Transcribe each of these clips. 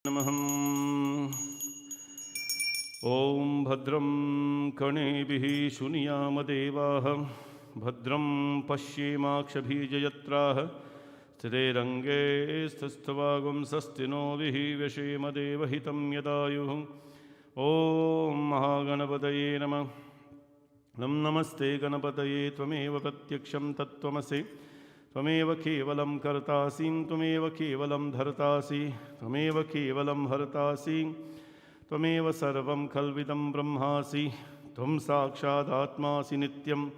नमः। ॐ भद्रं कर्णेभिः शृणुयाम देवाः, भद्रं पश्येमाक्षभिर्यजत्राः, स्थिरैरङ्गे स्तुष्ट्वागुंसस्तिनोभिः व्यशेम देवहितं यदायुः। ॐ महागणपतये नमः। नमस्ते गणपतये, त्वमेव प्रत्यक्षं तत्त्वमसि, त्वमेव केवलं कर्तासि, त्वमेव केवलं धर्तासि, त्वमेव केवलं हर्तासि, त्वमेव सर्वं खल्विदं ब्रह्मासि, त्वं साक्षादात्मासि नित्यं।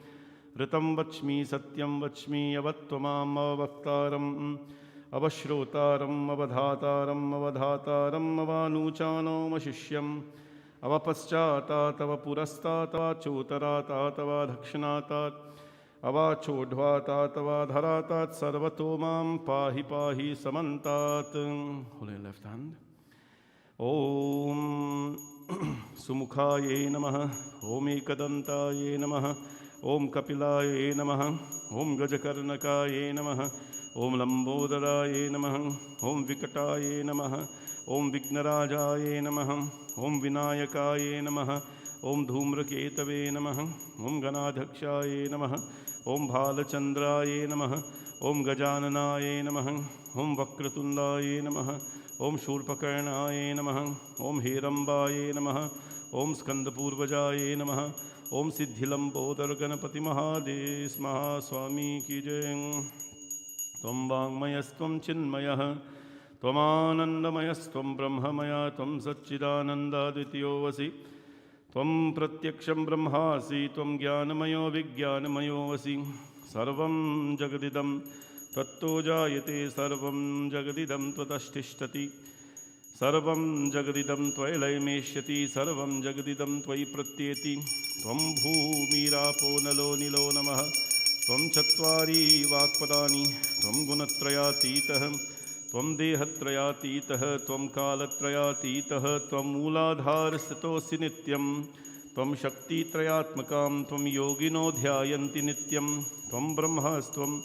ऋतं वच्मि सत्यं वच्मि, अवत्वमाम् अवक्तारम् अवश्रोतारम् अवधातारम् अवधातारम् अवानूचानोमशिष्यम् अवपश्चातातव पुरस्ताताचोतरातातव दक्षिणातात् अवाचोढ्वातातवाधरातात् सर्वतो मां पाहि पाहि समन्तात्। Hold left hand. ओम सुमुखाये नमः, ओम एकदंताये नमः, ओम कपिलाये नमः, ओम गजकर्णकाये नमः, ओम लंबोदराये नमः, ओम विकटाये नमः, ओम विघ्नराजाये नमः, ओम विनायकाये नमः, ओम धूम्रकेतवे नमः, ओम गणाध्यक्षाये नमः, ओम भालचंद्राये नमः, ओम गजाननाये नमः, ओम वक्रतुंडाये नमः, ओम शूर्पकर्णाये नमः, ओम हेरंबाये नमः, ओम स्कंदपूर्वजाये नमः, ओम सिद्धिलंबोदर गणपति महादेव महास्वामी की जय। त्वं वाङ्मयस्त्वं चिन्मयः, त्वमानन्दमयस्त्वं ब्रह्ममय, त्वं सच्चिदानन्दाद्वितीयोऽसि, त्वं प्रत्यक्षं ब्रह्मासि, त्वं ज्ञानमयो विज्ञानमयोऽसि। सर्वं जगदिदं त्वत्तो जायते, सर्वं जगदिदं त्वतस्तिष्ठति, सर्वं जगदिदं त्वयि लयमेष्यति, सर्वं जगदिदं त्वयि प्रत्येति। त्वं भूमिरापो नलो निलो नमः, त्वं चत्वारि वाक्पदानि, त्वं गुणत्रयातीतः, त्वं देहत्रयातीतः, त्वं कालत्रयातीतः, त्वं मूलाधारस्थितोऽसि नित्यं, त्वं शक्तित्रयात्मकां, त्वं योगिनो ध्यायन्ति नित्यं। त्वं ब्रह्मस्त्वं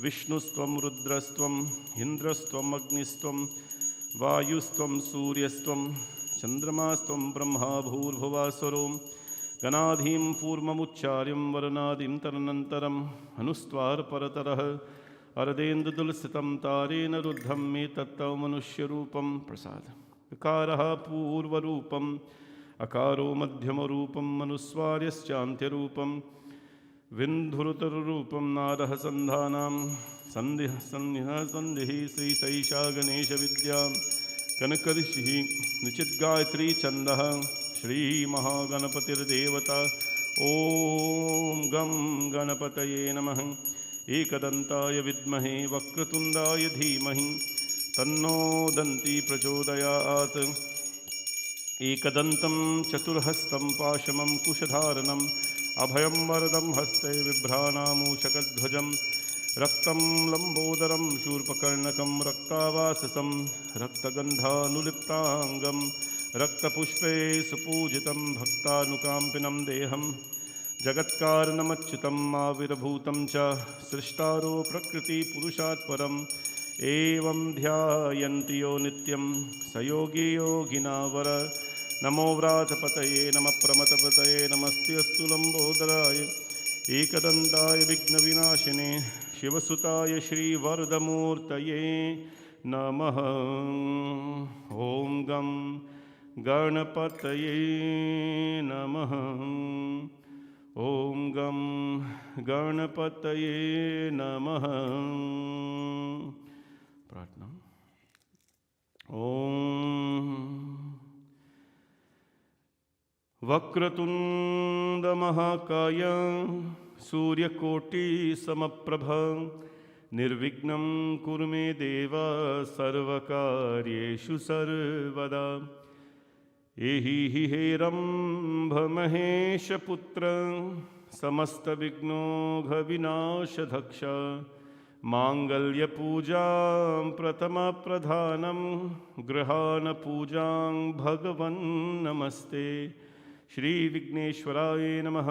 विष्णुस्त्वं रुद्रस्त्वं इन्द्रस्त्वम् अग्निस्त्वं वायुस्त्वं सूर्यस्त्वं चन्द्रमास्त्वं ब्रह्मा भूर्भुवस्वरो। गणाधिं पूर्वमुच्चार्यं वर्णादिं तदनन्तरम् अनुस्त्वार परतरः, अर्धेन्दुतुलसितं तारेण रुद्धं मे तत्तव मनुष्यरूपं। प्रसाद। अकारः पूर्वरूपम्, अकारो मध्यमरूपम्, अनुस्वार्यश्चान्त्यरूपं, विन्धुरुतररूपं नारः सन्धानां सन्धिः सन्धिः श्रीशैषा गणेशविद्या कनकऋषिः निचिद्गायत्री छन्दः श्रीमहागणपतिर्देवता। ॐ गं गणपतये नमः। एकदन्ताय विद्महे वक्रतुण्डाय धीमहि तन्नो दन्ती प्रचोदयात्। एकदन्तं चतुर्हस्तं पाशमं कुशधारणम् अभयं वरदं हस्ते बिभ्राणामूषकध्वजं, रक्तं लम्बोदरं शूर्पकर्णकं रक्तावाससं रक्तगन्धानुलिप्ताङ्गं, रक्तपुष्पे सुपूजितं भक्तानुकाम्पिनं देहं, जगत्कारणमच्युतम् आविर्भूतं च सृष्टारो प्रकृतिपुरुषात् परम्। एवं ध्यायन्ति यो नित्यं स योगी योगिनावर। नमो व्रातपतये नमः प्रमथपतये नमस्ते अस्तु लंबोदराय एकदन्ताय विघ्नविनाशिने शिवसुताय श्रीवरदमूर्तये नमः। ॐ गं गणपतये नमः। ॐ गं गणपतये नमः। प्रार्थना। ॐ वक्रतुण्डमहाकाय सूर्यकोटिसमप्रभ निर्विघ्नं कुरु मे देव सर्वकार्येषु सर्वदा। एहि हि हेरम्भमहेशपुत्र समस्तविघ्नौघविनाशधक्ष माङ्गल्यपूजां प्रथमप्रधानं गृहाणपूजां भगवन् नमस्ते। श्रीविघ्नेश्वराय नमः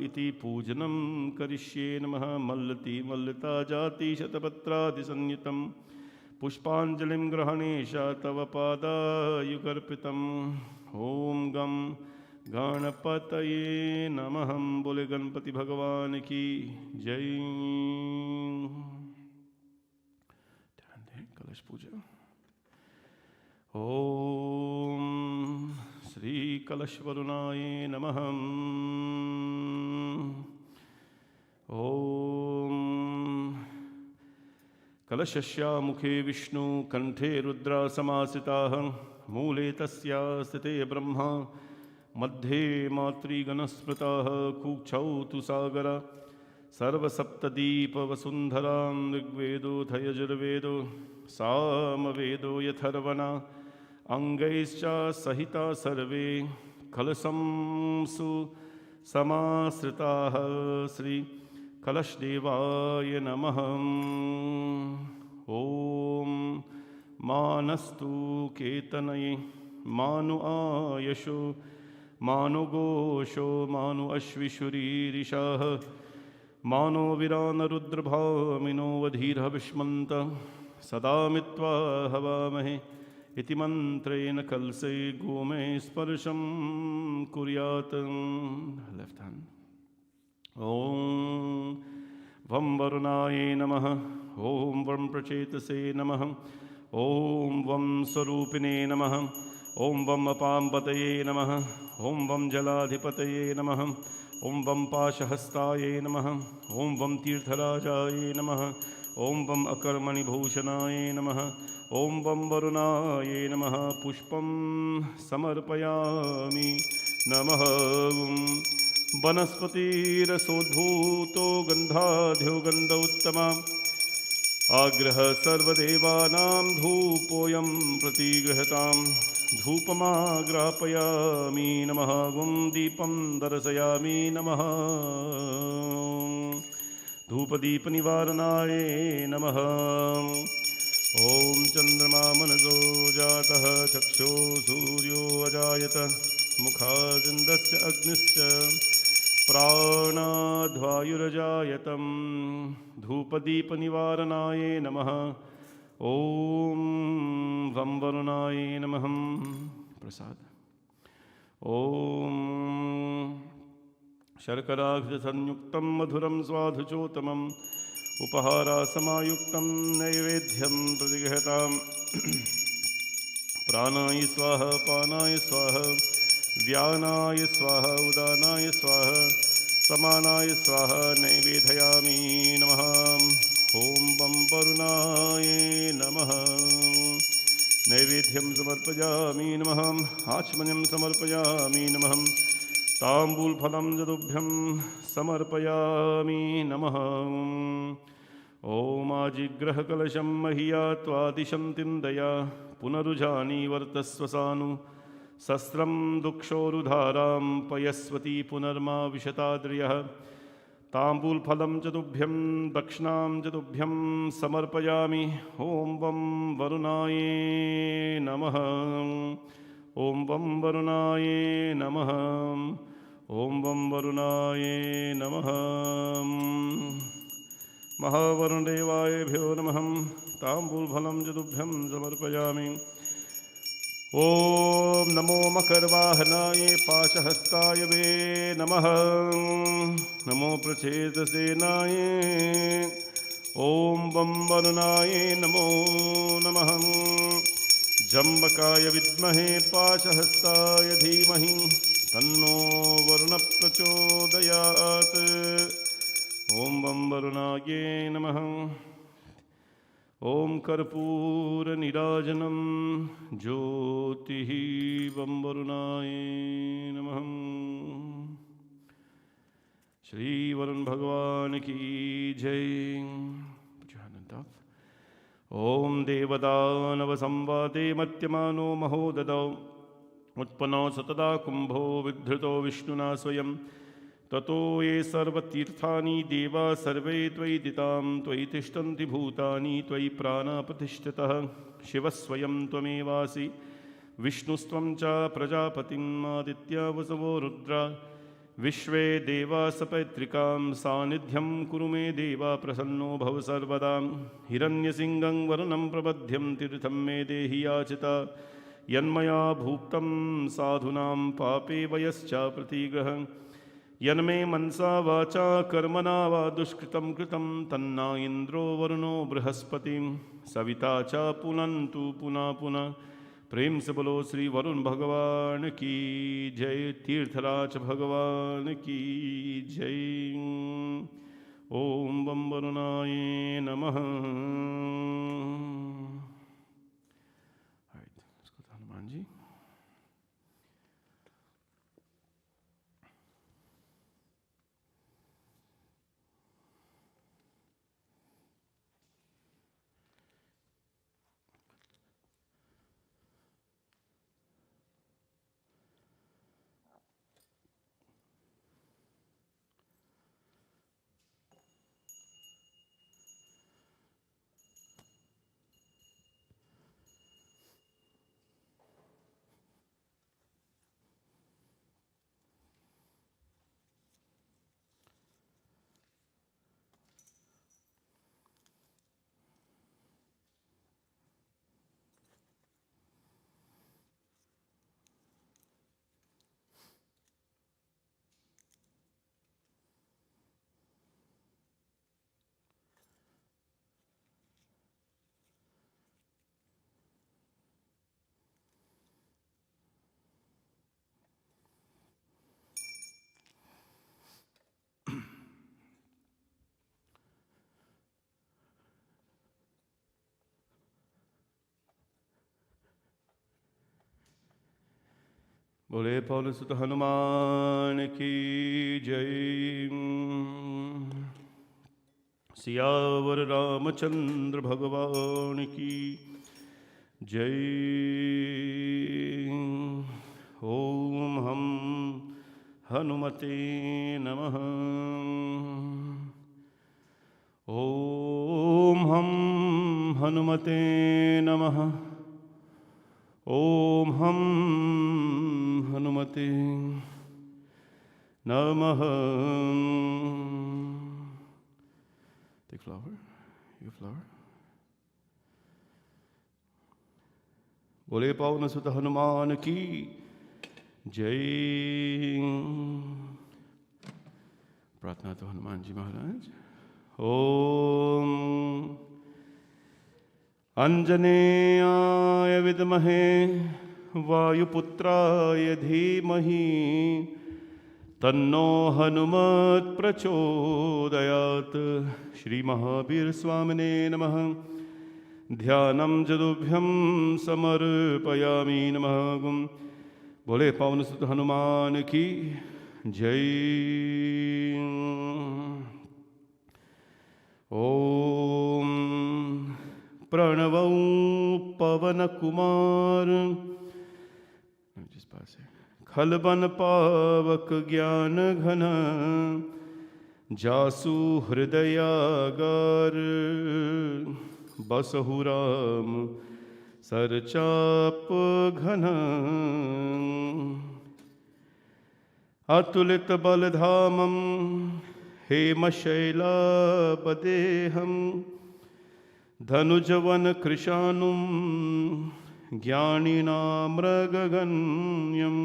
इति पूजनं करिष्ये। नमः। मल्लति मल्लता जाति शतपत्रादिसंयुतं पुष्पाञ्जलिं ग्रहणेश तव पादायुगर्पितम्। ॐ गं गणपतये नमः। बोले गणपति भगवान की जय। कलश पूजा। ॐ श्री कलशवरुणाय नमः। ॐ कलशस्य मुखे विष्णु कंठे रुद्र समासिताः। मूले तस्या स्थिते ब्रह्मा मध्ये मातृगणस्मृताः। कुक्षौ तु सागर सर्वसप्तदीपवसुन्धरां। ऋग्वेदोऽथ यजुर्वेदो सामवेदो यथर्वणा। अङ्गैश्च सहिता सर्वे कलशंसु समाश्रिताः। श्री कलशदेवाय नमः। ॐ मानस्तु केतनये मानु आयशो मानु घोषो मानु अश्विशुरीरिषः। मानो वीरानरुद्रभामिनो वधीर्हविष्मन्त सदा मित्वा हवामहे। इति मंत्रेण कलशे गोमे स्पर्शं कुर्यात्। Left hand. ॐ वं वरुणाय नमः। ॐ वं प्रचेतसे नमः। ॐ वं स्वरूपिणे नमः। ॐ वं अपाम्पतये नमः। ॐ वं जलाधिपतये नमः। ॐ वं पाशहस्ताय नमः। ॐ वं तीर्थराजाय नमः। ॐ वं अकर्मणिभूषणाय नमः। ॐ वं वरुणाय नमः। पुष्पं समर्पयामि नमः। वनस्पतिरसोद्भूतो गन्धाढ्यो गन्ध उत्तमा। आग्रह सर्वदेवानां धूपोऽयं प्रतिगृहताम्। धूपमाग्रापयामि नमः। गुं दीपं दर्शयामि नमः। धूपदीपनिवारणाय नमः। ॐ चन्द्रमा मनसो जातः चक्षो सूर्यो अजायत। मुखादिन्दश्च अग्निश्च प्राणाद्वायुरजायतं। धूपदीपनिवारणाय नमः। ॐ वं वरुणाय नमः। प्रसाद। ॐ शर्कराघ्रसंयुक्तं मधुरं स्वाधुचोत्तमम्। उपहारासमायुक्तं नैवेद्यं प्रतिगृहताम्। प्राणाय स्वाहा पानाय स्वाहा व्यानाय स्वाहा उदानाय स्वाहा समानाय स्वाहा नैवेदयामि नमः। ॐ वं वरुणाय नमः। नैवेद्यं समर्पयामि नमः। आचमनीं समर्पयामि नमः। ताम्बूलफलं जदुभ्यं समर्पयामि नमः। ॐ आजिग्रहकलशं मह्या त्वादिशन्तिं दया। पुनरुजानी वर्तस्व सानु शस्त्रं दुक्षोरुधारां पयस्वती पुनर्मा विशताद्रियः। ताम्बूलफलं च तुभ्यं दक्षिणां च तुभ्यं समर्पयामि। ॐ वं वरुणाय नमः। ॐ वं वरुणाय नमः। ॐ वं वरुणाय नमः। महावरुणदेवायभ्यो नमः। ताम्बूलफलं च तुभ्यं समर्पयामि। ॐ नमो मकरवाहनाय पाशहस्ताय वे नमः। नमो प्रचेतसेनाय। ॐ वं वरुणाय नमो नमः। जम्बकाय विद्महे पाशहस्ताय धीमहि तन्नो वरुणः प्रचोदयात्। ॐ वं वरुणाय नमः। ॐ कर्पूरनीराजनं ज्योतिः वं वरुणाय नमः। श्री वरुण भगवान की जय। ॐ देवदानवसंवादे मत्यमानो महोददौ। उत्पन्नो सतदा कुम्भो विधृतो विष्णुना स्वयं। ततो ये सर्वतीर्थानि देवा सर्वे त्वयि दितां। त्वयि तिष्ठन्ति भूतानि त्वयि प्राणा प्रतिष्ठितः। शिवस्वयं त्वमेवासि विष्णुस्त्वं च प्रजापतिम्। आदित्या वसवो रुद्रा विश्वे देवा सपैत्रिकां सानिध्यं कुरु मे देवा प्रसन्नो भव सर्वदा हिरण्यसिंहं वरुणं प्रबध्यं तीर्थं मे देहि याचिता यन्मया भुक्तं साधूनां पापे वयश्च प्रतिग्रह यन्मे मनसा वाचा कर्मणा वा दुष्कृतं कृतं तन्ना इन्द्रो वरुणो बृहस्पतिं सविता च पुनन्तु पुनः पुनः। प्रेम से बोलो श्री वरुण भगवान की जय, तीर्थराज भगवान की जय। ओम बम वरुणाय नमः। हनुमान जी बोले पवन सुत हनुमान की जय। सियावर रामचंद्र भगवान की जय। ओम हम हनुमते नमः। ओम हम हनुमते नमः। ओम हम हनुमते नमः। Take flower. You flower. बोले पवन सुत हनुमान की जय। प्रार्थना तो हनुमान जी महाराज। ओम अंजनेयाय विद्महे वायुपुत्राय धीमहि तन्नो हनुमत् प्रचोदयात्। श्री महावीर स्वामिने नमः। ध्यानं जदुभ्यं समर्पयामि नमः। बोले पवन सुत हनुमान की जय। ओम प्रणवं पवन कुमार जिस पास है खलबन पावक ज्ञान घन जासु हृदयागार बसहु राम सरचाप घन अतुलित बलधामं हेमशैलापदेहं धनुजवन कृशानुं ज्ञानिनामृगगण्यं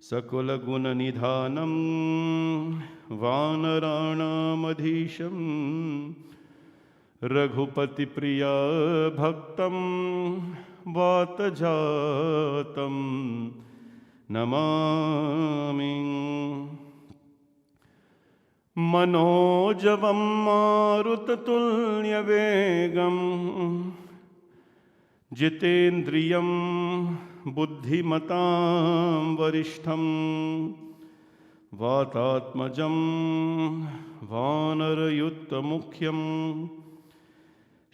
सकुलगुणनिधानं वानराणामधीशं रघुपतिप्रिया भक्तं वातजातं नमामि। मनोजवं मारुततुल्यवेगं जितेन्द्रियं बुद्धिमतां वरिष्ठं वातात्मजं वानरयुक्तमुख्यं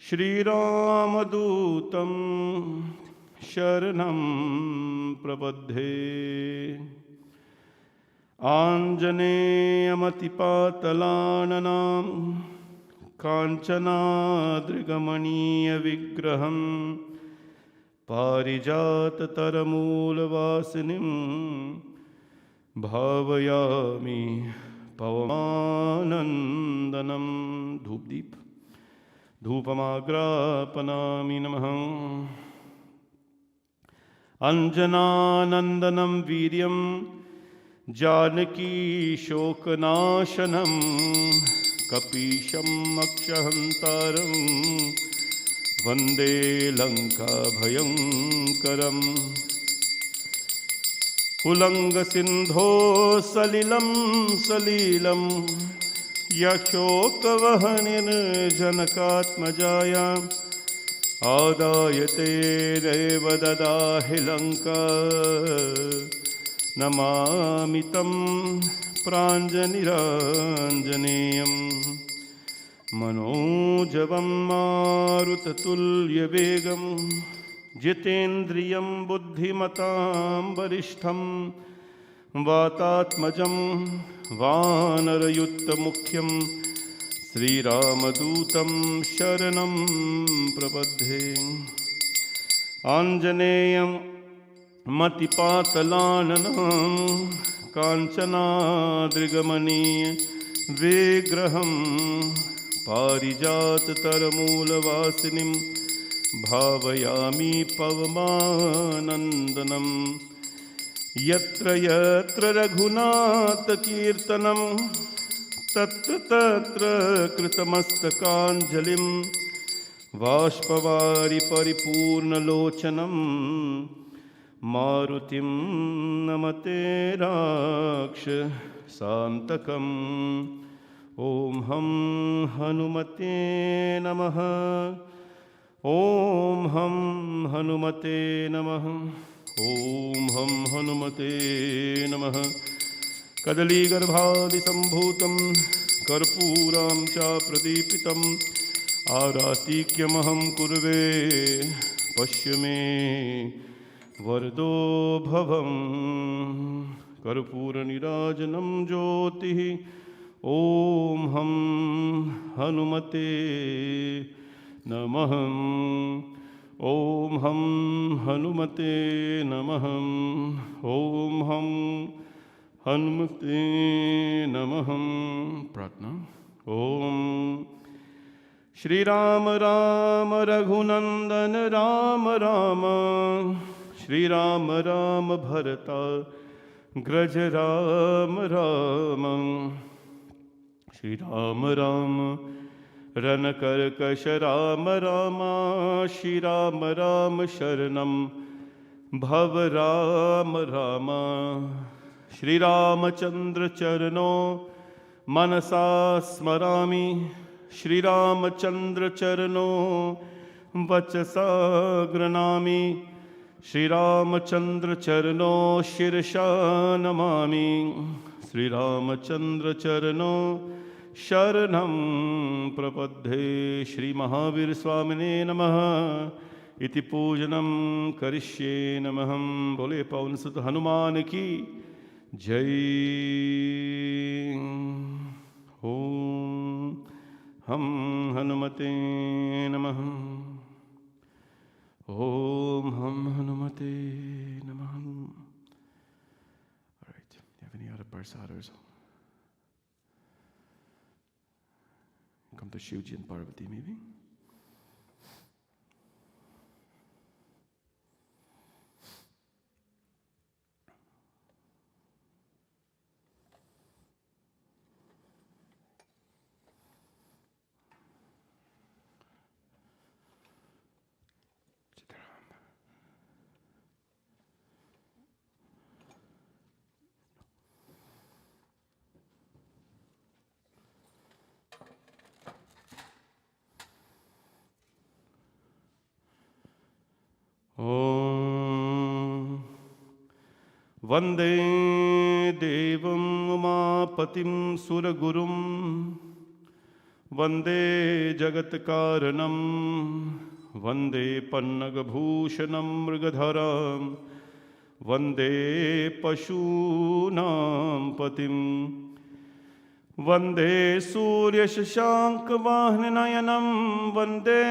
श्रीरामदूतं शरणं प्रपद्ये। आञ्जनेयमतिपातलाननां काञ्चनाद्रिगमनीयविग्रहं पारिजाततरमूलवासिनीं भावयामि पवमानन्दनं धूपदीप धूपमाग्रापनामि नमः। अंजनानन्दनं वीर्यं जानकी शोकनाशनं कपीशम् अक्षहन्तारं वन्दे लङ्का भयङ्करम्। उल्लङ्घसिन्धो सलिलं सलीलं यशोकवहनिर्जनकात्मजाया आदाय तेरेव ददाहि लङ्का। नमामि तं प्राञ्जनिराञ्जनेयं मनोजवं मारुततुल्यवेगं जितेन्द्रियं बुद्धिमतां वरिष्ठं वातात्मजं वानरयुक्तमुख्यं श्रीरामदूतं शरणं प्रपद्ये। आञ्जनेयं मतिपातलाननं काञ्चनाद्रिगमनीय विग्रहं पारिजाततरमूलवासिनीं भावयामि पवमानन्दनं। यत्र यत्र रघुनाथकीर्तनं तत्र तत्र कृतमस्तकाञ्जलिं बाष्पवारि परिपूर्णलोचनं मारुतिं नमते राक्षसान्तकम्। ॐ हं हनुमते नमः। ॐ हं हनुमते नमः। ॐ हं हनुमते नमः। कदलीगर्भादिसम्भूतं कर्पूरां च प्रदीपितम् आरातिक्यमहं कुर्वे पश्य मे वरदो भवं। कर्पूरनीराजनं ज्योतिः ॐ हं हनुमते नमः। ॐ हं हनुमते नमः। ॐ हं हनुमते नमः। प्रार्थना। ॐ श्री राम राम रघुनंदन राम राम श्री राम राम भरता ग्रज राम राम। श्री राम राम रनकर्कश राम राम श्री राम राम शरणं भव राम राम। श्री रामचंद्र चरणों मनसा स्मरामि श्री रामचंद्र चरणों वचसा गृह्णामि श्री रामचंद्र चरणों शिरसा नमामि। श्री रामचंद्र चरणों शरणं प्रपद्ये। श्री महावीर स्वामिने नमः इति पूजनं करिष्ये नमः। बोले पवन सुत हनुमान की जय। ओम हम हनुमते नमः। ओम हम हनुमते नमः। All right, do you have any other prasadars? Come to Shivji and Parvati maybe? वंदे देवं उमापतिं सुरगुरुं वंदे जगत्कारणं वंदे पन्नगभूषणं मृगधरां वंदे पशूनां पतिं वंदे सूर्यशशाङ्कवाहननयनं वंदे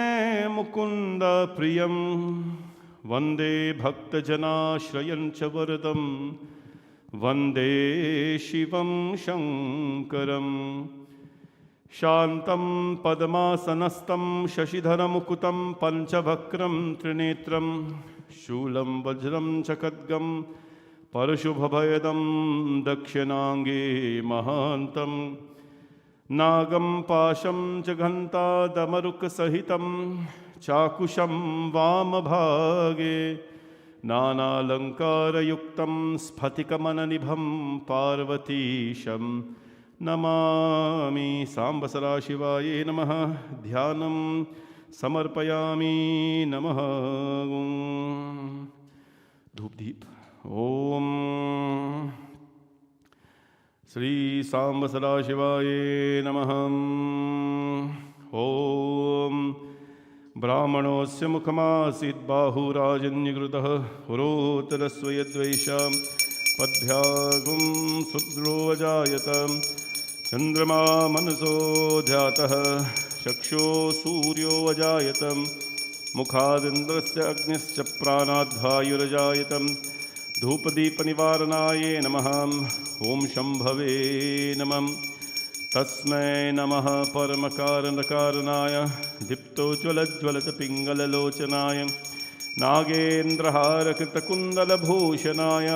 मुकुन्दप्रियं वंदे भक्तजनाश्रयं च वरदं वन्दे शिवं शङ्करम् शान्तं पद्मासनस्थं शशिधरमुकुतं पञ्चवक्त्रं त्रिनेत्रं शूलं वज्रं च खड्गं परशुभभयदं दक्षिणाङ्गे महान्तं नागं पाशं च घण्टादमरुकसहितं चाकुशं वामभागे नानालङ्कारयुक्तं स्फटिकमननिभं पार्वतीशं नमामि। सांब सदाशिवाय नमः। ध्यानं समर्पयामि। नमः। धूप दीप। ओम श्री सांब सदाशिवाय नमः। ओम ब्राह्मणोऽस्य मुखमासीत् बाहुराजन्यकृतः पुरोतरस्य यद्वैषां पद्भ्यागुं शूद्रोऽजायत चन्द्रमा मनसो ध्यातः चक्षो सूर्योऽजायत मुखादिन्द्रस्य अग्निश्च प्राणाद्वायुरजायत धूपदीपनिवारणाय नमः। ॐ शम्भवे नमः। तस्मै नमः परमकारणकारणाय दीप्तोज्ज्वलज्वलतपिङ्गललोचनाय नागेन्द्रहारकृतकुण्डलभूषणाय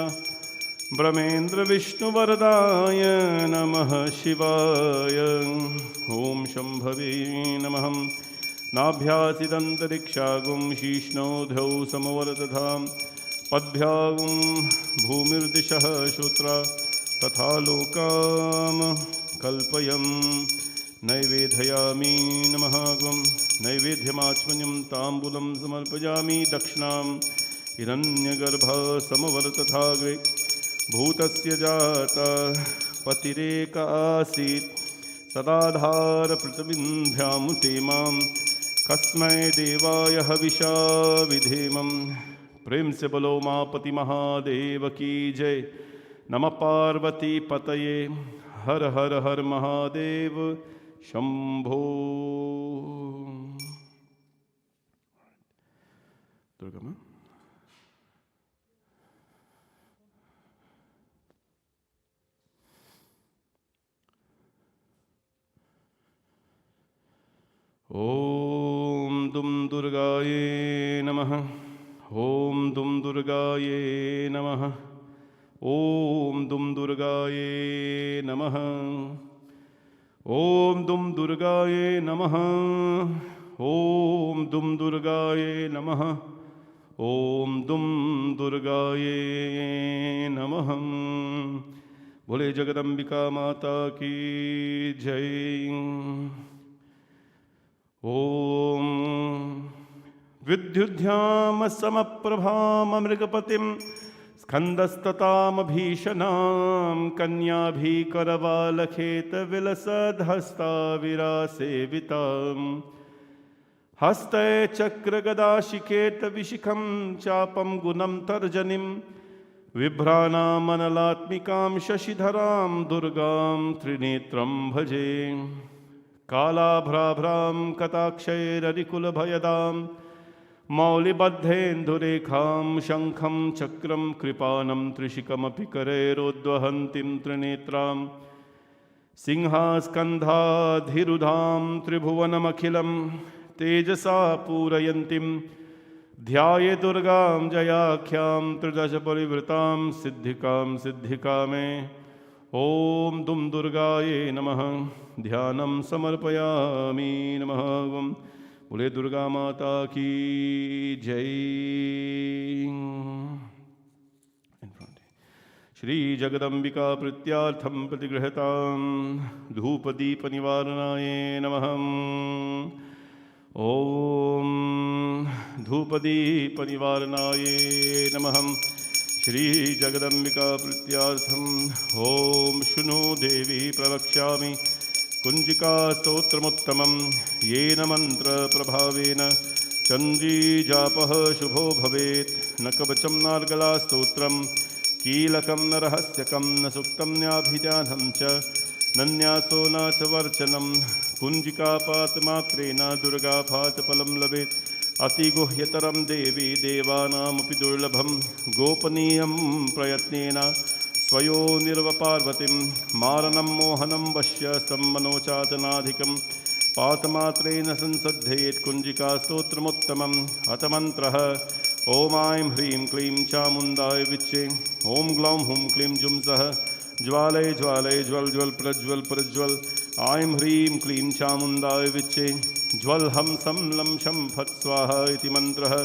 ब्रह्मेन्द्रविष्णुवरदाय नमः शिवाय। ॐ शम्भवे नमः। नाभ्यासिदन्तरिक्षागुं शीष्णोऽधौ समवर्ततां पद्भ्यागुं भूमिर्दिशः श्रोत्रा तथा लोकाम कल्पयं नैवेदयामि नमः। नैवेद्यमाचमनीं ताम्बूलं समर्पयामि। दक्षिणां हिरण्यगर्भः समवर्तथाग्रे भूतस्य जाता पतिरेक आसीत् सदाधारप्रतिविन्ध्यामुते मां कस्मै देवाय हविषा विधेमं। प्रेम से बोलो मापति महादेव की जय। नमः पार्वती पतये। हर हर हर महादेव शंभो। दुर्गा माँ। ओम दुम दुर्गाये नमः। ओम दुम दुर्गाये नमः। ओम दुम दुर्गाये नमः। ओम दुम दुर्गाये नमः। ओम दुम दुर्गाये नमः। ओम दुम दुर्गाये नमः। बोले जगदम्बिका माता की जय। ओम विद्युद्ध्याम समप्रभामृगपतिं स्कन्दस्ततामभीषणां कन्याभीकरवालखेतविलसद्हस्ताविरासेवितां हस्ते चक्रगदाशिखेतविशिखं चापं गुणं तर्जनीं बिभ्राणामनलात्मिकां शशिधरां दुर्गां त्रिनेत्रं भजे। कालाभ्राभ्रां कटाक्षैररिकुलभयदां मौलिबद्धेन्दुरेखां शङ्खं चक्रं कृपानं त्रिशिकमपि करैरोद्वहन्तीं त्रिनेत्रां सिंहास्कन्धाधिरुधां त्रिभुवनमखिलं तेजसा पूरयन्तीं ध्याये दुर्गां जयाख्यां त्रिदशपरिवृतां सिद्धिकां सिद्धिकामे। ओम दुम दुर्गाये नमः। ध्यानं समर्पयामि नमः। बोले दुर्गा माता की जय। श्री जगदम्बिका प्रीत्यार्थं प्रतिगृहतां धूपदीपनिवारणाय नमः। ओम धूपदीपनिवारणाय नमः। श्री जगदम्बिका प्रीत्यार्थं ओम शृणु देवी प्रवक्ष्यामि कुंजिका स्तोत्रमुत्तमं येन मंत्रप्रभावेन चन्द्रीजापः शुभो भवेत्। न कवचं नार्गला स्तोत्रं कीलकं न रहस्यकं न सुक्तं न्याभिधानं च न न्यासो न च वर्चनं। कुंजिकापातमात्रेण दुर्गापातफलं लभेत्। अतिगुह्यतरं देवी देवानामपि दुर्लभं गोपनीयं प्रयत्नेन त्वयो निर्वपार्वतीं मारणं मोहनं वश्य स्तम्भनोचातनाधिकं पातमात्रेण संसद्धेत् कुञ्जिका स्तोत्रमुत्तमम् अथ मन्त्रः ॐ ऐं ह्रीं क्लीं चामुण्डाय विच्चे ॐ ग्लौं हुं क्लीं जुं सः ज्वालय ज्वालय ज्वल ज्वल प्रज्वल प्रज्वल ऐं ह्रीं क्लीं चामुण्डाय विच्चे ज्वल हम सं लं शं फट् स्वाहा इति मन्त्रः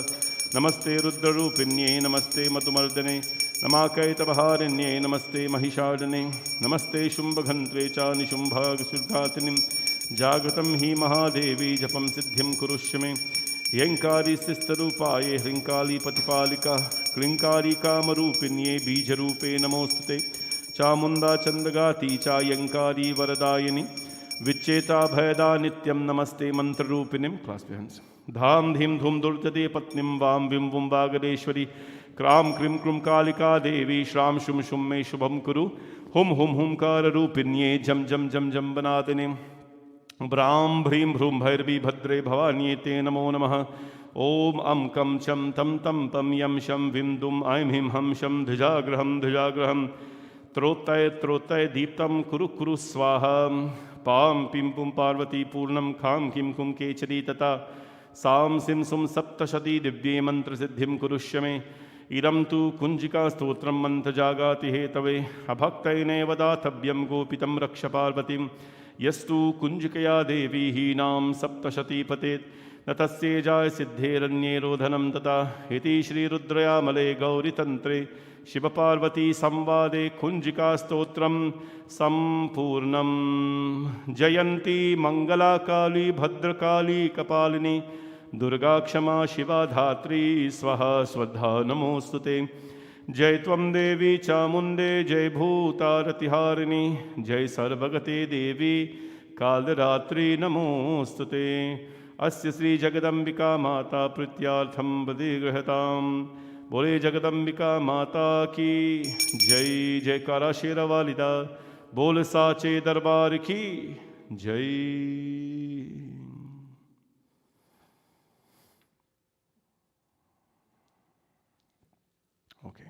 नमस्ते रुद्ररूपिण्ये नमस्ते मधुमर्दने नमाकैतवहारिण्ये नमस्ते महिषाडने नमस्ते शुम्भघन्त्रे च निशुम्भागसुर्घातिनीं जागृतं हि महादेवी जपं सिद्धिं कुरुष्य मे ह्यङ्कारी स्थिस्तरूपाये ह्रीङ्काली प्रतिपालिका क्लिङ्कारी कामरूपिण्ये बीजरूपे नमोऽस्तुते चामुण्डा चन्द्रगाती चायङ्कारी वरदायिनी विच्चेता भयदा नित्यं नमस्ते मंत्ररूपिणीं क्लास्प योर हैंड्स धाम धीम धूम दुर्जते पत्नीं वां विं वुं वागदेश्वरी क्रां क्रीं क्रूं कालिका देवी श्रां शुं शुं मे शुभं कुरु हुं हुं हुंकाररूपिण्ये जं जं जं जं वनादिने ब्रां भ्रीं भ्रूं भैरवी भद्रे भवान्ये ते नमो नमः ॐ अं कं चं तं तं पं यं शं विं दुं ऐं ह्रीं हं शं धिजाग्रहं त्रोत्तय त्रोत्तय दीप्तं कुरु कुरु स्वाहा पां पिं पुं पार्वती पूर्णं खां किं कुं केचरी तथा सां सिं सुं सप्तशती दिव्ये मन्त्रसिद्धिं कुरुष्य मे इदं तु कुञ्जिका स्तोत्रं मन्त्रजागाति हेतवे अभक्तैनेव दातव्यं गोपितं रक्ष पार्वतीं यस्तु कुञ्जिकया देवी हीनां सप्तशती पतेत् न तस्ये जाय सिद्धेरन्ये रोधनं तथा इति श्रीरुद्रयामले गौरीतन्त्रे शिवपार्वती संवादे कुञ्जिका स्तोत्रं सम्पूर्णं जयन्ती मंगला काली भद्रकाली कपालिनी दुर्गा क्षमा शिवा धात्री स्वाहा स्वधा नमोस्तुते जय त्वं देवी चामुण्डे जय भूतारतिहारिणी जय सर्वगते देवी कालरात्रि नमोस्तुते अस्य श्री जगदम्बिका माता प्रीत्यार्थं बदिगृहताम् बोले जगदम्बिका माता की जय जयकारा शेरावालिदा बोल साचे दरबार की जय। ओके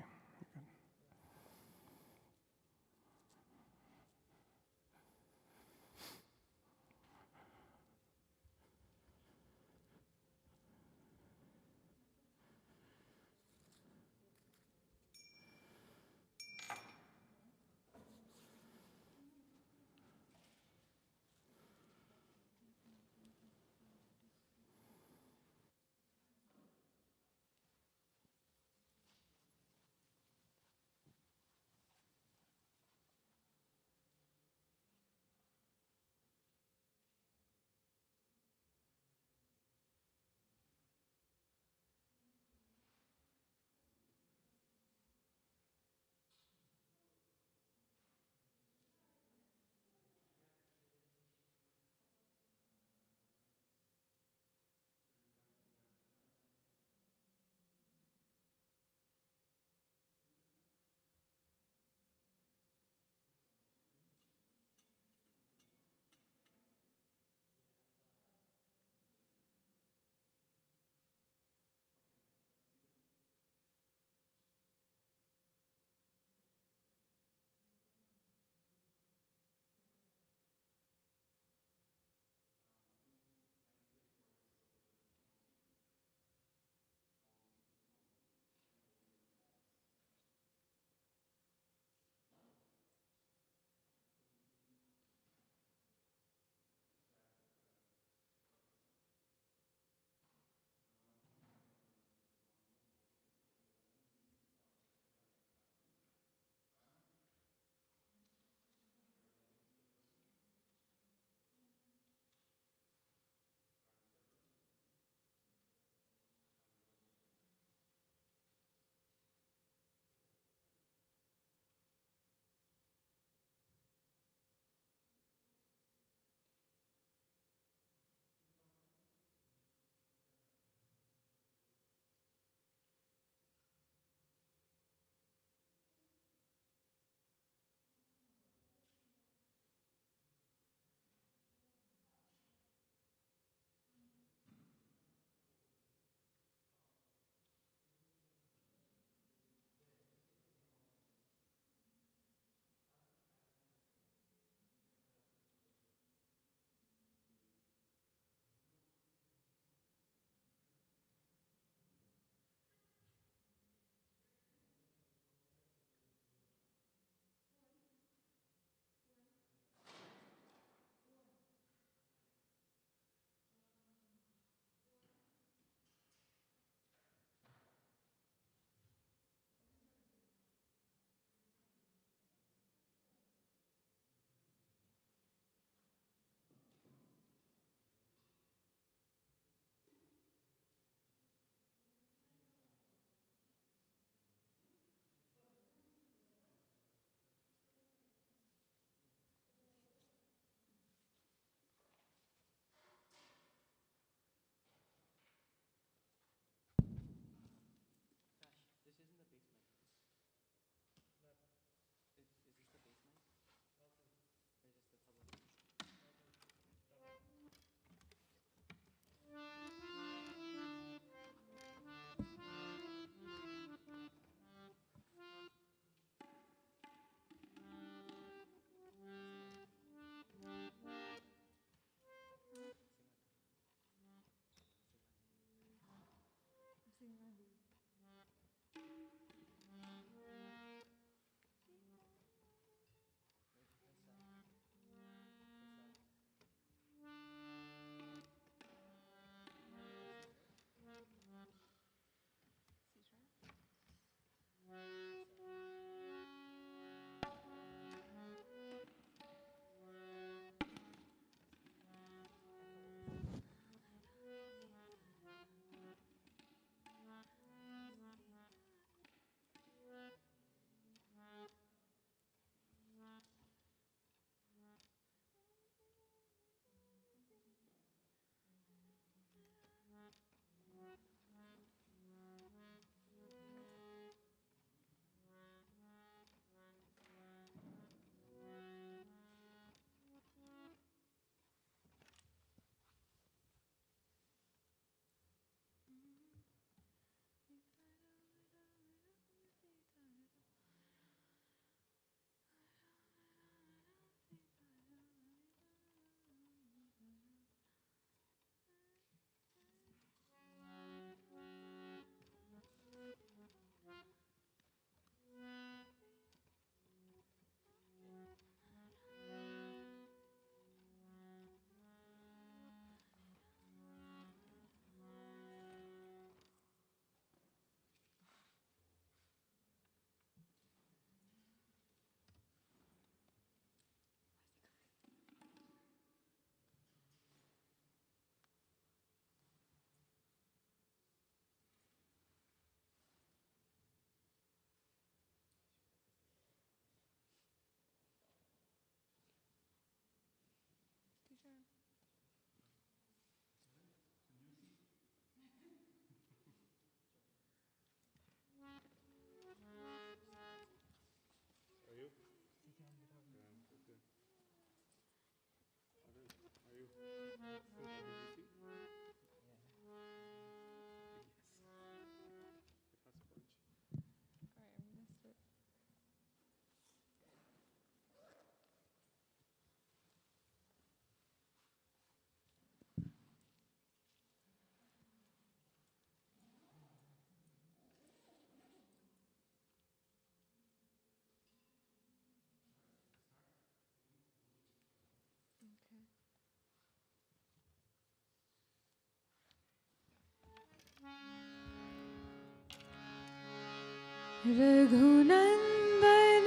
रघुनंदन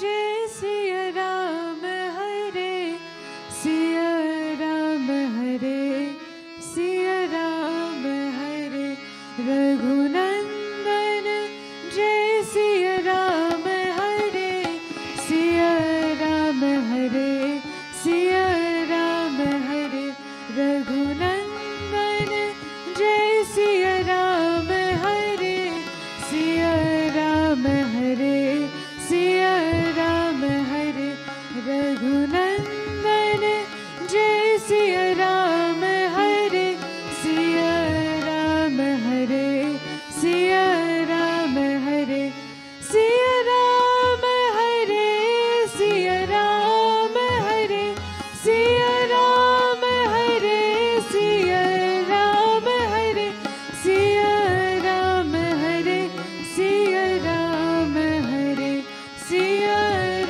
जय सिया राम हरे सिया राम हरे सिया राम हरे रघुनंदन जय सिया राम हरे सिया राम हरे सिया राम हरे रघुनंदन जय सिया राम हरे सिया राम हरे सिया राम हरे रघुनंदन जय सिया राम हरे सिया राम हरे सिया राम हरे सिया राम हरे सिया राम हरे सिया राम हरे सिया राम हरे सिया राम हरे सिया राम हरे सिया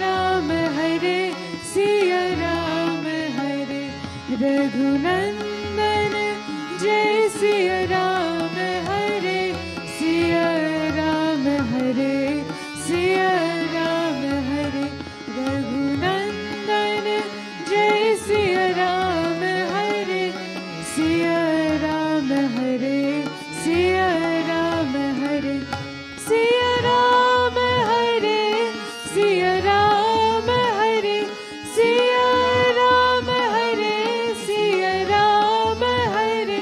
राम हरे सिया राम हरे रघुनंदन जय सिया राम हरे सिया राम हरे सिया राम हरे रघुनंदन जय सिया राम हरे सिया राम हरे सिया राम हरे सिया राम हरे सिया राम हरे सिया राम हरे सिया राम हरे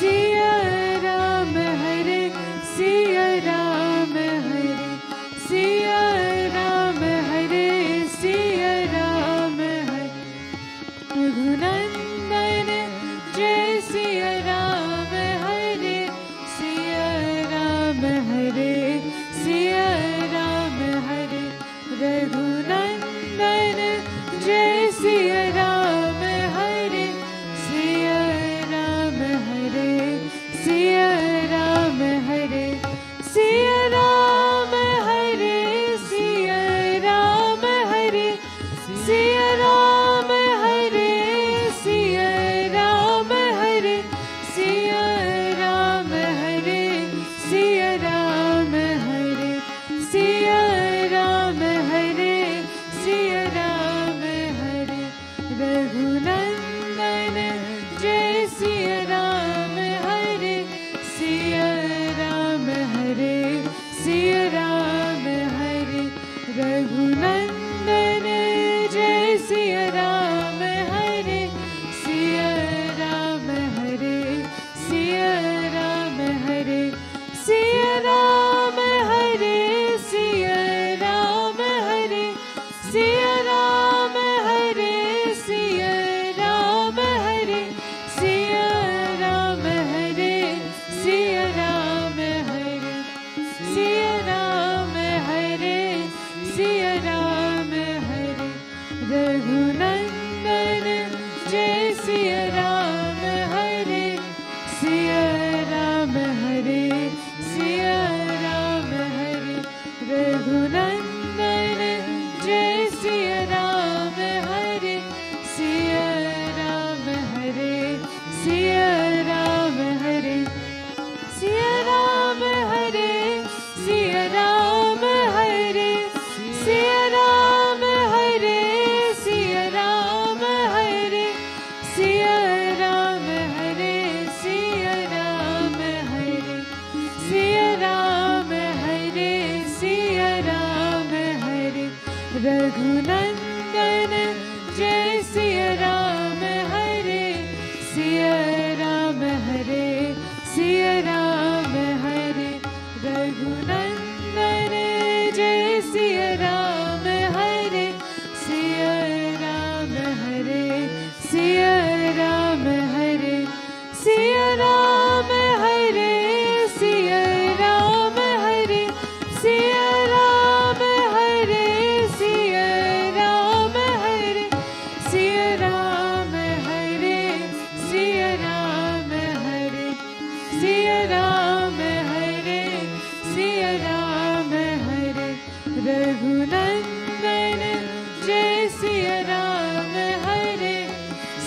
सिया राम हरे सिया राम हरे सिया राम हरे सिया राम हरे रघुनंदन जय सिया राम हरे सिया राम हरे सिया राम हरे रघुनंदन जय सिया राम हरे सिया राम हरे सिया राम हरे सिया राम हरे सिया राम हरे सिया राम हरे सिया राम हरे सिया राम हरे सिया राम हरे सिया राम हरे सिया राम हरे रघुनंदन जय सिया राम हरे सिया राम हरे सिया राम हरे रघुनंदन जय सिया राम हरे सिया राम हरे सिया राम हरे सिया राम हरे सिया राम हरे सिया राम हरे सिया राम हरे सिया राम हरे सिया राम हरे सिया राम हरे सिया राम हरे रघुनंदन जय सिया राम हरे सिया राम हरे सिया राम हरे रघुनंदन जय सिया राम हरे सिया राम हरे सिया राम हरे सिया राम हरे सिया राम हरे सिया राम हरे सिया राम हरे सिया राम हरे सिया राम हरे सिया राम हरे सिया राम हरे रघुनंदन जय सिया राम हरे सिया राम हरे सिया राम हरे रघुनंदन जय सिया राम हरे सिया राम हरे सिया राम हरे सिया राम हरे सिया राम हरे सिया राम हरे सिया राम हरे सिया राम हरे सिया राम हरे सिया राम हरे सिया राम हरे रघुनंदन जय सिया राम हरे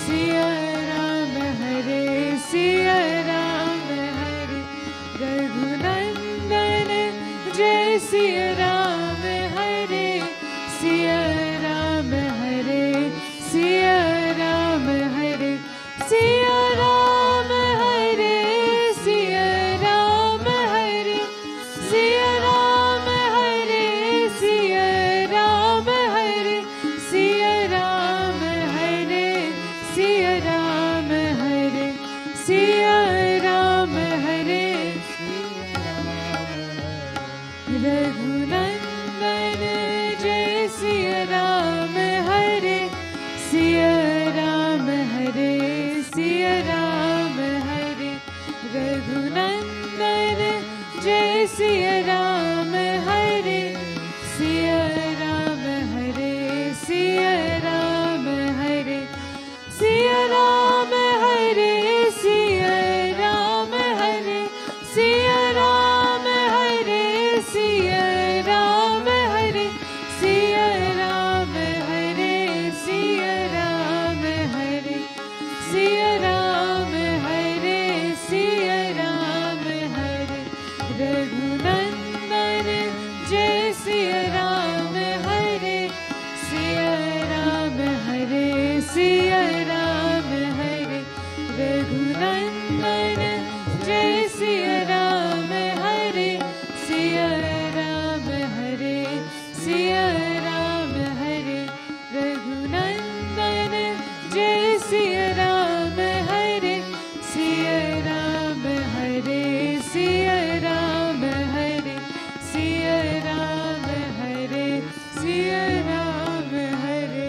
सिया राम हरे सिया राम हरे रघुनंदन जय सिया रघुनंदन जय सिया राम हरे सिया राम हरे सिया राम हरे रघुनंदन जय सिया राम हरे सिया राम हरे सिया राम हरे सिया राम हरे सिया राम हरे सिया राम हरे सिया राम हरे सिया राम हरे सिया राम हरे सिया राम हरे सिया राम हरे रघुनंदन जय सिया राम हरे सिया राम हरे सिया राम हरे रघुनंदन जय सिया राम हरे सिया राम हरे सिया राम हरे रघुनंदन जय सिया राम हरे सिया राम हरे सिया राम हरे सिया राम हरे सिया राम हरे।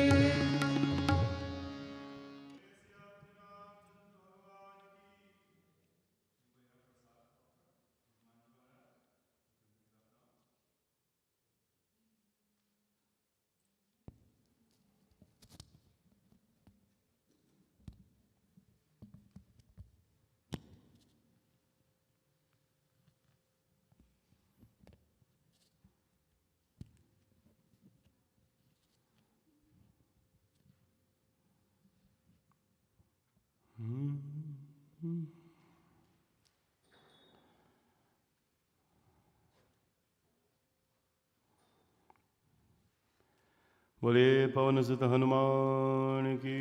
बोले पवन सुत हनुमान की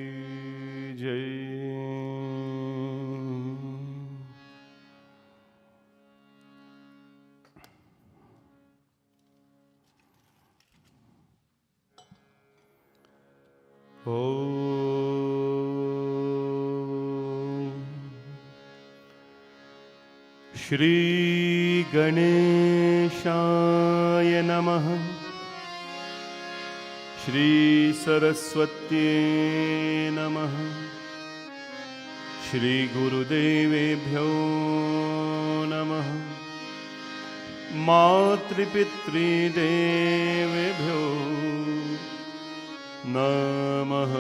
जय। ओम श्री गणेशाय नमः। श्री सरस्वत्यै नमः। श्री गुरुदेवेभ्यो नमः। मातृपितृदेवेभ्यो नमः।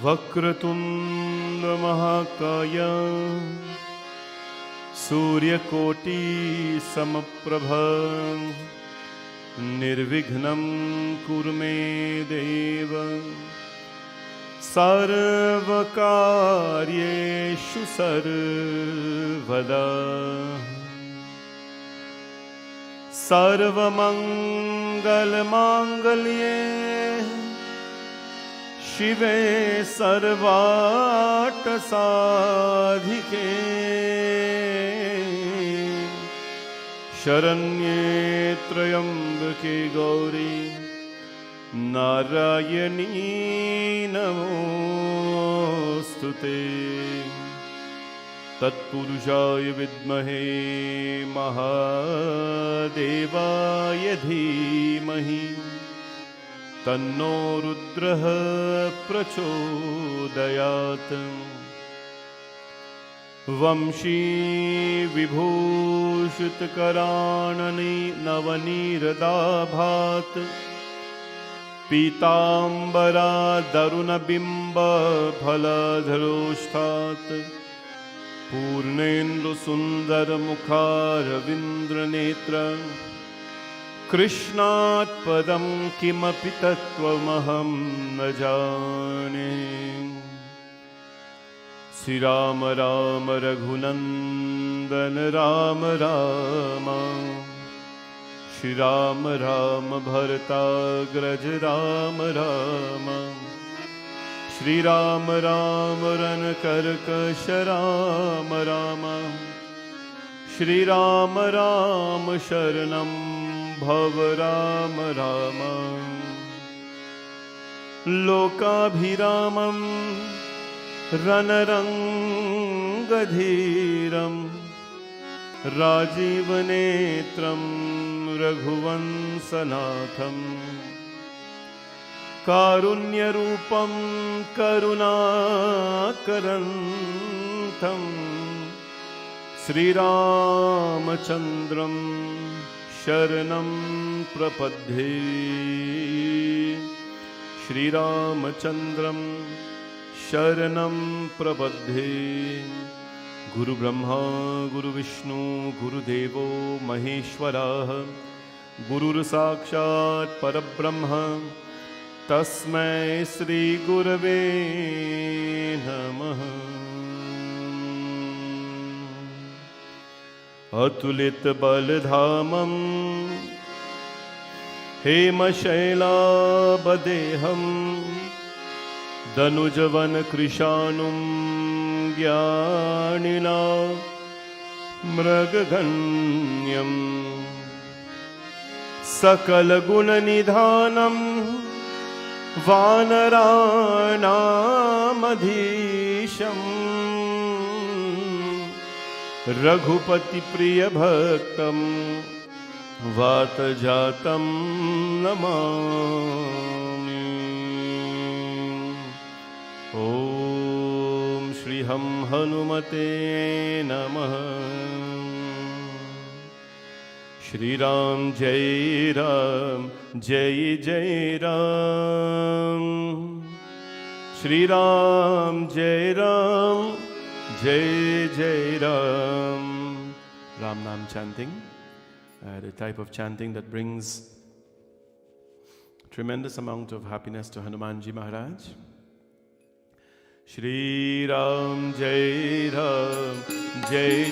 वक्रतुंड महाकाय सूर्यकोटि समप्रभ निर्विघ्नं कुरु मे देव सर्वकार्येषु सर्वदा। सर्वमंगलमांगल्ये शिवे सर्वार्थसाधिके शरण्ये त्र्यंबके गौरी नारायणी नमोस्तुते। तत्पुरुषाय विद्महे महादेवाय धीमहि तन्नो रुद्रः प्रचोदयात्। वंशी विभूषितकराणनि नवनीरदाभात् पीताम्बरादरुणबिम्बफलधरोष्ठात् पूर्णेन्दुसुन्दरमुखारविन्द्रनेत्र कृष्णात् पदं किमपि तत्त्वमहं न जाने। श्री राम राम रघुनंदन राम राम। श्री राम राम भरताग्रज राम राम। श्री राम राम रनकर्कश राम राम। श्री राम राम शरणं भव राम राम। लोकाभिरामं रणरंगधीरं राजीवनेत्रं रघुवंशनाथं कारुण्यरूपं करुणाकरन्तं श्रीरामचन्द्रं शरणं प्रपद्ये श्रीरामचन्द्रं शरणं प्रपद्ये। गुरुब्रह्मा गुरुविष्णु गुरुदेवो महेश्वरः गुरुर्साक्षात् परब्रह्म तस्मै श्रीगुरवे नमः। अतुलितबलधामं हेमशैलाबदेहं दनुजवनकृशानुं ज्ञानिना मृगगण्यं सकलगुणनिधानं वानराणामधीशं रघुपतिप्रियभक्तं वातजातं नमामि। ॐ श्री हनुमते नमः। श्री राम जय जय राम। श्री राम जय जय Ram. Ram Nam chanting, the type of chanting that brings tremendous amount of happiness to Hanumanji Maharaj. Shri Ram jai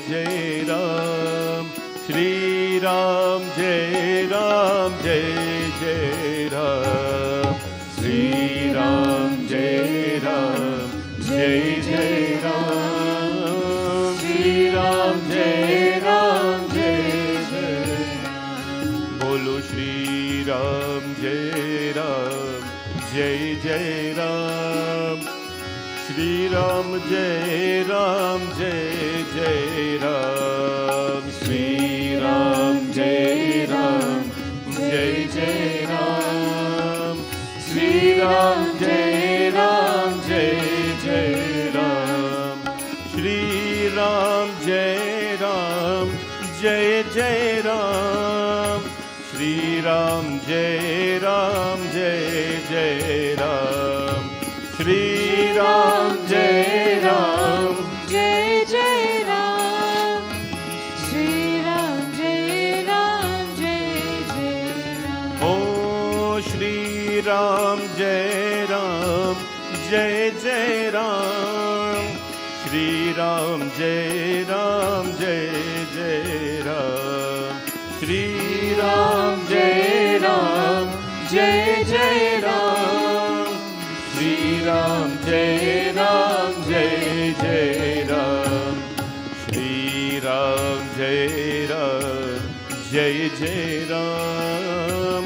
jai Ram. Shri Ram jai jai Ram. Shri Ram jai jai Ram. Shri Ram jai jai Ram. Bolo Shri Ram jai jai Ram. Shri Ram jai jai Ram. Shri Ram jai jai Ram. Shri Ram jai jai Ram. Shri Ram jai jai Ram. Shri Ram jai jai Ram. Shri Ram jai jai Ram. Shri Ram jai jai Ram. Oh Shri Ram jai jai Ram. Shri Ram jai jai Ram. Shri Ram jai jai Ram. Shri Ram jai jai Ram. Shri Ram jai jai Ram.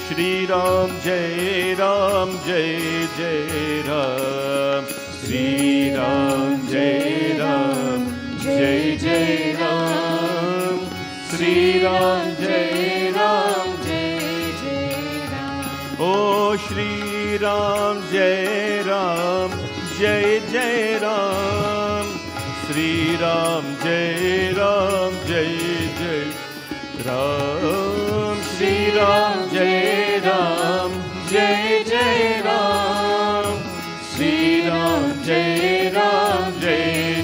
Shri Ram jai jai Ram. Shri Ram jai jai Ram. Shri Ram jai jai Ram. Oh Shri Ram jai jai Ram. Shri Ram jai jai Ram. Shri Ram jai jai Ram. Shri Ram jai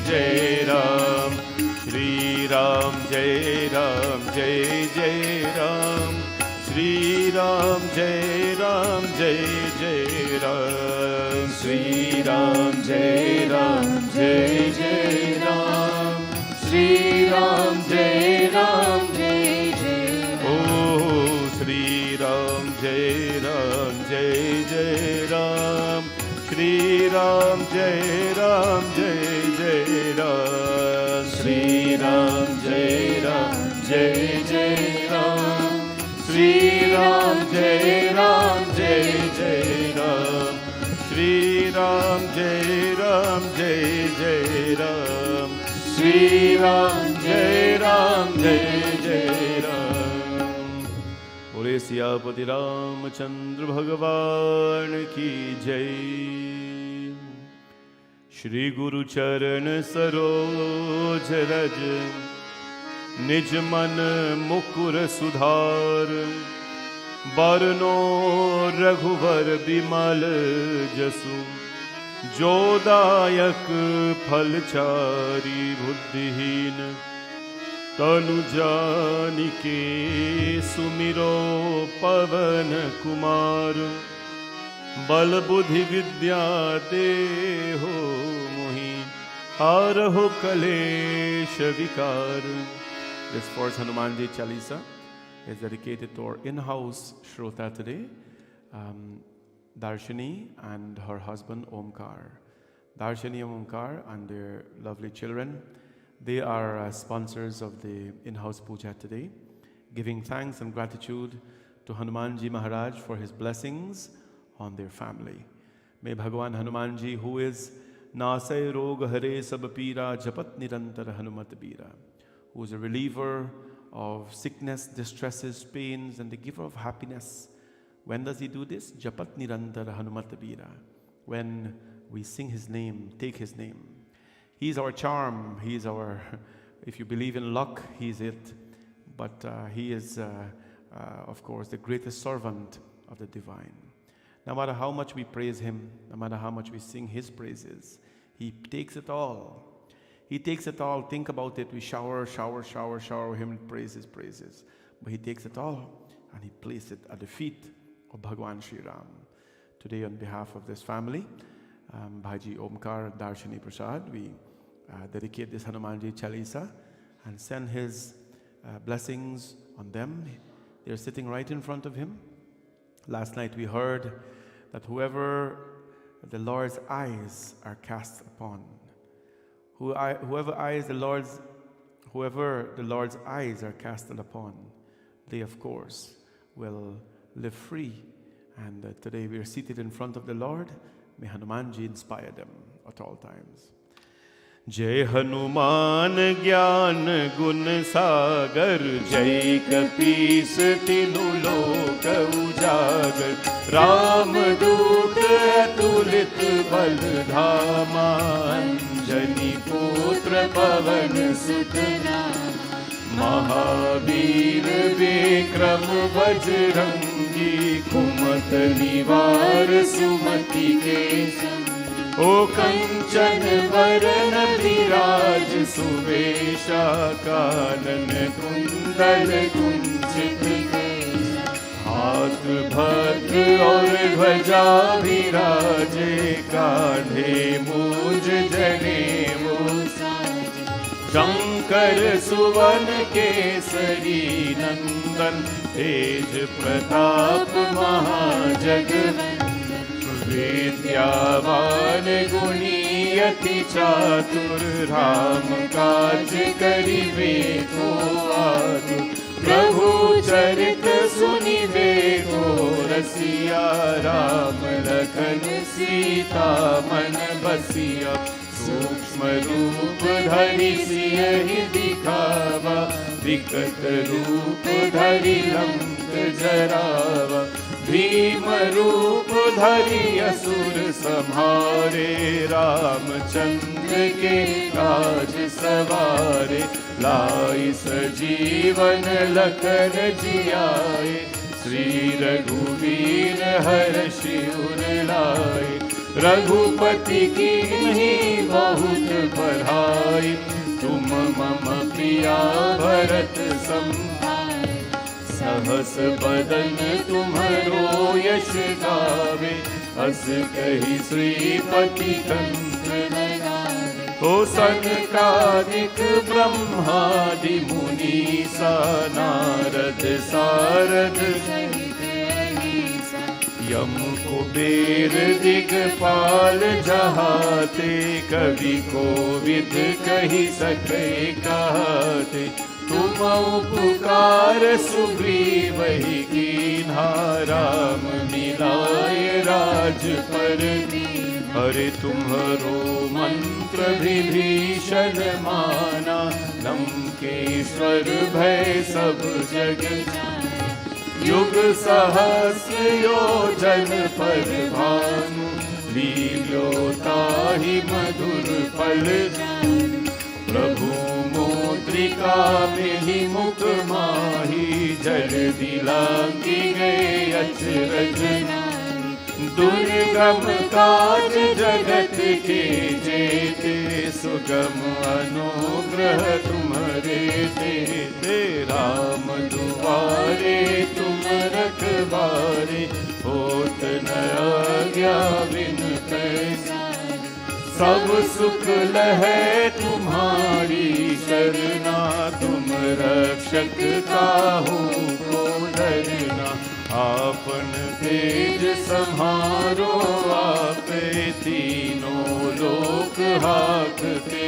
jai Ram. Shri Ram jai jai Ram. Shri Ram jai jai Ram. Shri Ram jai jai Ram. Shri Ram jai jai Oh Shri Ram jai jai Ram. Shri Ram jai jai Ram. Shri Ram jai jai Ram. Shri Ram jai jai Ram. Shri Ram jai jai Ram. Shri Ram jai Siyapati Ramchandra भगवान की जय। श्री गुरु चरण सरोज रज निज मन मुकुर सुधार, बरनो रघुवर बिमल जसु, जो दायक फलचारी बुद्धिहीन, तनु जानिके सुमिरो पवन कुमार, बल बुद्धि विद्या देहो मोहि, हारहो कलेश विकार। This fourth Hanuman Ji Chalisa is dedicated to our in-house Shrota today, Darshini and her husband Omkar. Darshini and Omkar and their lovely children, they are sponsors of the in-house puja today, giving thanks and gratitude to Hanuman Ji Maharaj for his blessings on their family. May Bhagavan Hanuman Ji, who is Nasay Rog Hare Sab Pira Japat Nirantar Hanumat Bira, who is a reliever of sickness, distresses, pains, and the giver of happiness. When does he do this? Japat Nirantar Hanumat Bira. When we sing his name, take his name. He is our charm. He is our, if you believe in luck, he is it. But he is, of course, the greatest servant of the divine. No matter how much we praise him, no matter how much we sing his praises, he takes it all. He takes it all. Think about it. We shower him with praises. But he takes it all and he places it at the feet of Bhagwan Sri Ram. Today, on behalf of this family, Bhaji Omkar and Darshini Prasad, we dedicate this Hanumanji Chalisa and send his blessings on them. They're sitting right in front of him. Last night we heard that whoever the Lord's eyes are cast upon, whoever the Lord's eyes are casted upon, they of course will live free. And today we are seated in front of the Lord. May Hanumanji inspire them at all times. Jai Hanuman Gyan Gun Sagar, Jai Kapis Tinu Lok Ujagar, Ram Dut Atulit Bal Dhama, Anjani Putra Pavan Sut, Mahavir Vikram Bajrangi, Kumat Nivar Sumati Kesam, O Kanchan Varan Viraj Suvesha, Kanan Kundal Kunchit Kesha, Hath Bhadra aur Dhwaja Viraje, Kaadhe Muj Jane Musaj, Shankar Suvan Kesari Nandan, Tej Pratap Mahajagvandan, विद्यावान गुणी अति चातुर, राम काज करिबे को आतुर, प्रभु चरित सुनिबे को रसिया, राम लखन सीता मन बसिया, सूक्ष्म रूप धरि सियहि दिखावा, विकट रूप धरि लंक जरावा, भीम रूप धरि असुर संहारे, रामचंद्र के काज सवारे, लाई सजीवन लखन जियाए, श्री रघुवीर हर्षि उर लाए, रघुपति कीन्ही बहुत बड़ाई, तुम मम प्रिया भरत सम, सहस बदन तुम्हरो यश गावे, अस कहि श्रीपति कंठ लगावे, ओ सनकादिक ब्रह्मादि मुनीसा, नारद सारद सहित अहिसा, यम कुबेर दिगपाल जहाते, कवि कोविद कहि सके कहते, तुम उपकार सुग्रीवहि कीन्हा, राम मिलाए राजपर दीन्हा, अरे तुम्हरो मंत्र विभीषण माना, लंकेश्वर भय सब जग जाना, युग सहस्र योजन पर भानु, लील्योताहि मधुर फल प्रभु मोद्रिका में ही मुख माही, जल दिलांगी गए अचरज दुर्गम काज जगत के जेते, सुगम अनुग्रह तुम्हारे ते राम दुआरे तुम रखवारे, होत न आज्ञा बिन पैसा, सब सुख लहै तुम्हारी शरणा, तुम रक्षक काहू को डरना, आपन तेज सम्हारो आपे, तीनों लोक हाकते,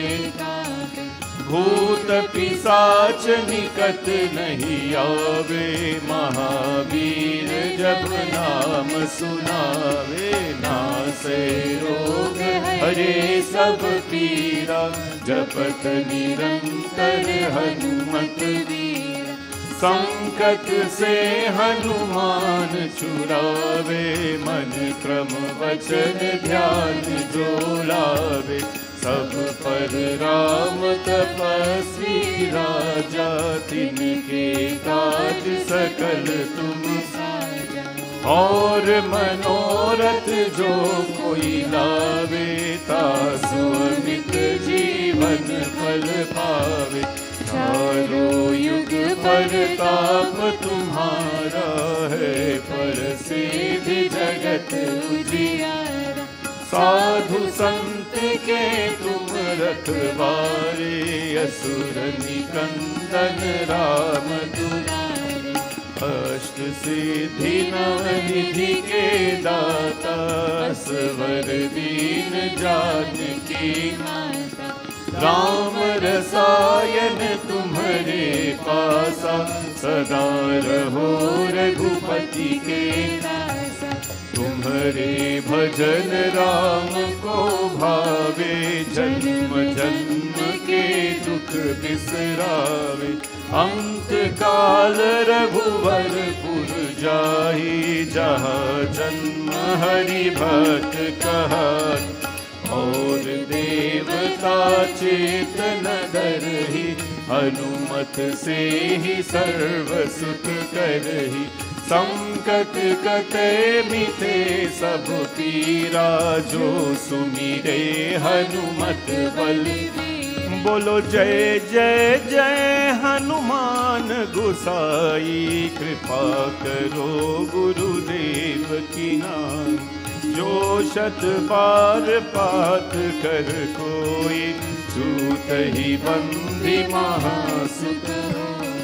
भूत पिशाच निकट नहीं आवे, महावीर जब नाम सुनावे, नासे रोग हरे सब पीरा, जपत निरंतर हनुमत वीरा, संकट से हनुमान छुड़ावे, मन क्रम वचन ध्यान जो लावे, सब पर राम तपस्वी राजा, तिनके काज सकल तुम साजा, और मनोरथ जो कोई लावे, तासु अमित जीवन फल पावे, चारों युग परताप तुम्हारा है, प्रसिद्धि जगत उजियारा, साधु संत के तुम रखवारे, असुर निकंदन राम दुलारे, अष्ट सिद्धि नवनिधि के दाता, स्वर दीन जानकी माता, राम रसायन तुम्हारे पासा, सदा रहो रघुपति के दासा, तुम्हारे भजन राम को भावे, जन्म जन्म के दुख बिसरावे, अंत काल रघुवर पुर जाहि, जहाँ जन्म हरि भक्त कहाई, और देवता चेतन धरहि, हनुमत से ही सर्व सुख करहि, संकट कटे मिटे सब पीरा, जो सुमिरे हनुमत बलवीरा, बोलो जय जय जय हनुमान गोसाई, कृपा करो गुरुदेव की नाम, जो शत बार पाठ कर कोई, सूत ही बंदी महासुख होय,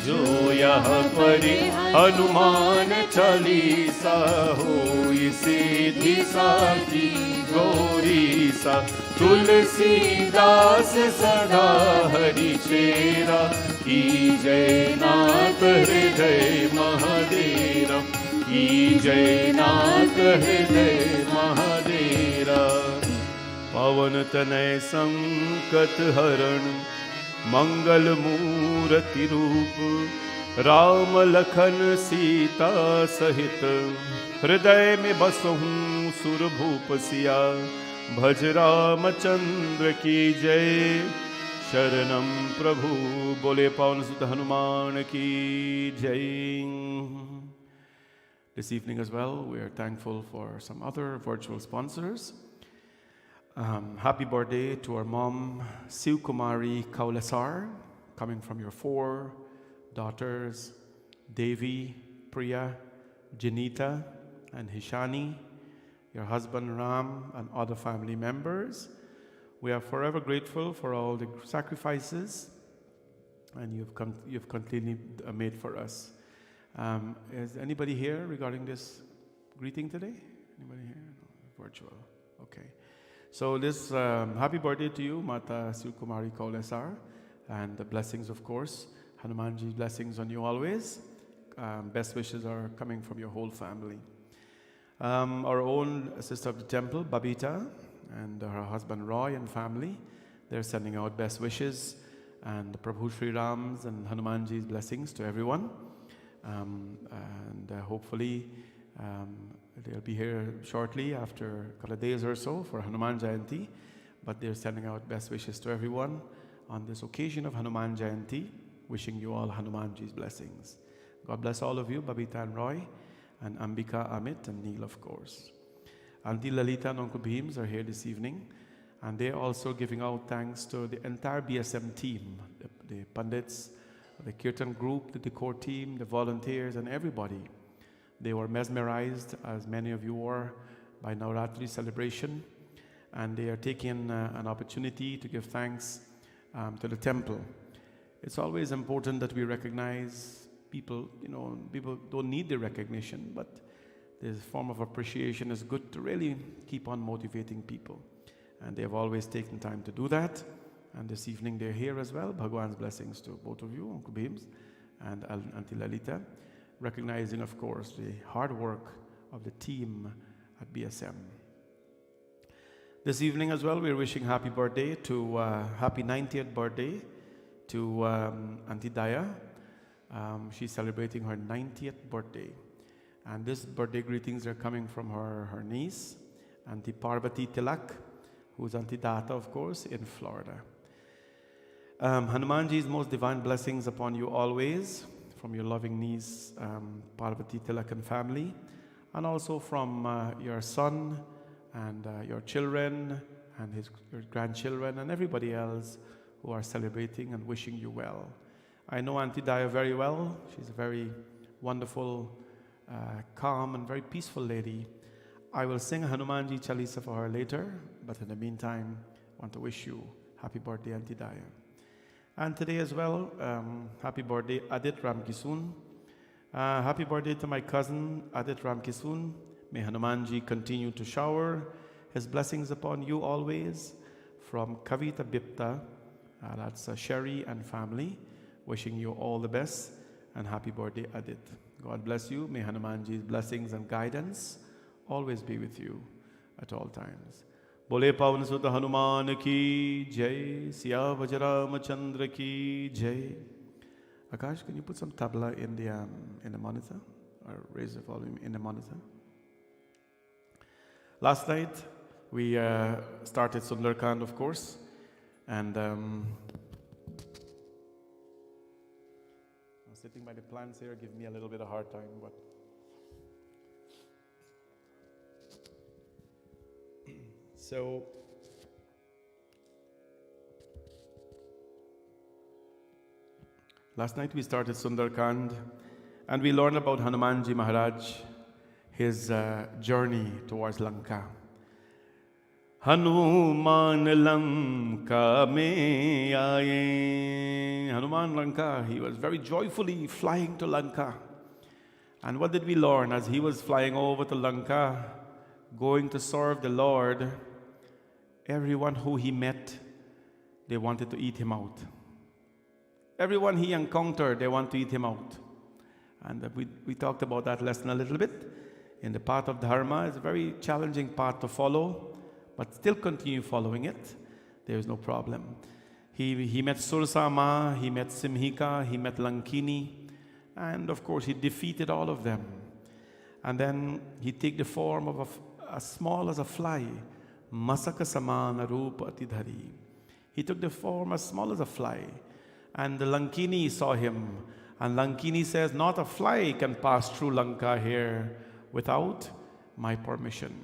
जो यह पढ़े हनुमान चालीसा, होय सिद्धि साखी गौरी सा, तुलसीदास सदा हरि चेरा, की जय नाथ हृदय महादेरा, की जय नाथ हृदय महादेरा, पवन तनय संकट हरण, मंगल मूर्ति रूप, राम लखन सीता सहित, हृदय में बसहूँ सुरभूप सिया, भज रामचंद्र की जय, शरणम प्रभु बोले पवन सुत हनुमान की जय. This evening as well, we are thankful for some other virtual sponsors. Happy birthday to our mom, Siv Kumari Kaulasar, coming from your 4 daughters, Devi, Priya, Janita, and Hishani, your husband Ram, and other family members. We are forever grateful for all the sacrifices and you've continually made for us. Is anybody here regarding this greeting today? Anybody here? No, virtual. Okay. So this happy birthday to you, Mata Sukumari Kaulesar, and the blessings, of course. Hanumanji's blessings on you always. Best wishes are coming from your whole family. Our own sister of the temple, Babita, and her husband Roy and family, they're sending out best wishes and Prabhu Sri Ram's and Hanumanji's blessings to everyone. And hopefully they'll be here shortly after a couple of days or so for Hanuman Jayanti. But they're sending out best wishes to everyone on this occasion of Hanuman Jayanti, wishing you all Hanumanji's blessings. God bless all of you, Babita and Roy, and Ambika, Amit, and Neil, of course. Auntie Lalita and Uncle Beams are here this evening, and they're also giving out thanks to the entire BSM team, the Pandits, the Kirtan group, the decor team, the volunteers, and everybody. They were mesmerized, as many of you were, by Navratri celebration, and they are taking an opportunity to give thanks to the temple. It's always important that we recognize people. People don't need the recognition, but this form of appreciation is good to really keep on motivating people. And they have always taken time to do that. And this evening they're here as well. Bhagwan's blessings to both of you, Uncle Beams and Auntie Lalita, recognizing, of course, the hard work of the team at BSM. This evening as well, we're wishing happy 90th birthday to Auntie Daya. She's celebrating her 90th birthday. And this birthday greetings are coming from her niece, Auntie Parvati Tilak, who's Auntie Data, of course, in Florida. Hanumanji's most divine blessings upon you always, from your loving niece, Parvati Tilak and family, and also from your son and your children and your grandchildren and everybody else who are celebrating and wishing you well. I know Auntie Daya very well. She's a very wonderful, calm and very peaceful lady. I will sing Hanumanji Chalisa for her later, but in the meantime, I want to wish you happy birthday, Auntie Daya. And today as well, happy birthday, Adit Ramkisoon. Happy birthday to my cousin, Adit Ramkisoon. May Hanumanji continue to shower his blessings upon you always. From Kavita Bipta, that's Sherry and family, wishing you all the best and happy birthday, Adit. God bless you. May Hanumanji's blessings and guidance always be with you at all times. Bole Pavan Sutta Hanuman ki jai, Siya Vajra Chandra ki jai. Akash, can you put some tabla in the monitor, or raise the volume in the monitor? Last night we started Sundar Kaand, of course, and I'm sitting by the plants here, give me a little bit of hard time, but so last night we started Sundar Kaand, and we learned about Hanumanji Maharaj, his journey towards Lanka. Hanuman Lanka mein aaye. Hanuman Lanka, he was very joyfully flying to Lanka. And what did we learn as he was flying over to Lanka, going to serve the Lord? Everyone who he met, they wanted to eat him out. Everyone he encountered, they want to eat him out. And we talked about that lesson a little bit. In the path of Dharma, it's a very challenging path to follow, but still continue following it. There is no problem. He met Sursama, he met Simhika, he met Lankini, and of course he defeated all of them. And then he took the form of as small as a fly, Masaka Samana Rupa Atidhari. He took the form as small as a fly. And the Lankini saw him. And Lankini says, not a fly can pass through Lanka here without my permission.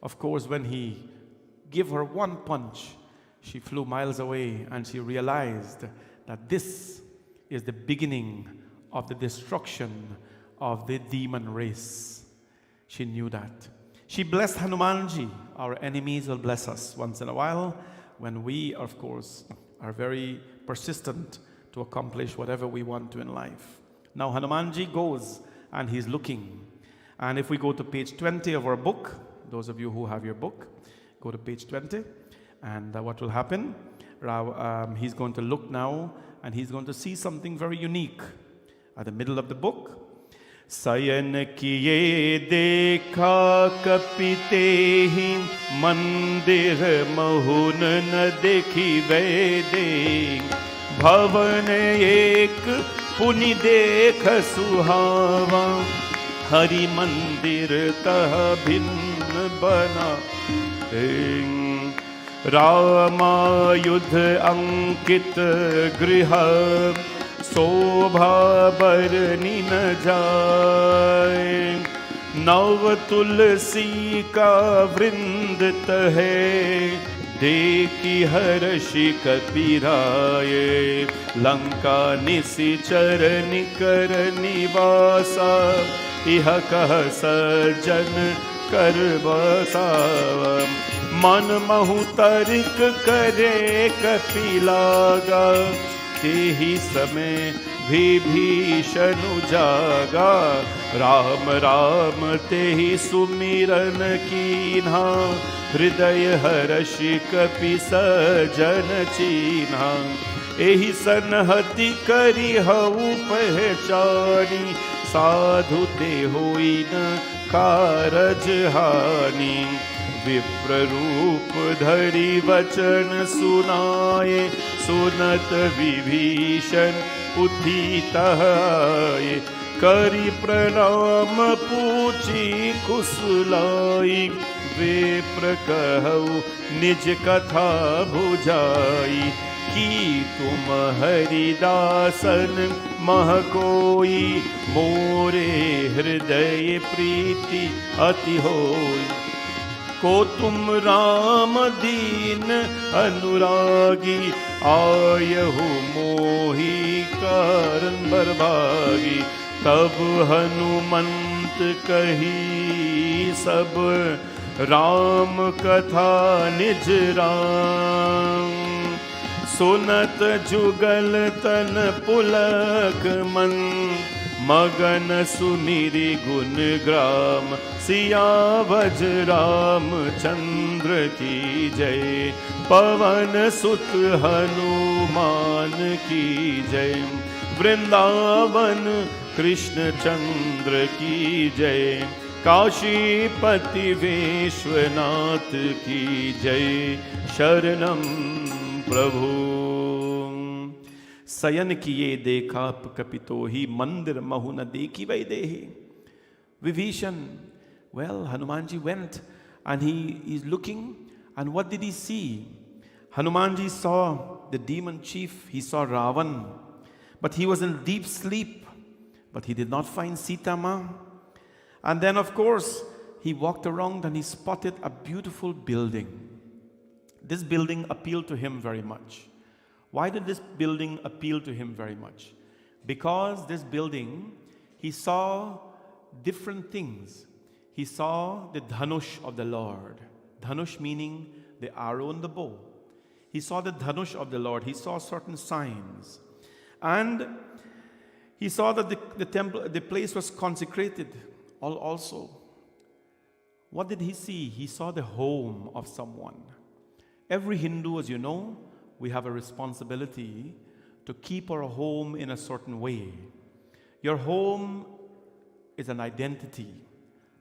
Of course, when he gave her one punch, she flew miles away and she realized that this is the beginning of the destruction of the demon race. She knew that. She blessed Hanumanji. Our enemies will bless us once in a while when we, of course, are very persistent to accomplish whatever we want to in life. Now Hanumanji goes and he's looking. And if we go to page 20 of our book, those of you who have your book, go to page 20. And what will happen? He's going to look now and he's going to see something very unique. At the middle of the book, Sayan kiye dekha kapite hi mandir mahun na dekhi vede bhavan ek पुनि देख सुहावा, हरि मंदिर तह भिन्न बना। रामायुध अंकित गृह, शोभा बरनी न जाए। नव तुलसी का वृंद तहे, देखी हर्षि कपीराये। लंका निशिचर निकर निवासा, इह कह सज्जन कर बसा। मन महु तर्क करे कपिलागा, तेहि समय विभीषण जागा। राम राम तेहि सुमिरन कीन्हा, हृदय हर्षि कपि सजन चीन्हा। एहि सनहति करि हऊ पहचानी, साधु ते होई न कारज हानि। विप्र रूप धरि वचन सुनाए, सुनत विभीषण उद्धित आए। करि प्रणाम पूछी कुशलाई, विप्र कहऊ निज कथा बुझाई। की तुम हरिदासन मह कोई, मोरे हृदय प्रीति अति होई। को तुम राम दीन अनुरागी, आयहु मोहि कारण बरभागी। तब हनुमंत कही सब, राम कथा निज राम। सुनत जुगल तन पुलक मन, मगन सुमिरि गुण ग्राम। सियावज राम चंद्र की जय, पवन सुत हनुमान की जय। वृंदावन कृष्ण चंद्र की जय, काशीपति विश्वनाथ की जय। शरणम प्रभु। सयन किए देखा कपितो ही, मंदिर महु न देखी वै देहि। Vibhishana, well, Hanumanji went and he is looking, and what did he see? Hanumanji saw the demon chief, he saw Ravana, but he was in deep sleep, but he did not find Sita ma. And then of course, he walked around and he spotted a beautiful building. This building appealed to him very much. Why did this building appeal to him very much? Because this building, he saw different things. He saw the dhanush of the Lord. Dhanush meaning the arrow and the bow. He saw the dhanush of the Lord. He saw certain signs. And he saw that the temple, the place was consecrated also. What did he see? He saw the home of someone. Every Hindu, as you know, we have a responsibility to keep our home in a certain way. Your home is an identity.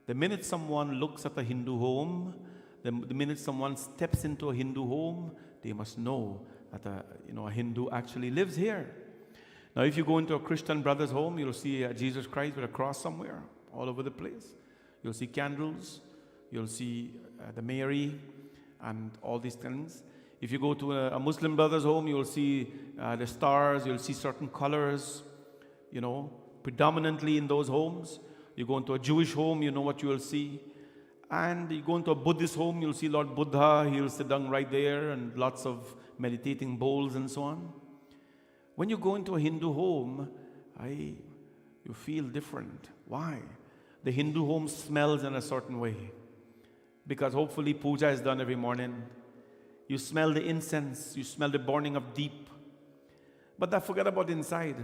The minute someone looks at a Hindu home, the minute someone steps into a Hindu home, they must know that a Hindu actually lives here. Now, if you go into a Christian brother's home, you'll see Jesus Christ with a cross somewhere, all over the place. You'll see candles, you'll see the Mary, and all these things. If you go to a Muslim brother's home, you'll see the stars, you'll see certain colors, predominantly in those homes. You go into a Jewish home, you know what you will see. And you go into a Buddhist home, you'll see Lord Buddha, he'll sit down right there, and lots of meditating bowls and so on. When you go into a Hindu home, you feel different. Why? The Hindu home smells in a certain way. Because hopefully puja is done every morning. You smell the incense, you smell the burning of deep. But forget about inside.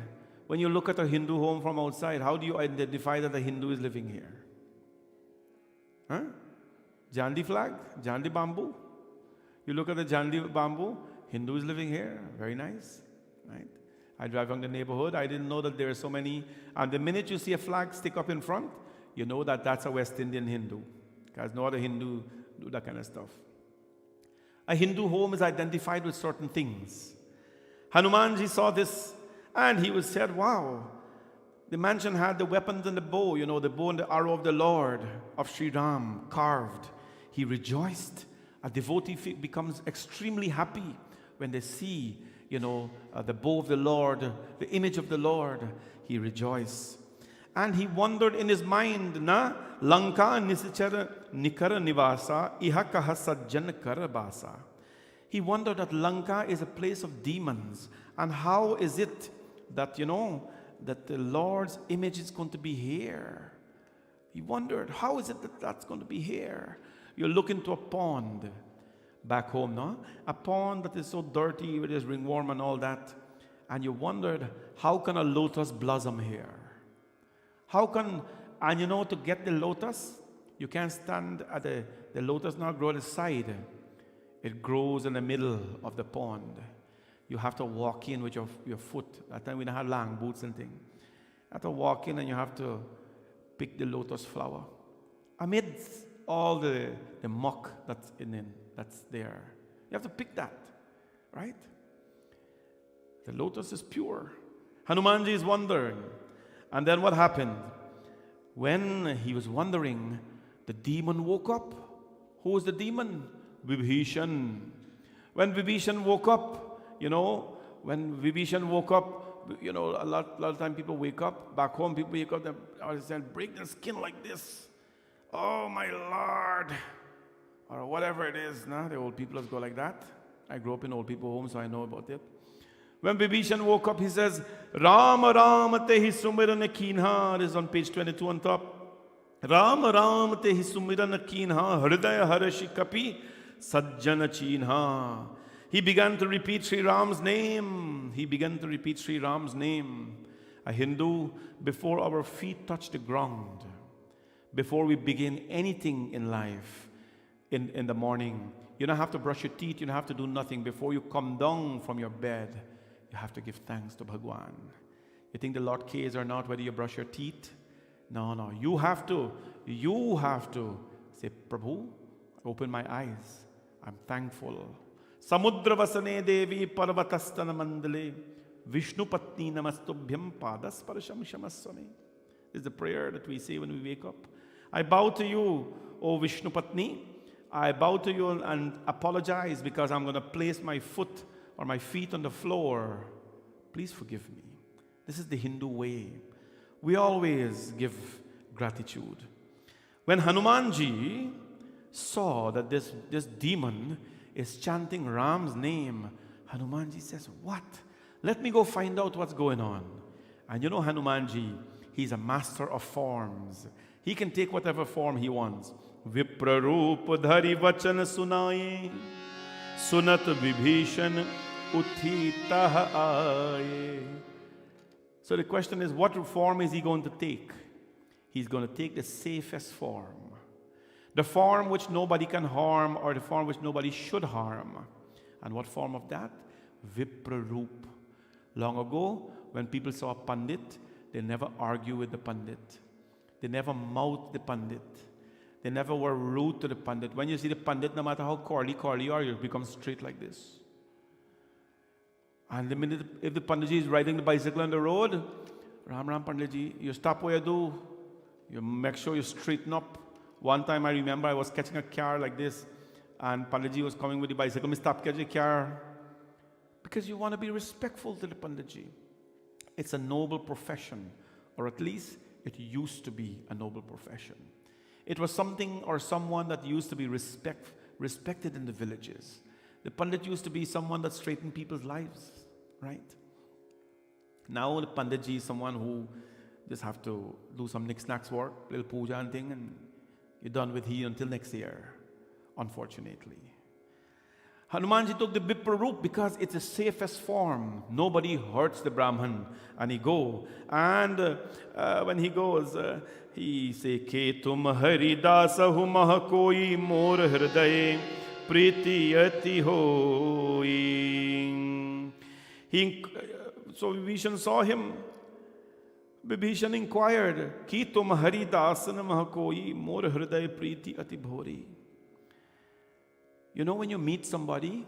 When you look at a Hindu home from outside, how do you identify that a Hindu is living here? Huh? Jandi flag, Jandi bamboo. You look at the Jandi bamboo, Hindu is living here. Very nice, right? I drive around the neighborhood. I didn't know that there are so many. And the minute you see a flag stick up in front, you know that that's a West Indian Hindu. Because no other Hindu do that kind of stuff. A Hindu home is identified with certain things. Hanumanji saw this, And he was said, wow, the mansion had the weapons and the bow, the bow and the arrow of the Lord, of Sri Ram, carved. He rejoiced. A devotee becomes extremely happy when they see, the bow of the Lord, the image of the Lord. He rejoiced. And he wondered in his mind, na Lanka nisichara nikara nivasa ihakaha sajjan karabasa. He wondered that Lanka is a place of demons. And how is it that, that the Lord's image is going to be here? He wondered, how is it that that's going to be here? You look into a pond back home, no? A pond that is so dirty, with its ringworm and all that. And you wondered, how can a lotus blossom here? How can, and to get the lotus, you can't stand at the lotus not grow at the side. It grows in the middle of the pond. You have to walk in with your foot. That time we didn't have long boots and things. You have to walk in and you have to pick the lotus flower. Amidst all the muck that's that's there. You have to pick that, right? The lotus is pure. Hanumanji is wondering. And then what happened? When he was wondering, the demon woke up. Who was the demon? Vibhishana. When Vibhishana woke up, a lot of time people wake up. Back home, people wake up and say, break their skin like this. Oh, my Lord. Or whatever it is. Nah? The old people go like that. I grew up in old people home, so I know about it. When Vibhishana woke up, he says, Rama Rama tehi sumirana kinha. This is on page 22 on top. Rama Rama tehi sumirana kinha. Hridaya harashi kapi sajjana chinha. He began to repeat Sri Ram's name. A Hindu, before our feet touch the ground, before we begin anything in life, in the morning, you don't have to brush your teeth, you don't have to do nothing. Before you come down from your bed, you have to give thanks to Bhagwan. You think the Lord cares or not whether you brush your teeth? No. You have to say, Prabhu, open my eyes. I'm thankful. Samudra vasane devi parvatastana mandale Vishnu patni namastubhyam padas parasham shamaswami. This is the prayer that we say when we wake up. I bow to you, O Vishnu patni. I bow to you and apologize because I'm going to place my foot or my feet on the floor. Please forgive me. This is the Hindu way. We always give gratitude. When Hanumanji saw that this demon is chanting Ram's name, Hanumanji says, what? Let me go find out what's going on. And Hanumanji, he's a master of forms. He can take whatever form he wants. Vipraroop dhari vachan sunaye, sunat Vibhishan uthitah aaye. So the question is, what form is he going to take? He's going to take the safest form. The form which nobody can harm, or the form which nobody should harm. And what form of that? Vipraroop. Long ago, when people saw a pandit, they never argue with the pandit. They never mouth the pandit. They never were rude to the pandit. When you see the pandit, no matter how curly you are, you become straight like this. And the minute, if the panditji is riding the bicycle on the road, Ram panditji, you stop what you do. You make sure you straighten up. One time I remember I was catching a car like this, and panditji was coming with the bicycle. Me stop catching the car. Because you want to be respectful to the panditji. It's a noble profession, or at least it used to be a noble profession. It was something or someone that used to be respected in the villages. The pandit used to be someone that straightened people's lives, right? Now the panditji is someone who just have to do some knick-knacks work, little puja and thing, and you're done with he until next year, unfortunately. Hanumanji took the Vipraroop because it's the safest form. Nobody hurts the Brahman. And he go. And when he goes, he say, Ke tum haridasa hu mahakoi mor hridaye priti ati hoi. So Vibhishana saw him. Vibhishana inquired, Ki tum haridasana mahakoi mor hridaye priti ati bhori. When you meet somebody,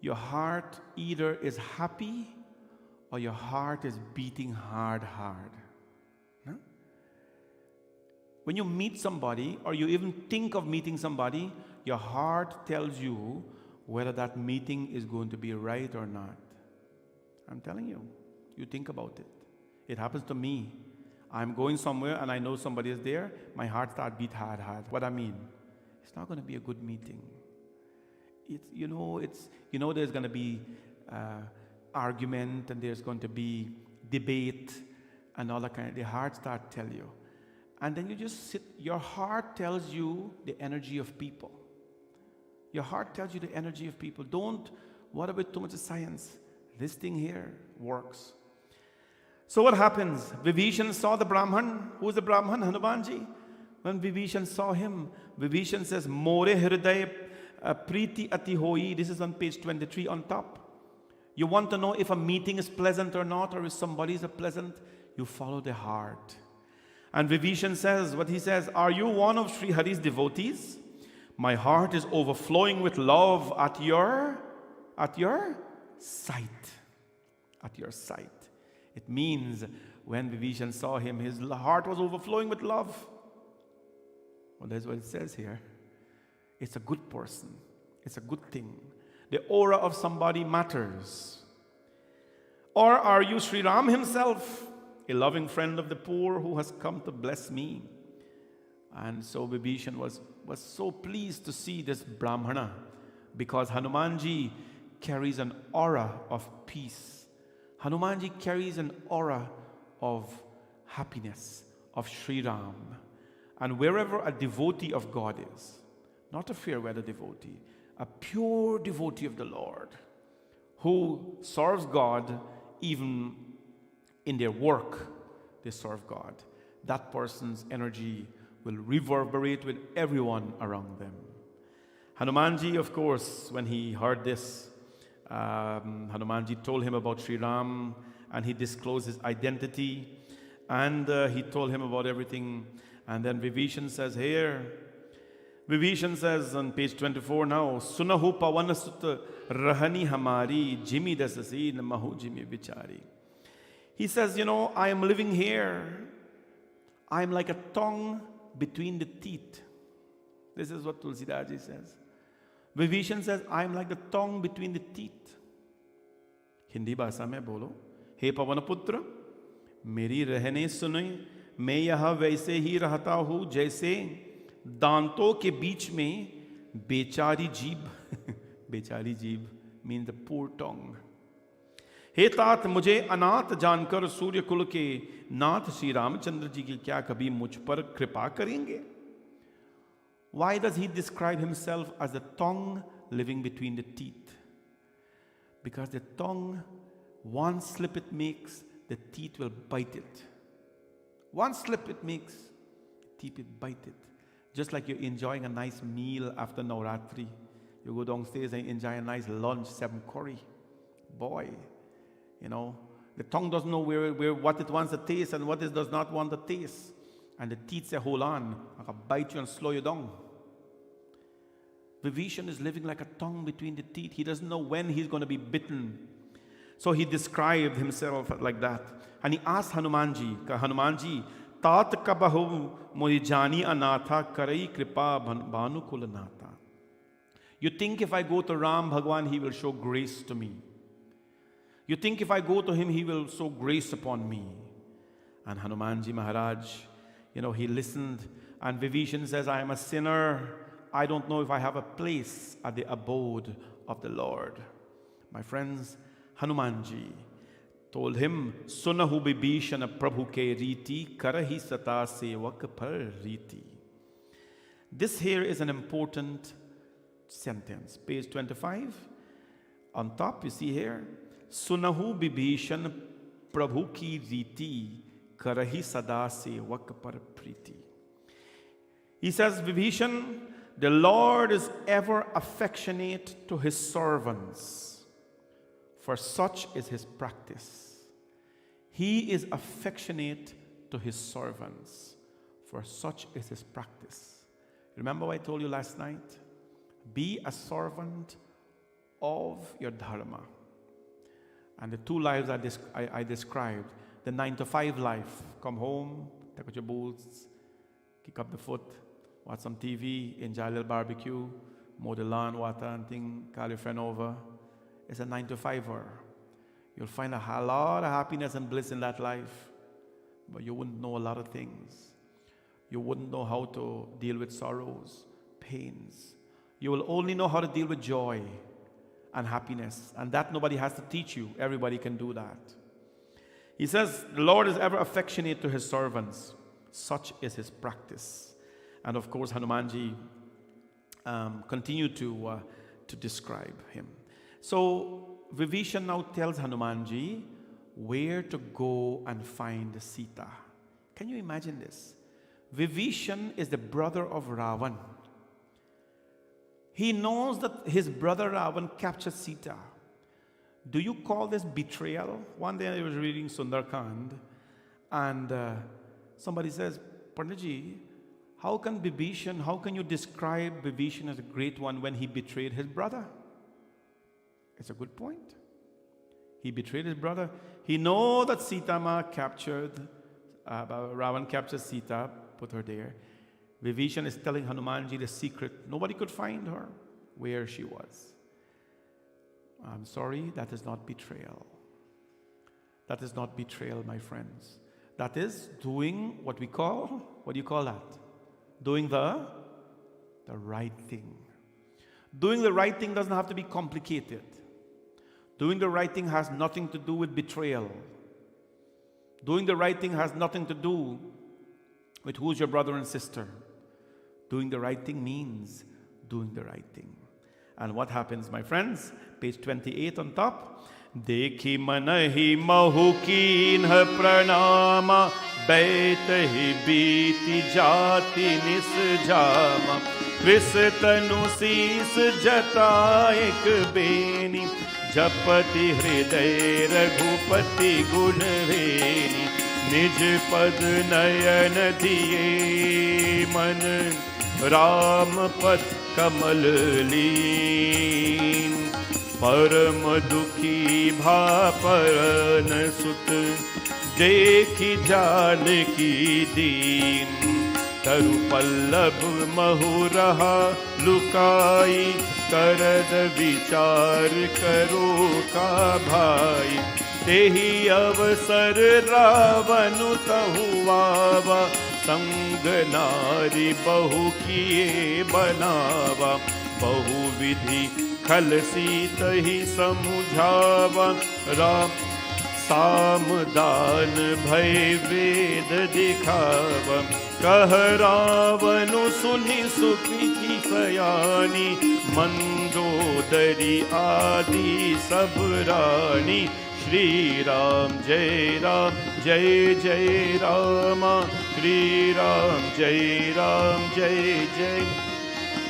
your heart either is happy or your heart is beating hard? Huh? When you meet somebody, or you even think of meeting somebody, your heart tells you whether that meeting is going to be right or not. I'm telling you, you think about it. It happens to me. I'm going somewhere and I know somebody is there, my heart starts beat hard. What I mean? It's not going to be a good meeting. There's going to be argument, and there's going to be debate and all that kind of. The heart starts tell you. And then you just sit. Your heart tells you the energy of people. Your heart tells you the energy of people. Don't worry about too much of science. This thing here works. So what happens? Vibhishana saw the Brahman. Who is the Brahman? Hanumanji. When Vibhishana saw him, Vibhishana says, More hriday priti ati hoi. This is on page 23 on top. You want to know if a meeting is pleasant or not, or if somebody is pleasant, you follow the heart. And Vibhishana says, what he says, are you one of Sri Hari's devotees? My heart is overflowing with love at your sight. At your sight. It means when Vibhishana saw him, his heart was overflowing with love. Well, that's what it says here. It's a good person. It's a good thing. The aura of somebody matters. Or are you Sri Ram himself, a loving friend of the poor who has come to bless me? And so Vibhishana was so pleased to see this Brahmana, because Hanumanji carries an aura of peace. Hanumanji carries an aura of happiness, of Sri Ram. And wherever a devotee of God is, not a fair weather devotee, a pure devotee of the Lord, who serves God even in their work, they serve God. That person's energy will reverberate with everyone around them. Hanumanji, of course, when he heard this, Hanumanji told him about Sri Ram, and he disclosed his identity, and he told him about everything. And then Vibhishana says here, Vibhishana says on page 24 now, Sunahu pavana sutta rahani hamari jimi dasasi namahu jimi vichari. He says, I am living here. I am like a tongue between the teeth. This is what Tulsidaji says. Vibhishana says, I am like the tongue between the teeth. Hindi bhasha mein bolo. He pavanaputra, meri रहने सुने, मैं यहाँ वैसे ही रहता हूँ जैसे दांतों के बीच में बेचारी जीभ. बेचारी जीभ means the poor tongue. हे तात, मुझे अनाथ जानकर सूर्य कुल के नाथ श्री रामचंद्र जी की क्या कभी मुझ पर कृपा करेंगे? Why does he describe himself as a tongue living between the teeth? Because the tongue, one slip it makes, the teeth will bite it. One slip it makes, teeth will bite it. Just like you're enjoying a nice meal after Navratri. You go downstairs and enjoy a nice lunch, 7 curry. Boy, the tongue doesn't know where what it wants to taste and what it does not want to taste. And the teeth say, hold on, I can bite you and slow you down. Vibhishana is living like a tongue between the teeth. He doesn't know when he's going to be bitten. So he described himself like that. And he asked Hanumanji, Hanumanji, Tat kabahu morijani anatha karai kripa bhanu kulanatha. You think if I go to Ram Bhagwan, he will show grace to me. You think if I go to him, he will show grace upon me. And Hanumanji Maharaj, he listened, and Vibhishana says, I am a sinner. I don't know if I have a place at the abode of the Lord. My friends, Hanumanji told him, Sunahu Vibhishana Prabhu ke riti, karahi sata sevak par riti. This here is an important sentence. Page 25. On top, you see here, Sunahu Vibhishana Prabhu ki riti, karahi sada sevak par priti. He says, Vibhishana, the Lord is ever affectionate to his servants, for such is his practice. He is affectionate to his servants, for such is his practice. Remember what I told you last night? Be a servant of your dharma. And the two lives I described, the 9 to 5 life, come home, take out your boots, kick up the foot, watch some TV, enjoy a little barbecue, mow the lawn, water and thing, call your friend over. It's a 9 to 5er. You'll find a lot of happiness and bliss in that life, but you wouldn't know a lot of things. You wouldn't know how to deal with sorrows, pains. You will only know how to deal with joy and happiness, and that nobody has to teach you. Everybody can do that. He says, the Lord is ever affectionate to his servants. Such is his practice. And of course, Hanumanji continued to describe him. So Vibhishana now tells Hanumanji where to go and find Sita. Can you imagine this? Vibhishana is the brother of Ravana. He knows that his brother Ravana captured Sita. Do you call this betrayal? One day I was reading Sundar Kaand, and somebody says, Panditji, how can you describe Vibhishana as a great one when he betrayed his brother? It's a good point. He betrayed his brother. He knows that Ravana captured Sita, put her there. Vibhishana is telling Hanumanji the secret. Nobody could find her, where she was. I'm sorry, that is not betrayal. That is not betrayal, my friends. That is doing what do you call that? Doing the right thing. Doing the right thing doesn't have to be complicated. Doing the right thing has nothing to do with betrayal. Doing the right thing has nothing to do with who's your brother and sister. Doing the right thing means doing the right thing. And what happens, my friends? Page 28 on top. Dekhi manahi mahukinha pranama Baitahi biti jati nisjama Krishtanu sis jataik beni Japati hriday raghupati gunveni Nij pad nayan diye man Ram pad kamal leen परम दुखी भापरन सुत देखी जान की दीन तरु पल्लभ महु रहा लुकाई करद विचार करो का भाई तेहि अवसर रावनु तहुआवा संग नारी बहु किए बनावा बहु विधि खल सीत ही समुझावा राम साम दान भय वेद दिखावा कह रावनु सुनि सुखी की सयानी मंदोदरी आदि सब रानी श्री राम जय जय रामा श्री राम जय जय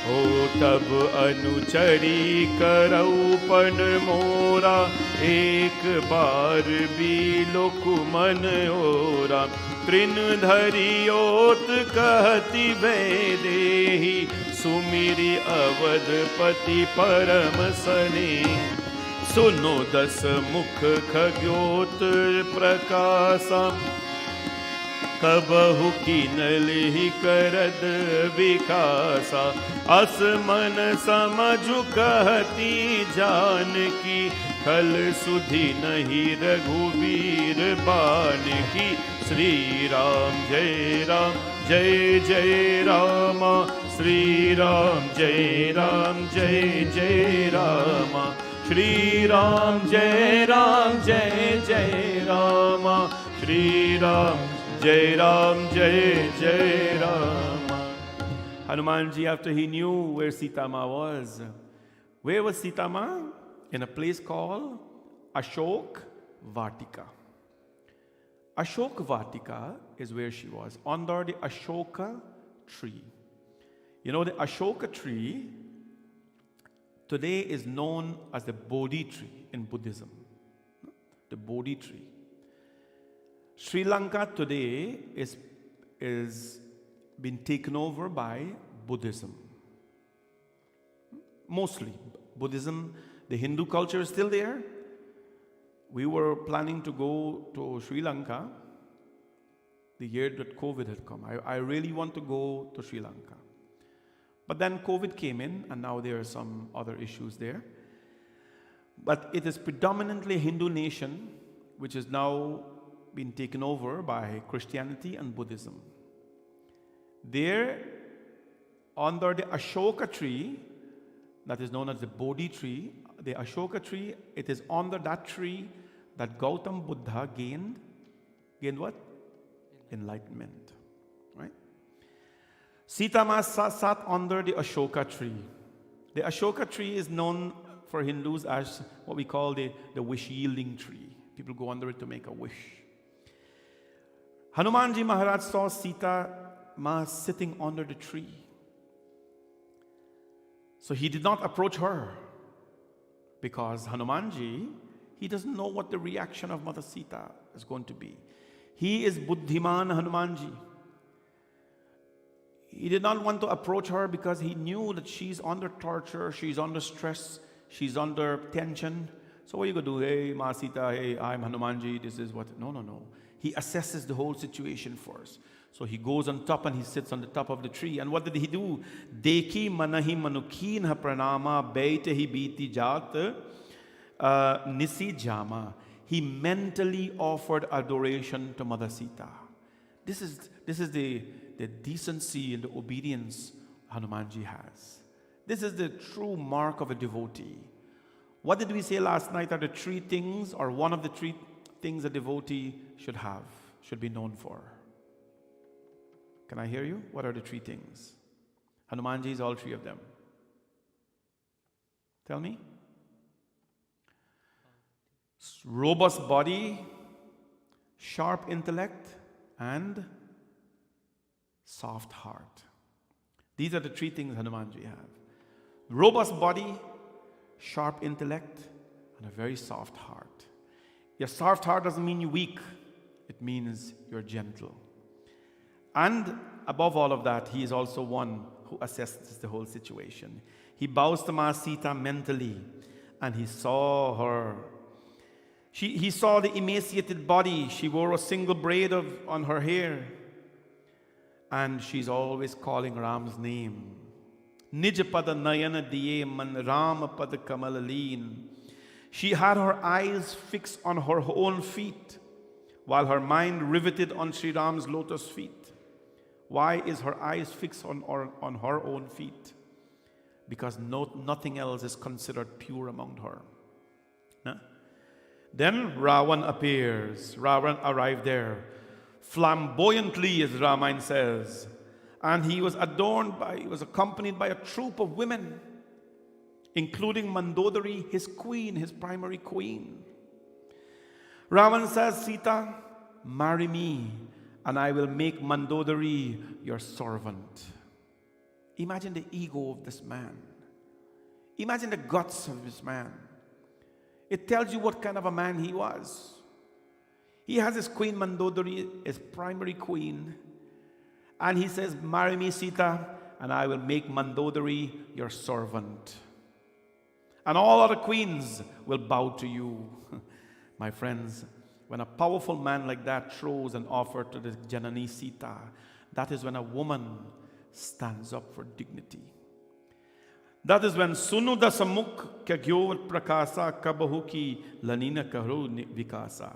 हो तब अनुचरी करौपन मोरा एक बार भी लोकुमन ओरा तृण धरियोत कहती वैदेही सुमिरी अवधपति परम सने सुनो 10 मुख खग्योत प्रकाशा कबहु कीनलि करद विकासा असमन समझु कहती जानकी खल सुधि नहीं रघुवीर बान की श्री राम जय रामा श्री राम जय रामा श्री राम जय रामा श्री राम जय Rama. Hanumanji, after he knew where Sita Ma was, where was Sita Ma? In a place called Ashok Vatika. Ashok Vatika is where she was, under the Ashoka tree. You know, the Ashoka tree today is known as the Bodhi tree in Buddhism. The Bodhi tree. Sri Lanka today is been taken over by Buddhism. Mostly Buddhism, the Hindu culture is still there. We were planning to go to Sri Lanka the year that COVID had come. I really want to go to Sri Lanka. But then COVID came in, and now there are some other issues there. But it is predominantly a Hindu nation, which has now been taken over by Christianity and Buddhism. There, under the Ashoka tree, that is known as the Bodhi tree, the Ashoka tree, it is under that tree that Gautam Buddha gained what? Enlightenment. Right? Sita Ma sat under the Ashoka tree. The Ashoka tree is known for Hindus as what we call the wish-yielding tree. People go under it to make a wish. Hanumanji Maharaj saw Sita Ma sitting under the tree. So he did not approach her because Hanumanji, he doesn't know what the reaction of Mother Sita is going to be. He is Buddhiman Hanumanji. He did not want to approach her because he knew that she's under torture, she's under stress, she's under tension. So what are you going to do? Hey, Ma Sita, hey, I'm Hanumanji, this is what. No. He assesses the whole situation first. So he goes on top and he sits on the top of the tree. And what did he do? Deki manahi manukin ha pranama beite hi biti jat nisi jama. He mentally offered adoration to Mother Sita. This is the decency and the obedience Hanumanji has. This is the true mark of a devotee. What did we say last night are the three things, or one of the three things a devotee should have, should be known for? Can I hear you? What are the three things? Hanumanji is all three of them. Tell me. Robust body, sharp intellect, and soft heart. These are the three things Hanumanji have. Robust body, sharp intellect, and a very soft heart. Your soft heart doesn't mean you're weak. It means you're gentle. And above all of that, he is also one who assesses the whole situation. He bows to Ma Sita mentally, and he saw her. He saw the emaciated body. She wore a single braid on her hair. And she's always calling Ram's name. Nijapada Nayana Diye Man Rama Pada Kamalalin. She had her eyes fixed on her own feet, while her mind riveted on Sri Ram's lotus feet. Why is her eyes fixed on her own feet? Because nothing else is considered pure among her. Huh? Then Ravana appears. Ravana arrived there, flamboyantly, as Ramayana says. And he was accompanied by a troop of women, including Mandodari, his queen, his primary queen. Ravana says, Sita, marry me, and I will make Mandodari your servant. Imagine the ego of this man. Imagine the guts of this man. It tells you what kind of a man he was. He has his queen Mandodari, his primary queen, and he says, marry me, Sita, and I will make Mandodari your servant. And all other queens will bow to you. My friends, when a powerful man like that throws an offer to the Janani Sita, that is when a woman stands up for dignity. That is when Sunu dasamuk kagyovat prakasa kabahuki lanina karu vikasa.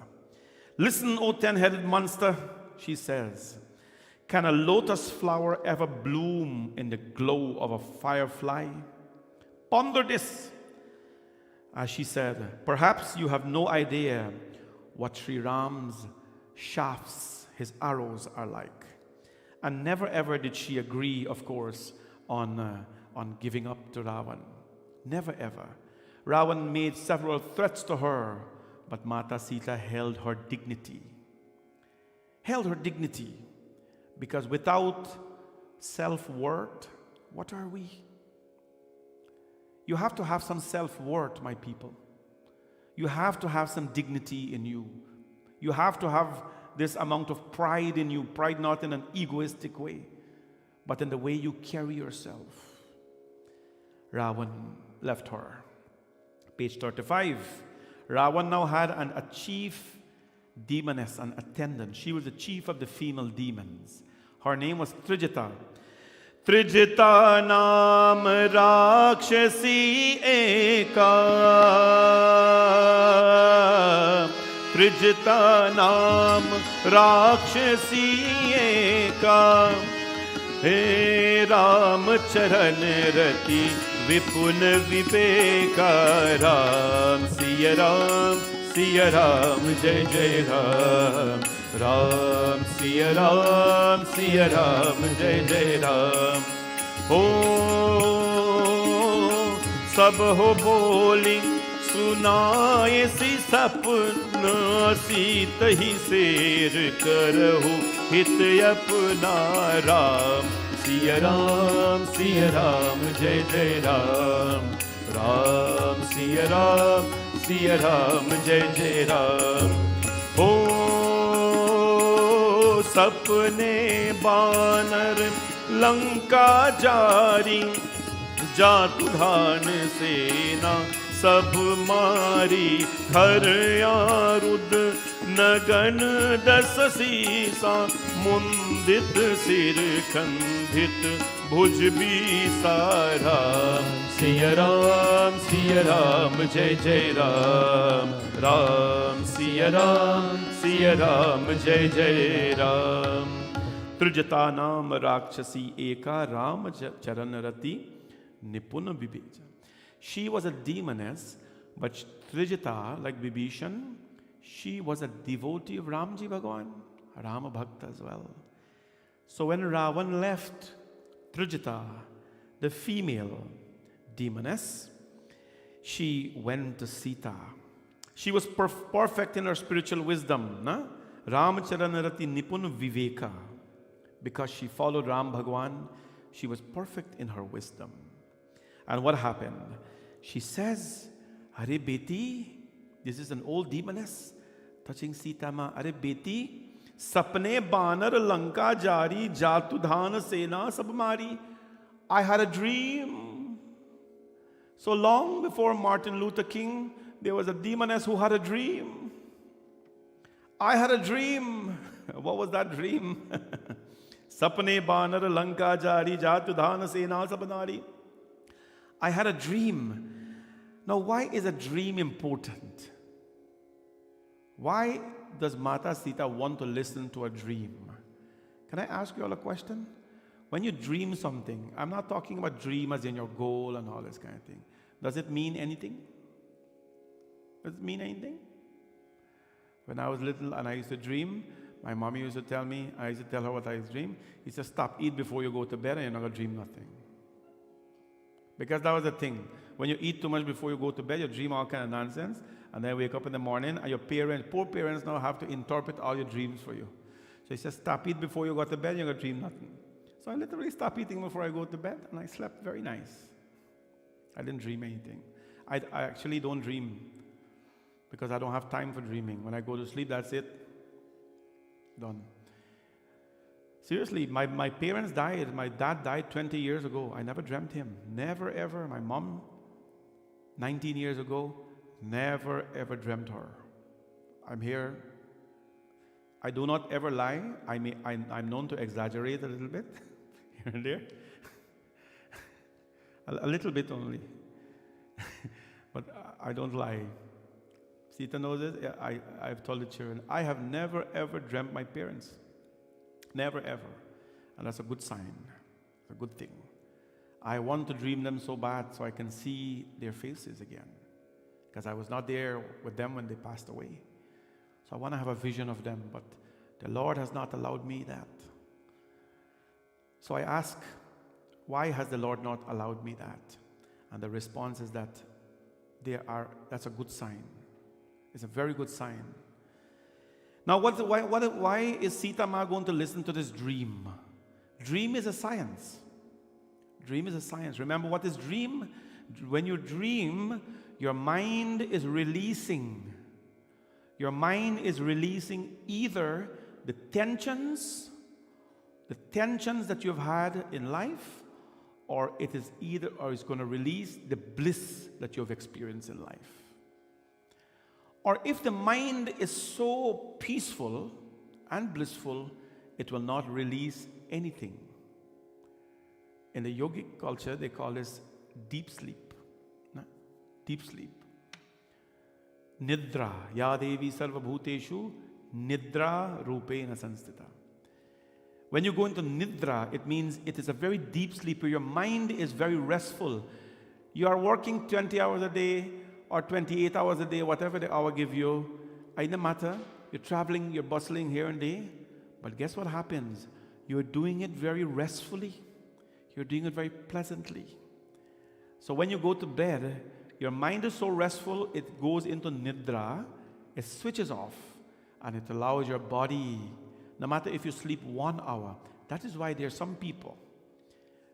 Listen, O 10-headed monster, she says. Can a lotus flower ever bloom in the glow of a firefly? Ponder this. As she said, perhaps you have no idea what Sri Ram's shafts, his arrows, are like. And never ever did she agree, of course, on giving up to Ravana. Never ever. Ravana made several threats to her, but Mata Sita held her dignity. Held her dignity. Because without self-worth, what are we? You have to have some self-worth, my people. You have to have some dignity in you. You have to have this amount of pride in you. Pride not in an egoistic way, but in the way you carry yourself. Ravana left her. Page 35. Ravana now had a chief demoness, an attendant. She was the chief of the female demons. Her name was Trijita. Trijita naam rakshasi eka. Trijita naam rakshasi eka. He Ram charan rati vipun viveka. Ram Siya Ram, Siya Ram, Jai Jai Ram. Ram Siya Ram, Siya Ram, Jai Jai Ram. Oh, sab ho boli सुनाए सी सपना सीत ही शेर करहु हित अपना राम सिया राम जय जय राम राम सिया राम जय जय राम हो सपने बानर लंका जारी जातुधान सेना सब मारी हर आरुद नगन दस सीसा मुंदित सिर खंडित भुज बीसारा सिया राम जय जय राम राम सिया राम जय जय राम त्रिजता नाम राक्षसी एका राम चरण रति निपुण विवेचन. She was a demoness, but Trijita, like Vibhishana, she was a devotee of Ramji Bhagwan, Rama Bhakta as well. So when Ravana left Trijita, the female demoness, she went to Sita. She was perfect in her spiritual wisdom. Ramacharanarati Nipun Viveka. Because she followed Ram Bhagwan, she was perfect in her wisdom. And what happened? She says, Are Beti, this is an old demoness touching Sita Ma. Are Beti, Sapne Banar Lanka Jari Jatudhan Sena Sabmari. I had a dream. So long before Martin Luther King, there was a demoness who had a dream. I had a dream. What was that dream? Sapne Banar Lanka Jari Jatudhan Sena Sabmari. I had a dream. Now, why is a dream important? Why does Mata Sita want to listen to a dream? Can I ask you all a question? When you dream something, I'm not talking about dream as in your goal and all this kind of thing. Does it mean anything? Does it mean anything? When I was little and I used to dream, my mommy used to tell me, I used to tell her what I used to dream. He said, stop, eat before you go to bed and you're not going to dream nothing. Because that was the thing. When you eat too much before you go to bed, you dream all kind of nonsense, and then wake up in the morning, and your parents, poor parents now have to interpret all your dreams for you. So he says, stop eating before you go to bed, you're going to dream nothing. So I literally stopped eating before I go to bed, and I slept very nice. I didn't dream anything. I actually don't dream, because I don't have time for dreaming. When I go to sleep, that's it. Done. Seriously, my parents died. My dad died 20 years ago. I never dreamt him. Never, ever. My mom, 19 years ago, never, ever dreamt her. I'm here. I do not ever lie. I'm known to exaggerate a little bit, here and there. A little bit only. But I don't lie. Sita knows it. I've told the children, I have never, ever dreamt my parents. Never ever. And that's a good sign. It's a good thing. I want to dream them so bad so I can see their faces again. Because I was not there with them when they passed away. So I want to have a vision of them, but the Lord has not allowed me that. So I ask, why has the Lord not allowed me that? And the response is that that's a good sign. It's a very good sign. Now, why is Sita Ma going to listen to this dream? Dream is a science. Dream is a science. Remember what is dream? When you dream, your mind is releasing. Your mind is releasing either the tensions that you've had in life, or it's going to release the bliss that you've experienced in life. Or if the mind is so peaceful and blissful, it will not release anything. In the yogic culture, they call this deep sleep. No? Deep sleep. Nidra. Ya Devi Sarva Bhuteshu Nidra Rupena Sanstita. When you go into Nidra, it means it is a very deep sleep where your mind is very restful. You are working 20 hours a day or 28 hours a day, whatever the hour give you. It doesn't matter. You're traveling, you're bustling here and there. But guess what happens? You're doing it very restfully. You're doing it very pleasantly. So when you go to bed, your mind is so restful, it goes into Nidra, it switches off, and it allows your body, no matter if you sleep 1 hour. That is why there are some people,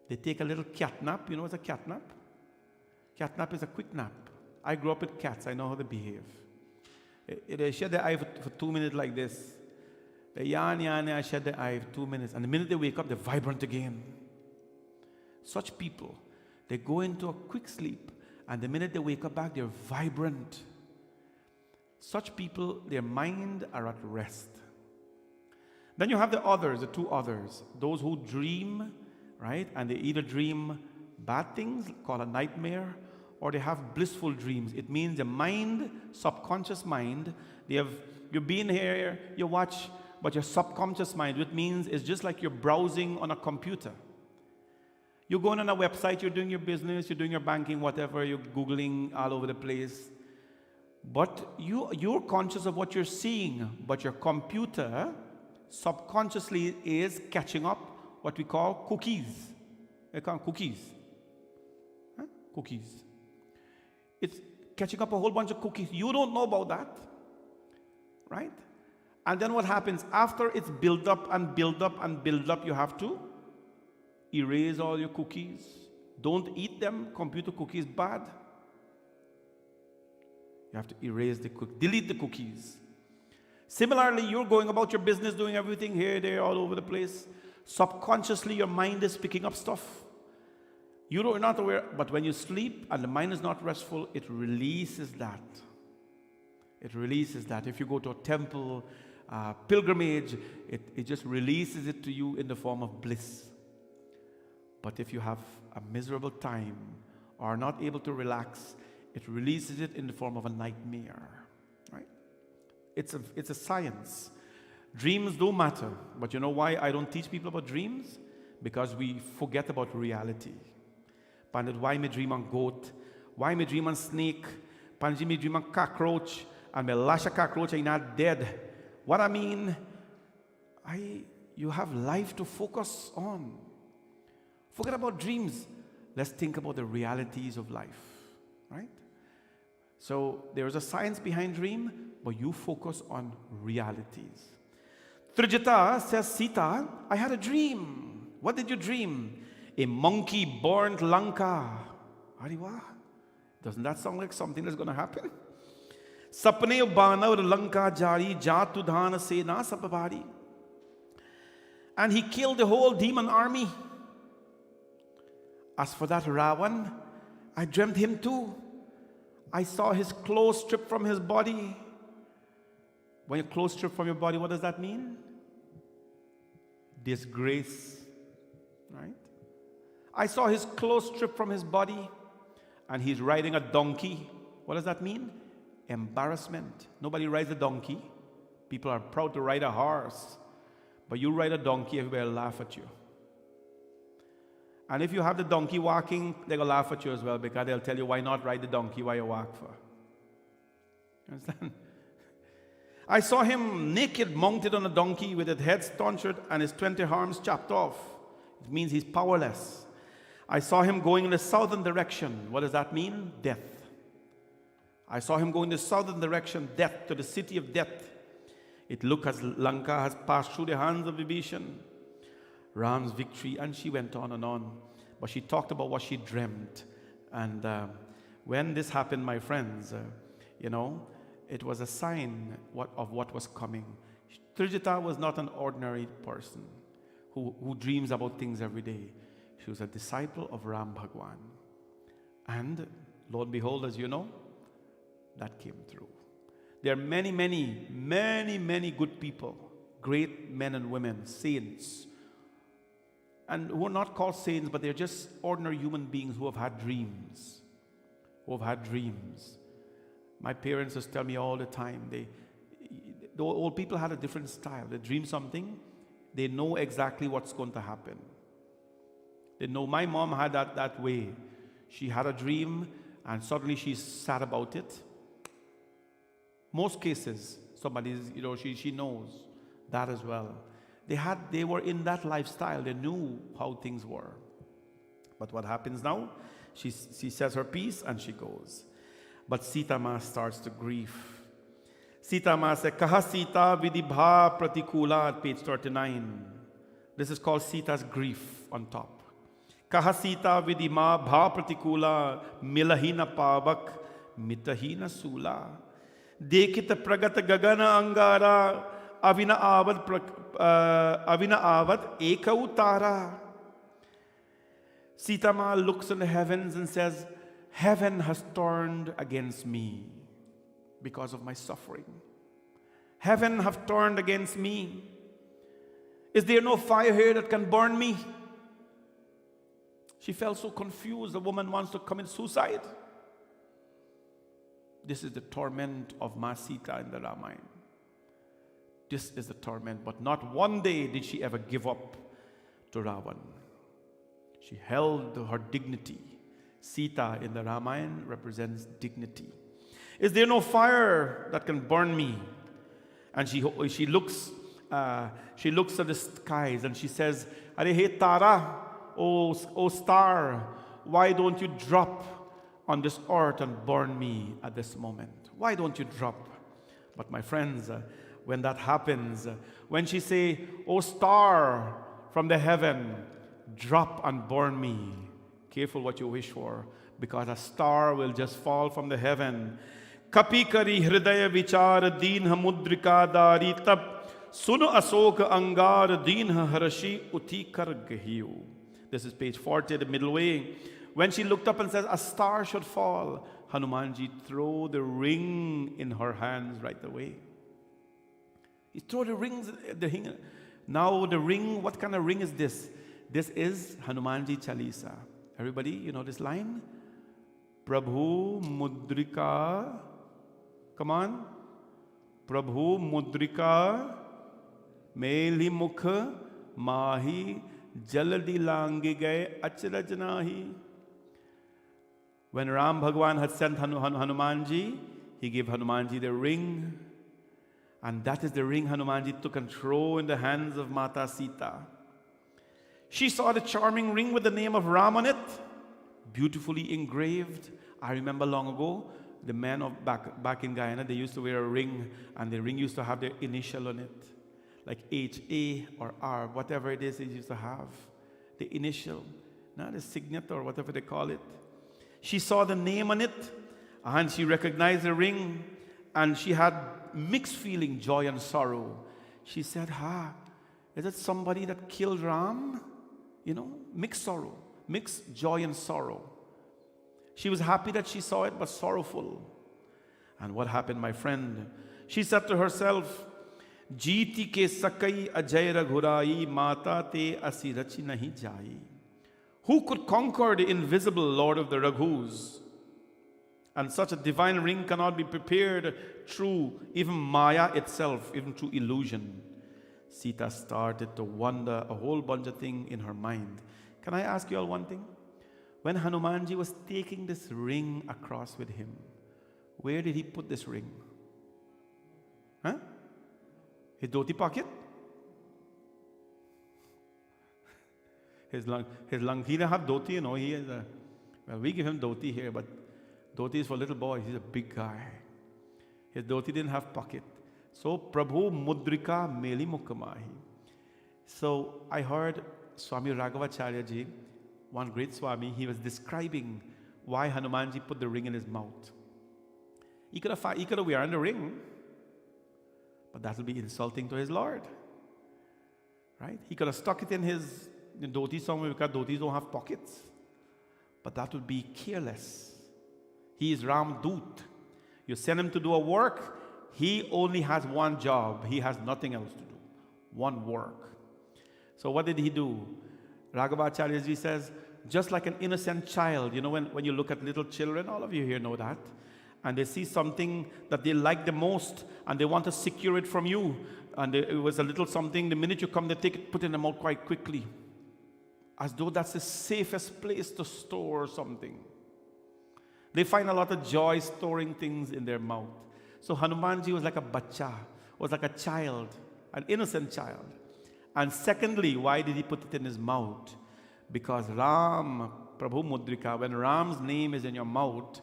they take a little cat nap. You know what's a cat nap? Cat nap is a quick nap. I grew up with cats. I know how they behave. They shed their eye for 2 minutes like this. They yarn, I shed their eye for 2 minutes. And the minute they wake up, they're vibrant again. Such people, they go into a quick sleep. And the minute they wake up back, they're vibrant. Such people, their mind are at rest. Then you have the others, the two others. Those who dream, right? And they either dream bad things, called a nightmare, or they have blissful dreams. It means the mind, subconscious mind, you've been here, you watch, but your subconscious mind, which means it's just like you're browsing on a computer. You're going on a website, you're doing your business, you're doing your banking, whatever, you're Googling all over the place. But you're conscious of what you're seeing, but your computer subconsciously is catching up what we call cookies. They call cookies. Huh? Cookies. It's catching up a whole bunch of cookies. You don't know about that. Right? And then what happens? After it's built up and built up and built up, you have to erase all your cookies. Don't eat them. Computer cookies bad. You have to erase the cookies. Delete the cookies. Similarly, you're going about your business, doing everything here, there, all over the place. Subconsciously, your mind is picking up stuff. You're not aware, but when you sleep and the mind is not restful, it releases that. It releases that. If you go to a temple, pilgrimage, it just releases it to you in the form of bliss. But if you have a miserable time or are not able to relax, it releases it in the form of a nightmare. Right? It's a science. Dreams do matter. But you know why I don't teach people about dreams? Because we forget about reality. Pandit, why me dream on goat? Why me dream on snake? Pandit, me dream on cockroach? And me lash a cockroach, I'm not dead. What I mean, you have life to focus on. Forget about dreams. Let's think about the realities of life. Right? So there is a science behind dream, but you focus on realities. Trijata says, Sita, I had a dream. What did you dream? A monkey burned Lanka. Ariwa, doesn't that sound like something that's going to happen? Sapne bana ur Lanka jari jatu dhana sena sapabari. And he killed the whole demon army. As for that Ravana, I dreamt him too. I saw his clothes stripped from his body. When your clothes stripped from your body, what does that mean? Disgrace. Right? I saw his clothes stripped from his body, and he's riding a donkey. What does that mean? Embarrassment. Nobody rides a donkey. People are proud to ride a horse. But you ride a donkey, everybody will laugh at you. And if you have the donkey walking, they're going to laugh at you as well, because they'll tell you, why not ride the donkey while you walk for? You understand? I saw him naked, mounted on a donkey with his head tonsured and his 20 arms chopped off. It means he's powerless. I saw him going in the southern direction. What does that mean? Death. I saw him going in the southern direction, death, to the city of death. It looked as Lanka has passed through the hands of Vibhishana. Ram's victory, and she went on and on. But she talked about what she dreamt. And when this happened, my friends, it was a sign of what was coming. Trijata was not an ordinary person who dreams about things every day. She was a disciple of Ram Bhagwan. And, lo and behold, as you know, that came through. There are many, many, many, many good people, great men and women, saints, and who are not called saints, but they're just ordinary human beings who have had dreams. Who have had dreams. My parents just tell me all the time, the old people had a different style. They dream something, they know exactly what's going to happen. They know. My mom had that way. She had a dream and suddenly she's sad about it. Most cases, somebody's, she knows that as well. They were in that lifestyle. They knew how things were. But what happens now? She says her piece and she goes. But Sita Ma starts to grieve. Sita Ma says, Kaha Sita vidibha pratikula at page 39. This is called Sita's grief on top. Kaha Sita vidima bha pratikula milahina pavak mitahina sula. Dekit pragat gagana angara avina avad ekau tara. Sita Ma looks in the heavens and says, heaven has turned against me because of my suffering. Heaven have turned against me. Is there no fire here that can burn me? She felt so confused. The woman wants to commit suicide. This is the torment of Ma Sita in the Ramayana. This is the torment. But not one day did she ever give up to Ravana. She held her dignity. Sita in the Ramayana represents dignity. Is there no fire that can burn me? And she looks at the skies and she says, Arehe Tara, oh star, why don't you drop on this earth and burn me at this moment? Why don't you drop? But my friends, when that happens, when she say, oh star from the heaven, drop and burn me. Careful what you wish for, because a star will just fall from the heaven. Kapi kari hridaya vichar deenha mudrika dari tab suno asok angar deenha harashi uti kar gahiyu. This is page 40, the middle way. When she looked up and says, a star should fall, Hanumanji threw the ring in her hands right away. He threw the rings. Now the ring, what kind of ring is this? This is Hanumanji Chalisa. Everybody, you know this line? Prabhu Mudrika. Come on. Prabhu Mudrika Meli Mukha Mahi Jaladi Langi Gaye Achraj Nahi. When Ram Bhagwan had sent Hanumanji, he gave Hanumanji the ring. And that is the ring Hanumanji took and threw in the hands of Mata Sita. She saw the charming ring with the name of Ram on it, beautifully engraved. I remember long ago, the men of back in Guyana, they used to wear a ring, and the ring used to have their initial on it, like H-A or R, whatever it is they used to have, the initial, not the signet or whatever they call it. She saw the name on it, and she recognized the ring, and she had mixed feeling, joy and sorrow. She said, is it somebody that killed Ram? You know, mixed sorrow, mixed joy and sorrow. She was happy that she saw it, but sorrowful. And what happened, my friend? She said to herself, Jeeti ke sakai ajay raghurai mata te asirachi nahi jai. Who could conquer the invisible Lord of the Raghus? And such a divine ring cannot be prepared through even Maya itself, even through illusion. Sita started to wonder a whole bunch of things in her mind. Can I ask you all one thing? When Hanumanji was taking this ring across with him, where did he put this ring? Huh? His dhoti pocket? His lung, he didn't have dhoti, you know. He is well, we give him dhoti here, but dhoti is for little boys. He's a big guy. His dhoti didn't have pocket. So, Prabhu Mudrika Meli Mukkamahi. So, I heard Swami Raghavacharya ji, one great Swami, he was describing why Hanumanji put the ring in his mouth. He could have worn the ring, but that would be insulting to his Lord. Right? He could have stuck it in his dhoti somewhere, because dhotis don't have pockets. But that would be careless. He is Ram Doot. You send him to do a work, He only has one job. He has nothing else to do. One work. So what did he do? Raghavacharya ji says, just like an innocent child, you know, when you look at little children, all of you here know that, and they see something that they like the most, and they want to secure it from you, and it was a little something, the minute you come, they take it, put it in the mouth quite quickly, as though that's the safest place to store something. They find a lot of joy storing things in their mouth. So Hanumanji was like a bacha, was like a child, an innocent child. And secondly, why did he put it in his mouth? Because Ram, Prabhu Mudrika, when Ram's name is in your mouth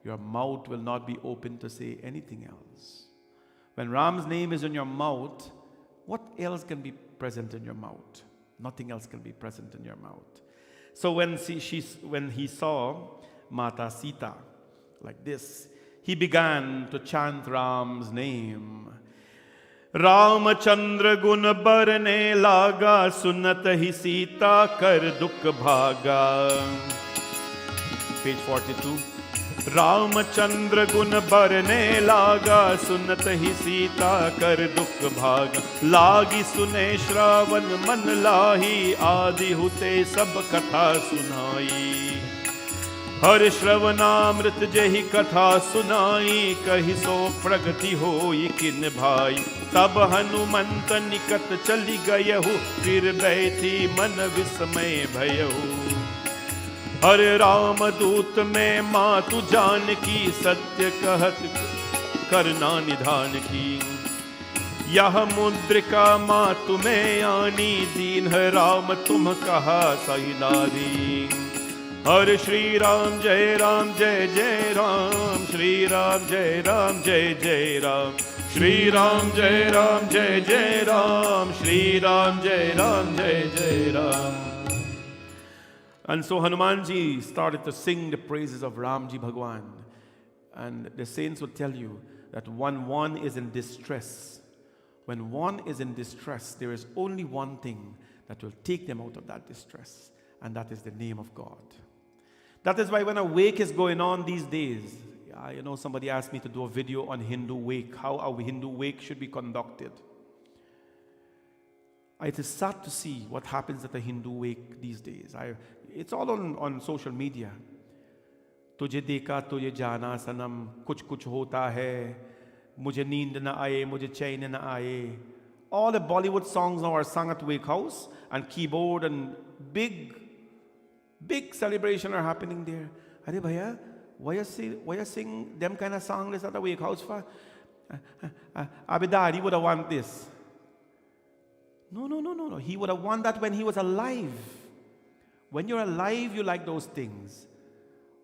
will not be open to say anything else. When Ram's name is in your mouth, what else can be present in your mouth? Nothing else can be present in your mouth. So when he saw Mata Sita like this, he began to chant Ram's name. Ramachandra gun barne laga, sunat hi Sita kar dukh bhaga. Page 42. Ramachandra gun barne laga, sunat hi Sita kar dukh bhaga. Lagi sune Shravan man lahi, adi hute sab katha sunai. हर श्रवणामृत जहि कथा सुनाई, कहि सो प्रगति होई किन भाई। तब हनुमंत निकट चली गयहु, फिर बैठी मन विस्मय भयहु। हर राम दूत में मातु जानकी, सत्य कहत करना निधान की। यह मुद्रिका मातु में आनी, दीन है राम तुम कहा सही नारी। हर श्री राम जय जय राम, श्री राम जय जय राम, श्री राम जय जय राम, श्री राम जय जय ram. And so Hanumanji started to sing the praises of Ramji Bhagwan. And the saints will tell you that when one is in distress, there is only one thing that will take them out of that distress, and that is the name of God. That is why when a wake is going on these days, you know, somebody asked me to do a video on Hindu wake, how a Hindu wake should be conducted. It is sad to see what happens at a Hindu wake these days. It's all on social media. Tujhe dekha, tujhe jana sanam, kuch hota hai, mujhe neend na aaye, mujhe chain na aaye. All the Bollywood songs now are sung at wake house, and keyboard and big celebration are happening there. Arey bhaiya, why you sing them kind of songs at a wake house for? Abidari would have want this. No. He would have won that when he was alive. When you're alive, you like those things.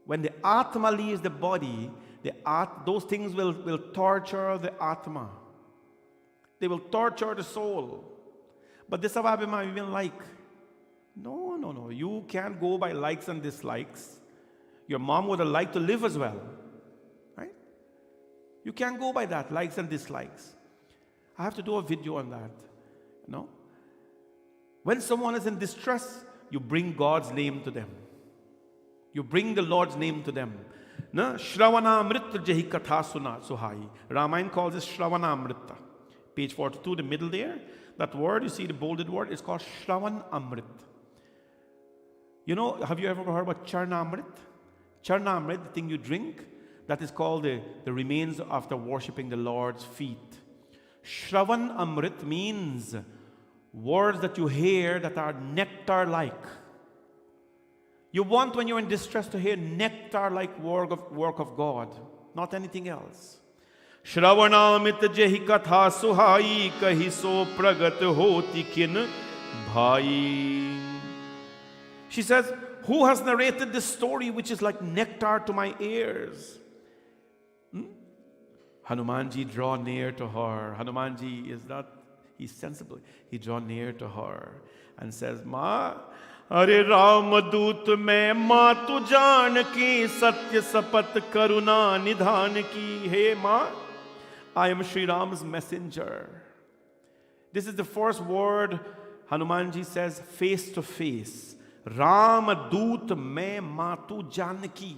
When the Atma leaves the body, those things will torture the Atma. They will torture the soul. But this Abhima even like. No. You can't go by likes and dislikes. Your mom would have liked to live as well. Right? You can't go by that, likes and dislikes. I have to do a video on that. You know? When someone is in distress, you bring God's name to them. You bring the Lord's name to them. Na Shravanamrita jahi katha suhai. Ramayana calls it Shravanamrita. Page 42, the middle there. That word, you see the bolded word, is called Shravan Amrit. You know, have you ever heard about Charnamrit? Charnamrit, the thing you drink, that is called the remains after worshipping the Lord's feet. Shravan Amrit means words that you hear that are nectar-like. You want, when you're in distress, to hear nectar-like work of God, not anything else. Shravanamit jehi katha suhai, kahi so pragat hoti kin bhai. She says, who has narrated this story which is like nectar to my ears? Hanumanji draw near to her. Hanumanji he's sensible. He draw near to her and says, Ma, Are Ramadut mein ma tu jaan ki, satya sapat karuna nidhan ki. Hey ma, I am Sri Ram's messenger. This is the first word Hanumanji says face to face. Ramadut mein ma tu jaan ki.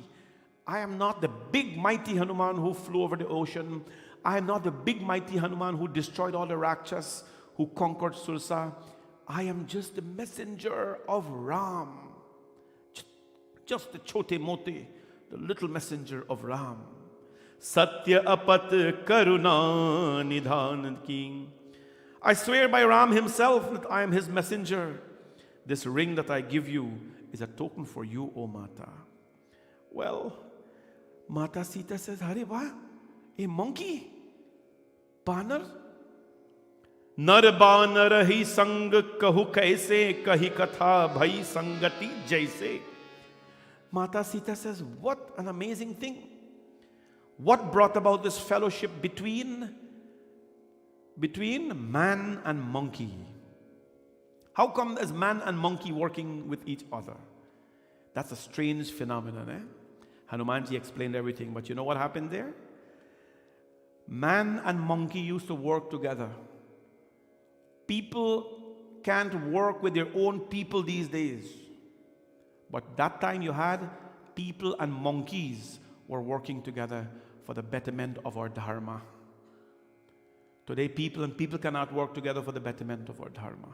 I am not the big mighty Hanuman who flew over the ocean. I am not the big mighty Hanuman who destroyed all the Rakshas, who conquered Sursa. I am just the messenger of Ram. Just the chote mote, the little messenger of Ram. Satya apat karuna nidhan ki. I swear by Ram himself that I am his messenger. This ring that I give you is a token for you, O Mata. Well, Mata Sita says, Hare Ba, a monkey? Banar? Nar banar hi sang kahu kaise, kahi katha bhai sangati jaise. Mata Sita says, what an amazing thing. What brought about this fellowship between man and monkey? How come there's man and monkey working with each other? That's a strange phenomenon, eh? Hanumanji explained everything, but you know what happened there? Man and monkey used to work together. People can't work with their own people these days. But that time you had people and monkeys were working together for the betterment of our dharma. Today people and people cannot work together for the betterment of our dharma.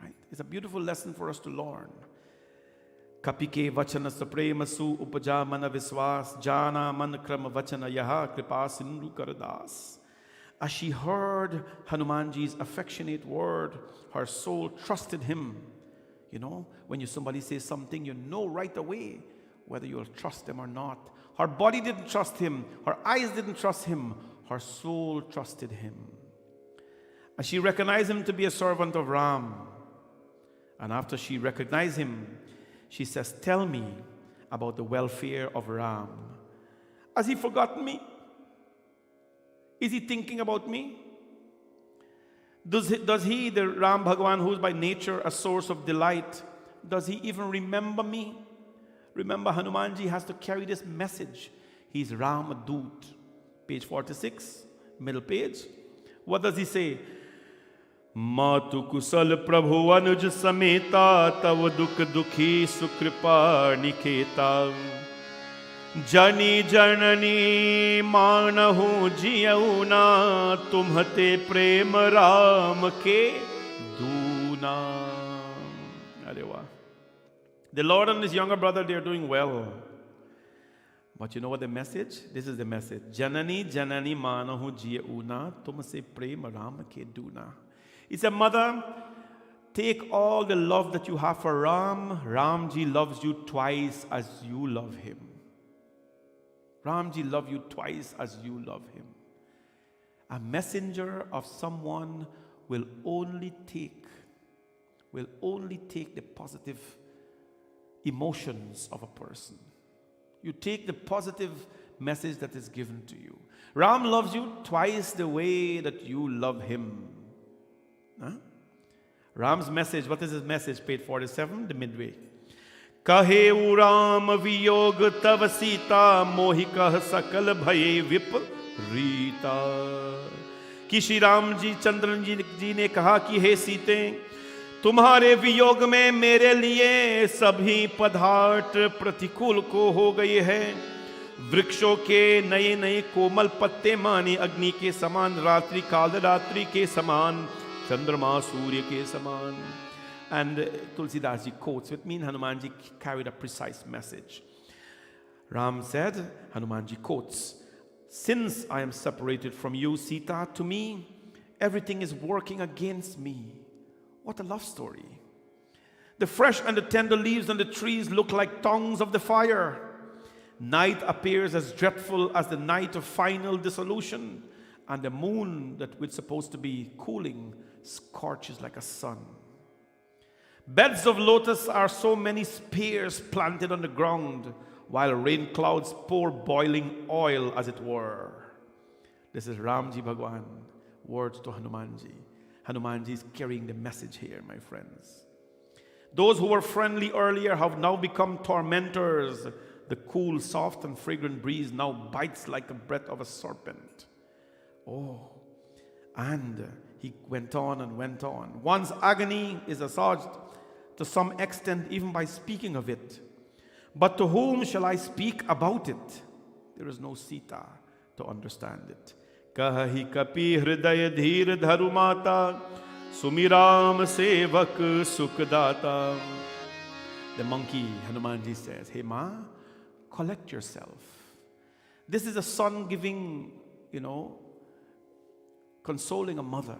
Right? It's a beautiful lesson for us to learn. Kapike vachana saprema su upaja mana viswas jana man krama vachana yaha kripa sindhu karadas. As she heard Hanumanji's affectionate word, her soul trusted him. You know, when somebody says something, you know right away whether you'll trust them or not. Her body didn't trust him. Her eyes didn't trust him. Her soul trusted him. And she recognized him to be a servant of Ram. And after she recognized him, she says, tell me about the welfare of Ram. Has he forgotten me? Is he thinking about me? Does he, the Ram Bhagavan, who is by nature a source of delight, does he even remember me? Remember, Hanumanji has to carry this message. He's Ram Doot. Page 46, middle page. What does he say? Matu kusal prabhu anuj sameta tav dukh dukhi sukripa niketa jani janani manahu jiyauna tumhate prem ram ke duna. The Lord and his younger brother, they are doing well. But you know what the message? This is the message. Janani janani manahu jiyauna tumhate prem ram ke duna. He said, Mother, take all the love that you have for Ram. Ramji loves you twice as you love him. Ramji loves you twice as you love him. A messenger of someone will only take the positive emotions of a person. You take the positive message that is given to you. Ram loves you twice the way that you love him. Huh? Ram's message, what is his message? Page 47, the midway. Kahe Ram viyog tav Sita mohikah sakal bhaye viparita. कि श्री राम जी चंद्रन जी ने कहा कि हे सीते, तुम्हारे वियोग में मेरे लिए सभी पदार्थ प्रतिकूल को हो गए हैं. वृक्षों के नए नए कोमल पत्ते माने अग्नि के समान, रात्रि काल रात्रि के समान, चंद्रमा सूर्य के समान. And Tulsidas ji quotes with me, and Hanumanji carried a precise message. Ram said, Hanumanji quotes, since I am separated from you, Sita, to me, everything is working against me. What a love story. The fresh and the tender leaves on the trees look like tongues of the fire. Night appears as dreadful as the night of final dissolution, and the moon that was supposed to be cooling scorches like a sun. Beds of lotus are so many spears planted on the ground, while rain clouds pour boiling oil, as it were. This is Ramji Bhagwan, words to Hanumanji. Hanumanji is carrying the message here, my friends. Those who were friendly earlier have now become tormentors. The cool, soft, and fragrant breeze now bites like the breath of a serpent. Oh, and he went on and went on. One's agony is assuaged to some extent even by speaking of it. But to whom shall I speak about it? There is no Sita to understand it. कहि कपि हृदय धीर धरु माता, सुमिराम सेवक सुखदाता. The monkey, Hanumanji says, hey ma, collect yourself. This is a son giving, consoling a mother.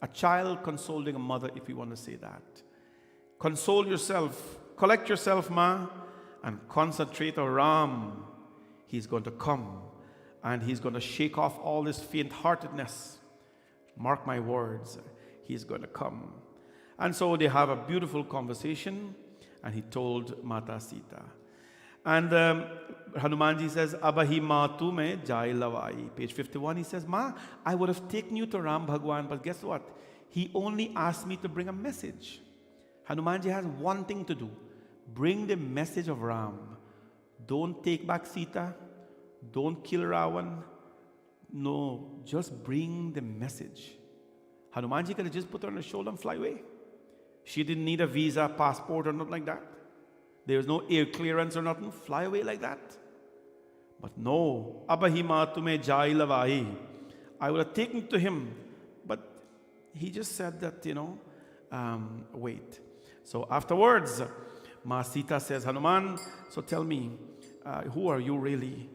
A child consoling a mother, if you want to say that. Console yourself. Collect yourself, ma, and concentrate on Ram. He's going to come, and he's going to shake off all this faint-heartedness. Mark my words, he's going to come. And so they have a beautiful conversation, and he told Mata Sita. And Hanumanji says, Abahi matu me jai lavai. Page 51, he says, Ma, I would have taken you to Ram Bhagwan, but guess what? He only asked me to bring a message. Hanumanji has one thing to do. Bring the message of Ram. Don't take back Sita. Don't kill Ravana. No, just bring the message. Hanumanji could have just put her on the shoulder and fly away. She didn't need a visa, passport, or nothing like that. There was no air clearance or nothing. Fly away like that. But no. Abahima tume jai lavai. I would have taken to him. But he just said that, wait. So afterwards, Ma Sita says, Hanuman, so tell me, who are you really?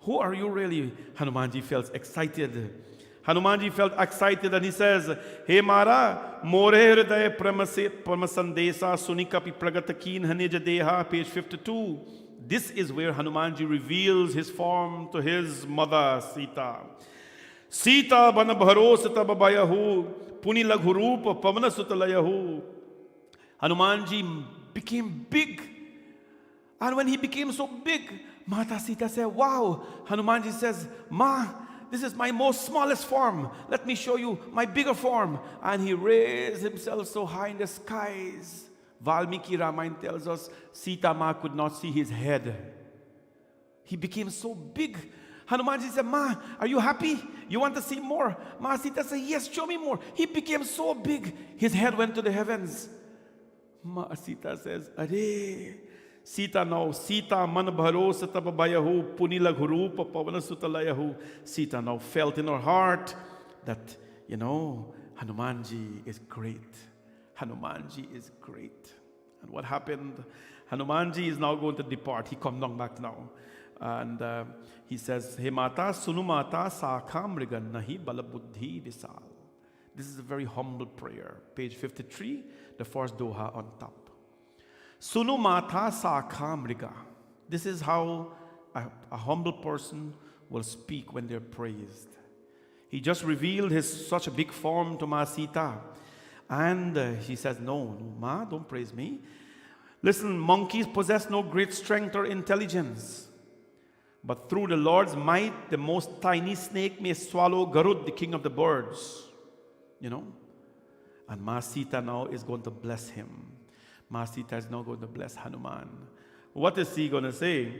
Who are you really? Hanumanji felt excited. Hanumanji felt excited and he says, Hey Mara, more hriday pramasandesa sunikapi pragatakin hanija deha, page 52. This is where Hanumanji reveals his form to his mother, Sita. Sita ban bharos tab bayahu, puni laghurup pavana sutalayahu. Hanumanji became big. And when he became so big, Mata Sita said, wow. Hanumanji says, Ma, this is my most smallest form. Let me show you my bigger form. And he raised himself so high in the skies. Valmiki Ramayana tells us Sita Ma could not see his head. He became so big. Hanumanji said, Ma, are you happy? You want to see more? Ma Sita said, yes, show me more. He became so big, his head went to the heavens. Ma Sita says, Are, Sita now, Sita man bharos tab bayahu, punila ghurupa pavana sutalayahu. Sita now felt in her heart that, Hanumanji is great. Hanumanji is great. And what happened? Hanumanji is now going to depart. He come down back now. And he says, He mata sunu mata sakha mrigan nahi balabuddhi visal. This is a very humble prayer. Page 53, the first doha on top. Sunu mata sakha mriga. This is how a humble person will speak when they're praised. He just revealed such a big form to Ma Sita. And he says, no, Ma, don't praise me. Listen, monkeys possess no great strength or intelligence. But through the Lord's might, the most tiny snake may swallow Garud, the king of the birds. And Ma Sita now is going to bless him. Ma Sita is now going to bless Hanuman. What is he going to say?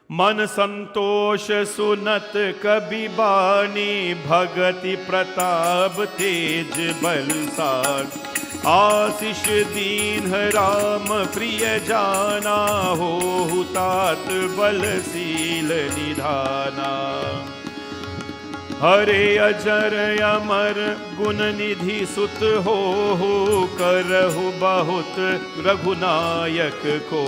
Man santosh sunat kabhi bani, bhagati pratab tej balsad. Aasish deen Ram priya jana, ho hutat bal sil nidhana. हरे अजर अमर गुण निधि सुत हो करहु बहुत रघुनायक को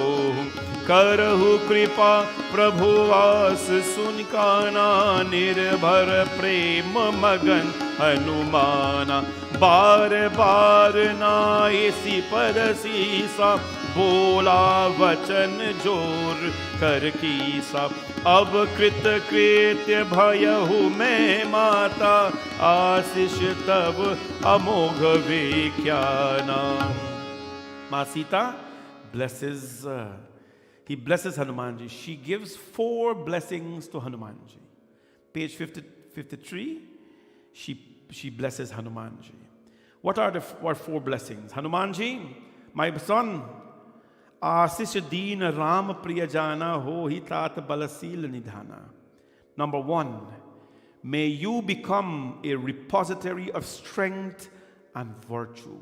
करहु कृपा प्रभुवास सुन काना निर्भर प्रेम मगन हनुमाना बार बार नाइसी परसीसा बोला वचन जोर कर कीसा अब कृत कृत्य भयहु मैं माता आशीष तब अमोघ विख्याना. Ma Sita blesses he blesses Hanumanji. She gives 4 blessings to Hanumanji. Page 53, she blesses Hanumanji. What are the 4 blessings? Hanumanji, my son, Aasish deen Ram priya jana ho hi tat balasil nidhana. Number 1, may you become a repository of strength and virtue.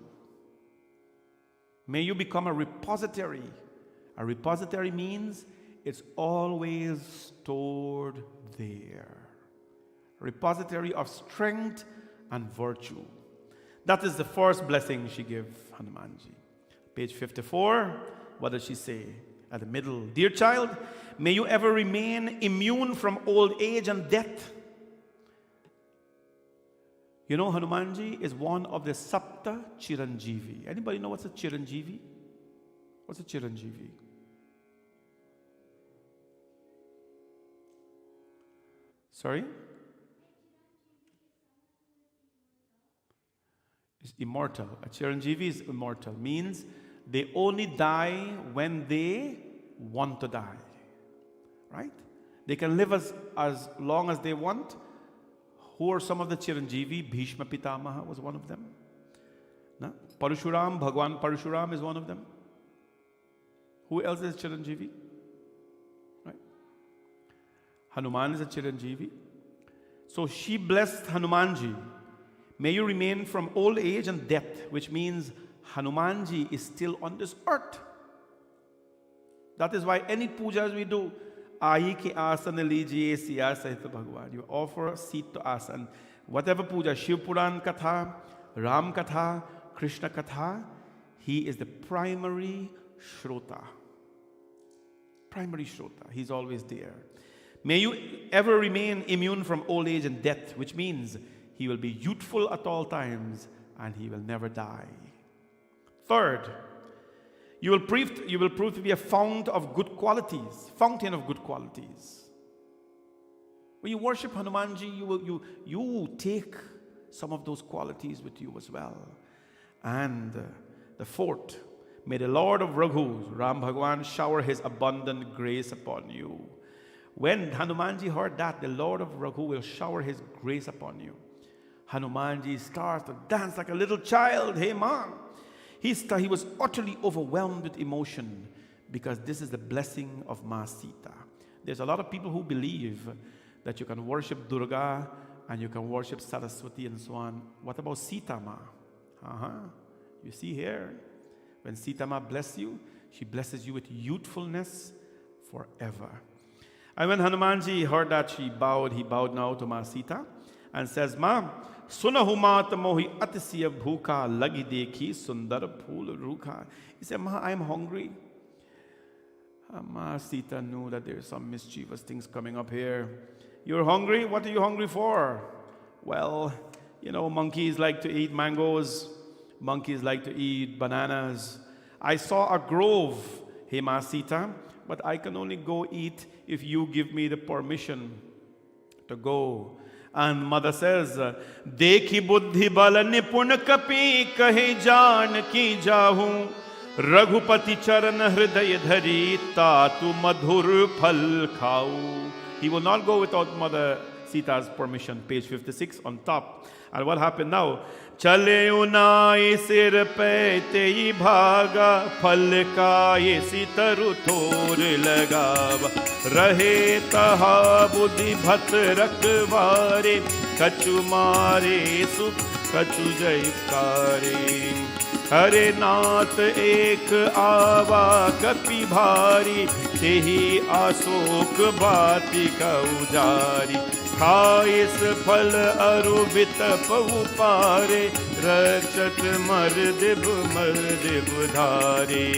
May you become a repository. A repository means it's always stored there. repository of strength and virtue. That is the first blessing she gave Hanumanji. Page 54, what does she say? At the middle, dear child, may you ever remain immune from old age and death. You know, Hanumanji is one of the Sapta Chiranjeevi. Anybody know what's a Chiranjeevi? What's a Chiranjeevi? Sorry? It's immortal. A Chiranjeevi is immortal. Means they only die when they want to die. Right? They can live as long as they want. Who are some of the Chiranjeevi? Bhishma Pitamaha was one of them. No? Parashuram, Bhagwan Parashuram is one of them. Who else is Chiranjeevi? Right? Hanuman is a Chiranjeevi. So she blessed Hanumanji. May you remain from old age and death, which means Hanumanji is still on this earth. That is why any pujas we do, Ahi ke asan lijiye siya sahita Bhagwan. You offer a seat to asan. Whatever puja, Shiv Puran Katha, Ram Katha, Krishna Katha, he is the primary Shrota. Primary Shrota. He's always there. May you ever remain immune from old age and death, which means he will be youthful at all times and he will never die. Third, you will prove to be a fountain of good qualities. Fountain of good qualities. When you worship Hanumanji, you will take some of those qualities with you as well. And the fourth, may the Lord of Raghus, Ram Bhagwan, shower his abundant grace upon you. When Hanumanji heard that, the Lord of Raghu will shower his grace upon you. Hanumanji starts to dance like a little child. Hey, mom. He was utterly overwhelmed with emotion because this is the blessing of Ma Sita. There's a lot of people who believe that you can worship Durga and you can worship Saraswati and so on. What about Sita Ma? You see here, when Sita Ma blesses you, she blesses you with youthfulness forever. And when Hanumanji heard that, he bowed now to Ma Sita and says, Ma, Sunahu mat mohi atisya bhuka lagi dekhi Sundar phul rukha. He said, Ma, I'm hungry. Ma Sita knew that there's some mischievous things coming up here. You're hungry? What are you hungry for? Well, you know, monkeys like to eat mangoes. Monkeys like to eat bananas. I saw a grove, hey Ma Sita, but I can only go eat if you give me the permission to go. And mother says, Dekhi buddhi bala nipun kapi kahe jaan ki jahu Raghupati charan hriday dhari tatu madhur phal khau. He will not go without Mother Sita's permission. Page 56 on top. And what happened now? Chale unai sir pe tei bhaga phal ka ye sitaru thor lagava rahe taha buddhi bhat rakhware kachu mare sukh kachu jaykare Hare Nath ek ava kapi bhari tehi asok bati ka ujari Khais phal arubit pahu pare rakshat mardib dhare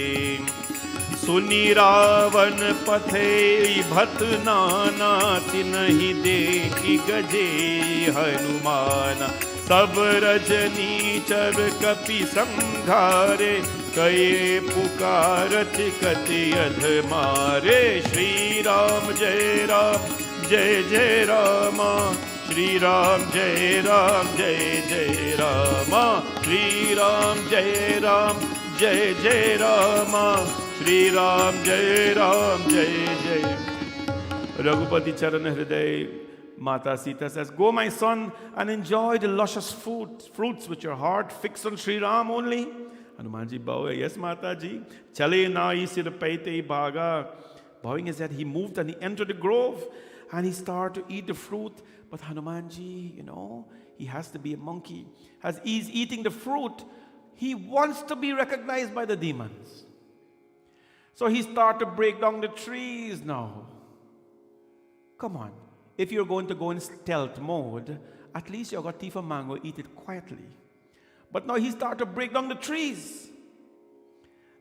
Suni Ravan pathe bhat nana tinahi dekhi gaje Hanumana Sab rajani char kapi samghare kaye pukarat kati adhmare Shri Ram Jai Ram Jai Jai Rama Shri Ram Jai Ram Jai Jai Rama Shri Ram Jai Ram Jai Jai Rama Shri Ram Jai Ram Jai Jai Raghupati Charan Hriday Mata Sita says, go my son and enjoy the luscious fruits with your heart fixed on Sri Ram only. Hanumanji bowed, yes Mataji. Chale nai sir paite bhaga. Bowing his head, he moved and he entered the grove and he started to eat the fruit. But Hanumanji, you know, he has to be a monkey. As he's eating the fruit, he wants to be recognized by the demons. So he started to break down the trees now. Come on. if you're going to go in stealth mode, at least you got thief a mango, eat it quietly. But now he started to break down the trees.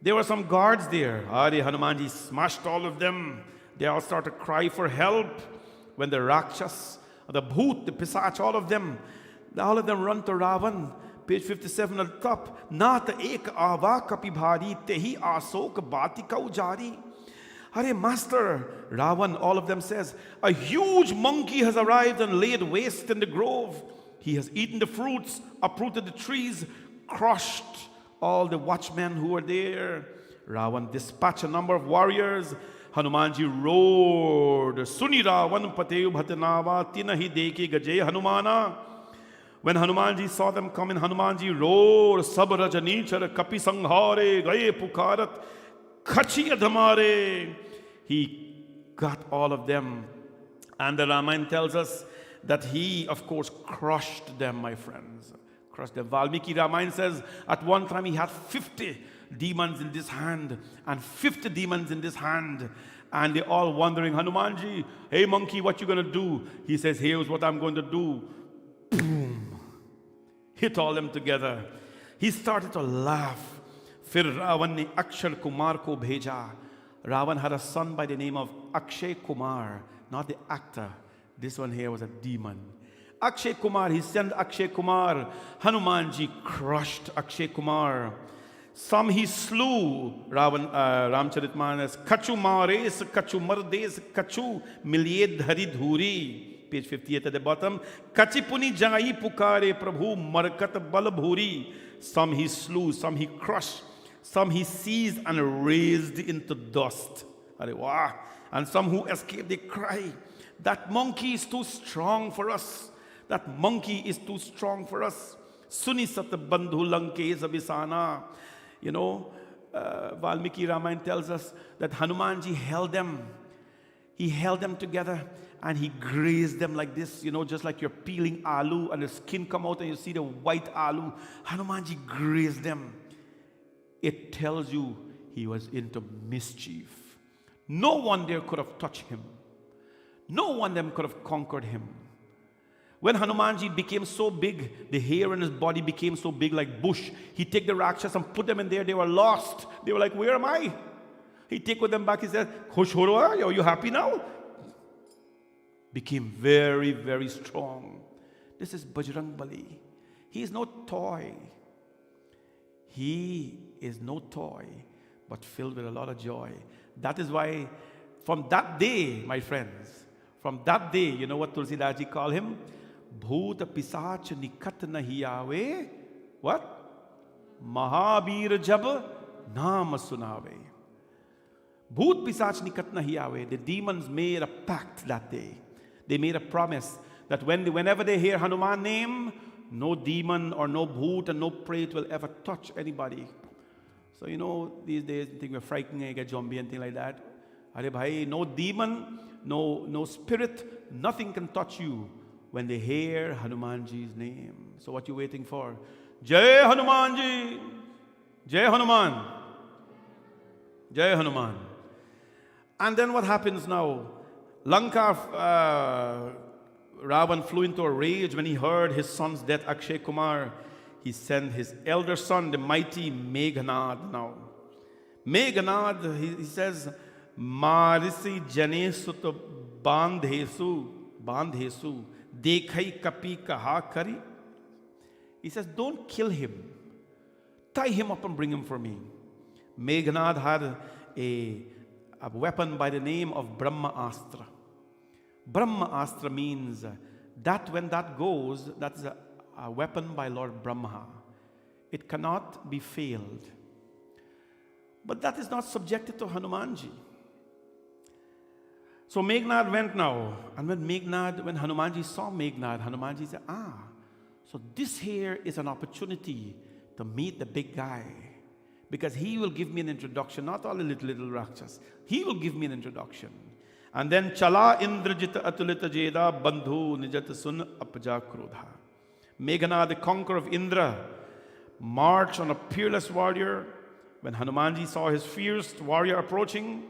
There were some guards there. Hanumanji smashed all of them. They all started to cry for help. When the Rakshas, the Bhoot, the Pisach, all of them run to Ravan. Page 57 at the top. Nata ek aava kapi bhari, tehi asok batika ujari. Hare Master, Ravan, all of them says, a huge monkey has arrived and laid waste in the grove. He has eaten the fruits, uprooted the trees, crushed all the watchmen who were there. Ravan dispatched a number of warriors. Hanumanji roared, Suni Ravan pateu bhatanava tinahi deki gaje Hanumana. When Hanumanji saw them coming, Hanumanji roared, Sab rajanichar kapi sanghare gaye pukarat kachi adhamare. He got all of them. And the Ramayana tells us that he, of course, crushed them, my friends. Crushed them. Valmiki Ramayana says at one time he had 50 demons in this hand and 50 demons in this hand. And they're all wondering, Hanumanji, hey monkey, what you going to do? He says, here's what I'm going to do. Boom. Hit all them together. He started to laugh. Fir Ravan ne Akshar Kumar ko bheja. Ravan had a son by the name of Akshay Kumar, not the actor. This one here was a demon. Akshay Kumar, he sent Akshay Kumar. Hanumanji crushed Akshay Kumar. Some he slew. Ramcharitmanas. Kachu mares, kachu mardes, kachu milyed dhari dhuri. Page 58 at the bottom. Kachipuni jai pukare prabhu markat bal bhuri. Some he slew, some he crushed. Some he seized and raised into dust. And some who escaped, they cry, that monkey is too strong for us. That monkey is too strong for us. Suni sat bandhu Lanka Vibhishana. You know, Valmiki Ramayana tells us that Hanumanji held them. He held them together and he grazed them like this, you know, just like you're peeling aloo and the skin come out and you see the white aloo. Hanumanji grazed them. It tells you he was into mischief. No one there could have touched him. No one of them could have conquered him. When Hanumanji became so big, the hair in his body became so big like bush. He take the Rakshas and put them in there. They were lost. They were like, where am I? He take with them back. He said, Khush ho raha hai? Are you happy now? Became very, very strong. This is Bajrang Bali. He is no toy. He is no toy, but filled with a lot of joy. That is why from that day, my friends, from that day, you know what Tulsidas ji call him? Bhoot pisach nikat nahi aave. What? Mahabir jab naam sunave. Bhoot pisach nikat nahi aave. The demons made a pact that day. They made a promise that whenever they hear Hanuman name, no demon or no bhoot and no prait will ever touch anybody. So, you know, these days, I think we're frightening, get zombie and things like that. Are bhai, no demon, no spirit, nothing can touch you when they hear Hanumanji's name. So what you waiting for? Jai Hanumanji! Jai Hanuman! Jai Hanuman! And then what happens now? Lanka, Ravan flew into a rage when he heard his son's death, Akshay Kumar. He sent his elder son, the mighty Meghnad now. Meghnad, he says, Marisi janesu bandhesu, dekhai kapi kaha kari. He says, don't kill him. Tie him up and bring him for me. Meghnad had a weapon by the name of Brahma Astra. Brahma Astra means that when that goes, that's a weapon by Lord Brahma. It cannot be failed. But that is not subjected to Hanumanji. So Meghnad went now. And when Hanumanji saw Meghnad, Hanumanji said, so this here is an opportunity to meet the big guy. Because he will give me an introduction, not all the little Rakshas. He will give me an introduction. And then Chala Indrajita Atulita Jeda Bandhu Nijat Sun Apja Krodha. Meghnad, the conqueror of Indra, marched on a peerless warrior. When Hanumanji saw his fierce warrior approaching,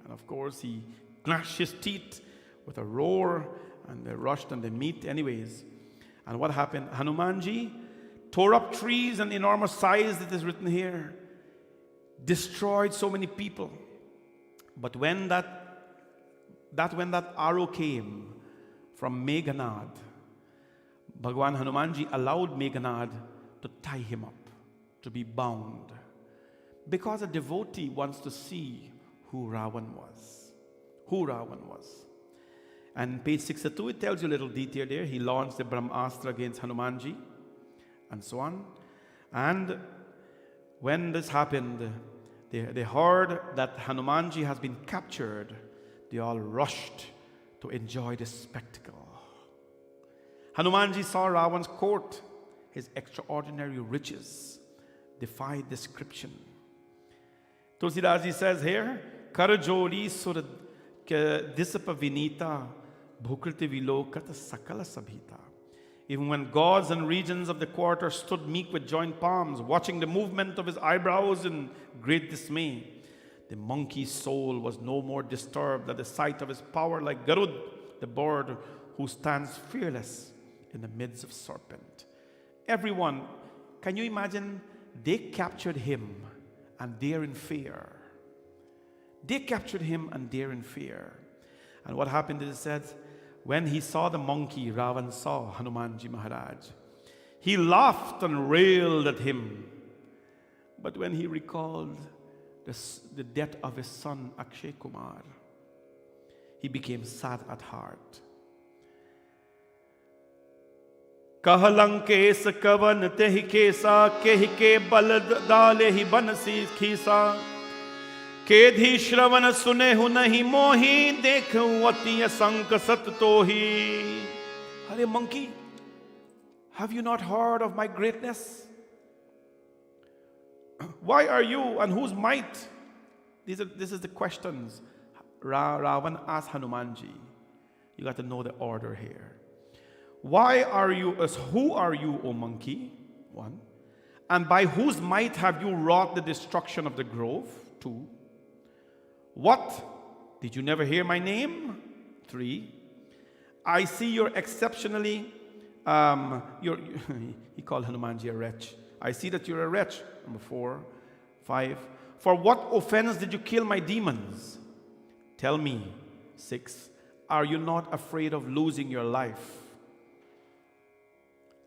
and of course he gnashed his teeth with a roar, and they rushed and they meet anyways. And what happened? Hanumanji tore up trees an enormous size that is written here, destroyed so many people. But when that arrow came from Meghanad, Bhagwan Hanumanji allowed Meghanad to tie him up, to be bound. Because a devotee wants to see who Ravana was. Who Ravana was. And page 62, it tells you a little detail there. He launched the Brahmastra against Hanumanji, and so on. And when this happened, they heard that Hanumanji has been captured. They all rushed to enjoy the spectacle. Hanumanji saw Ravana's court. His extraordinary riches defied description. Tulsidas says here, Karajodi surad disapa vinita bhukriti vilokata sakala sabhita. Even when gods and regions of the quarter stood meek with joined palms, watching the movement of his eyebrows in great dismay, the monkey's soul was no more disturbed at the sight of his power like Garud, the bird who stands fearless in the midst of serpent. Everyone, can you imagine? They captured him and they're in fear. They captured him and they're in fear. And what happened is it said, when he saw the monkey, Ravana saw Hanumanji Maharaj. He laughed and railed at him. But when he recalled the death of his son Akshay Kumar, he became sad at heart. Kahalanke sakavan tehi kesa kehi ke balad dale hi bansi khisa kedhi shravan sunehu nahi mohi dekhu ati asank sat tohi. Hare monkey, have you not heard of my greatness? Why are you and whose might? This is the questions Ravana asked Hanumanji. You got to know the order here. Why are you, who are you, O monkey? 1. And by whose might have you wrought the destruction of the grove? 2. What? Did you never hear my name? 3. I see you're exceptionally, he called Hanumanji a wretch. I see that you're a wretch. Number 4. 5. For what offense did you kill my demons? Tell me. 6. Are you not afraid of losing your life?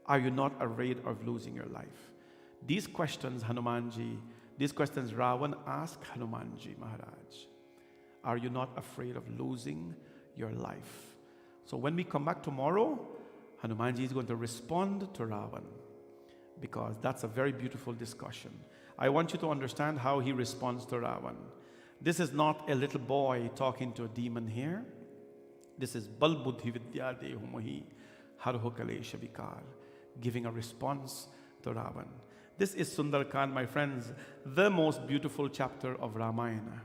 Are you not afraid of losing your life? These questions Ravana asked Hanumanji Maharaj. Are you not afraid of losing your life? So when we come back tomorrow, Hanumanji is going to respond to Ravana, because that's a very beautiful discussion. I want you to understand how he responds to Ravana. This is not a little boy talking to a demon here. This is Bal Buddhi Vidya Dehumahi Harho Kalesha Vikar, giving a response to Ravana. This is Sundar Kaand, my friends, the most beautiful chapter of Ramayana.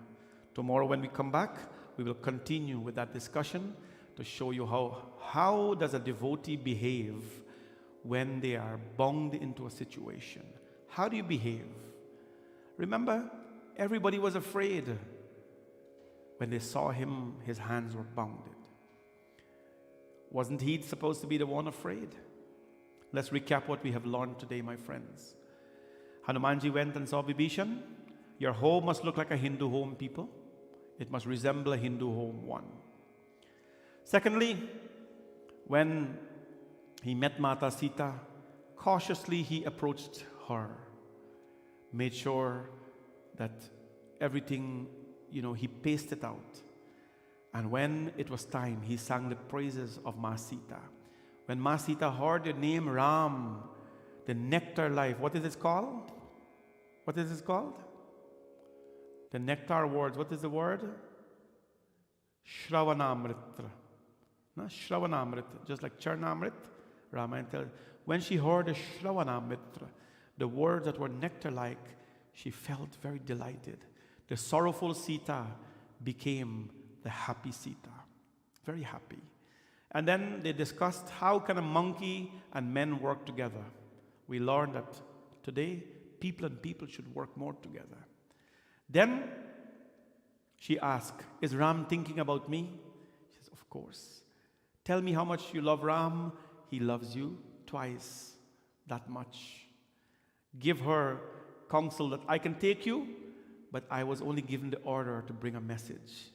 Tomorrow when we come back, we will continue with that discussion to show you how does a devotee behave when they are bound into a situation. How do you behave? Remember, everybody was afraid when they saw him, his hands were bounded. Wasn't he supposed to be the one afraid? Let's recap what we have learned today, my friends. Hanumanji went and saw Vibhishana. Your home must look like a Hindu home, people. It must resemble a Hindu home, 1. Secondly, when he met Mata Sita, cautiously he approached her, made sure that everything, he paced it out. And when it was time, he sang the praises of Ma Sita. When Ma Sita heard the name Ram, the nectar life, what is it called? What is it called? The nectar words, what is the word? Shravanamrita. No, Shravanamrita, just like Charnamrit, Rama tells. When she heard the Shravanamrita, the words that were nectar-like, she felt very delighted. The sorrowful Sita became the happy Sita, very happy. And then they discussed how can a monkey and men work together. We learned that today people and people should work more together. Then she asked, is Ram thinking about me? She says, of course. Tell me how much you love Ram. He loves you twice that much. Give her counsel that I can take you, but I was only given the order to bring a message.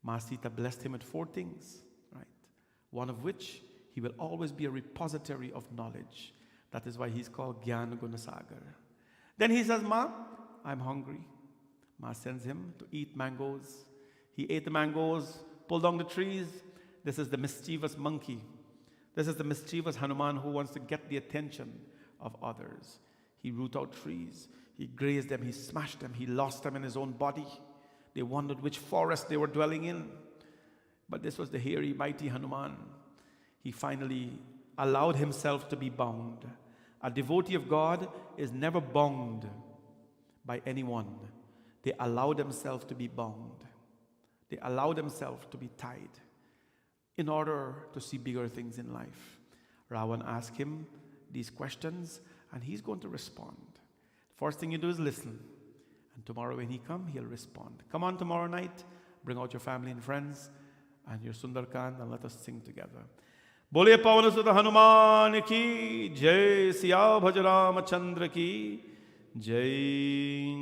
Ma Sita blessed him with 4 things, right? One of which, he will always be a repository of knowledge. That is why he's called Gyan Gunasagar. Then he says, Ma, I'm hungry. Ma sends him to eat mangoes. He ate the mangoes, pulled down the trees. This is the mischievous monkey. This is the mischievous Hanuman who wants to get the attention of others. He root out trees. He grazed them. He smashed them. He lost them in his own body. They wondered which forest they were dwelling in. But this was the hairy, mighty Hanuman. He finally allowed himself to be bound. A devotee of God is never bound by anyone. They allow themselves to be bound. They allow themselves to be tied in order to see bigger things in life. Ravana asked him these questions, and he's going to respond. First thing you do is listen. And tomorrow when he comes, he'll respond. Come on tomorrow night, bring out your family and friends and your Sundar Kaand, and let us sing together. Bole Pavan Sutta Hanuman ki Jai, Siya Bhaj Ramachandra ki Jai.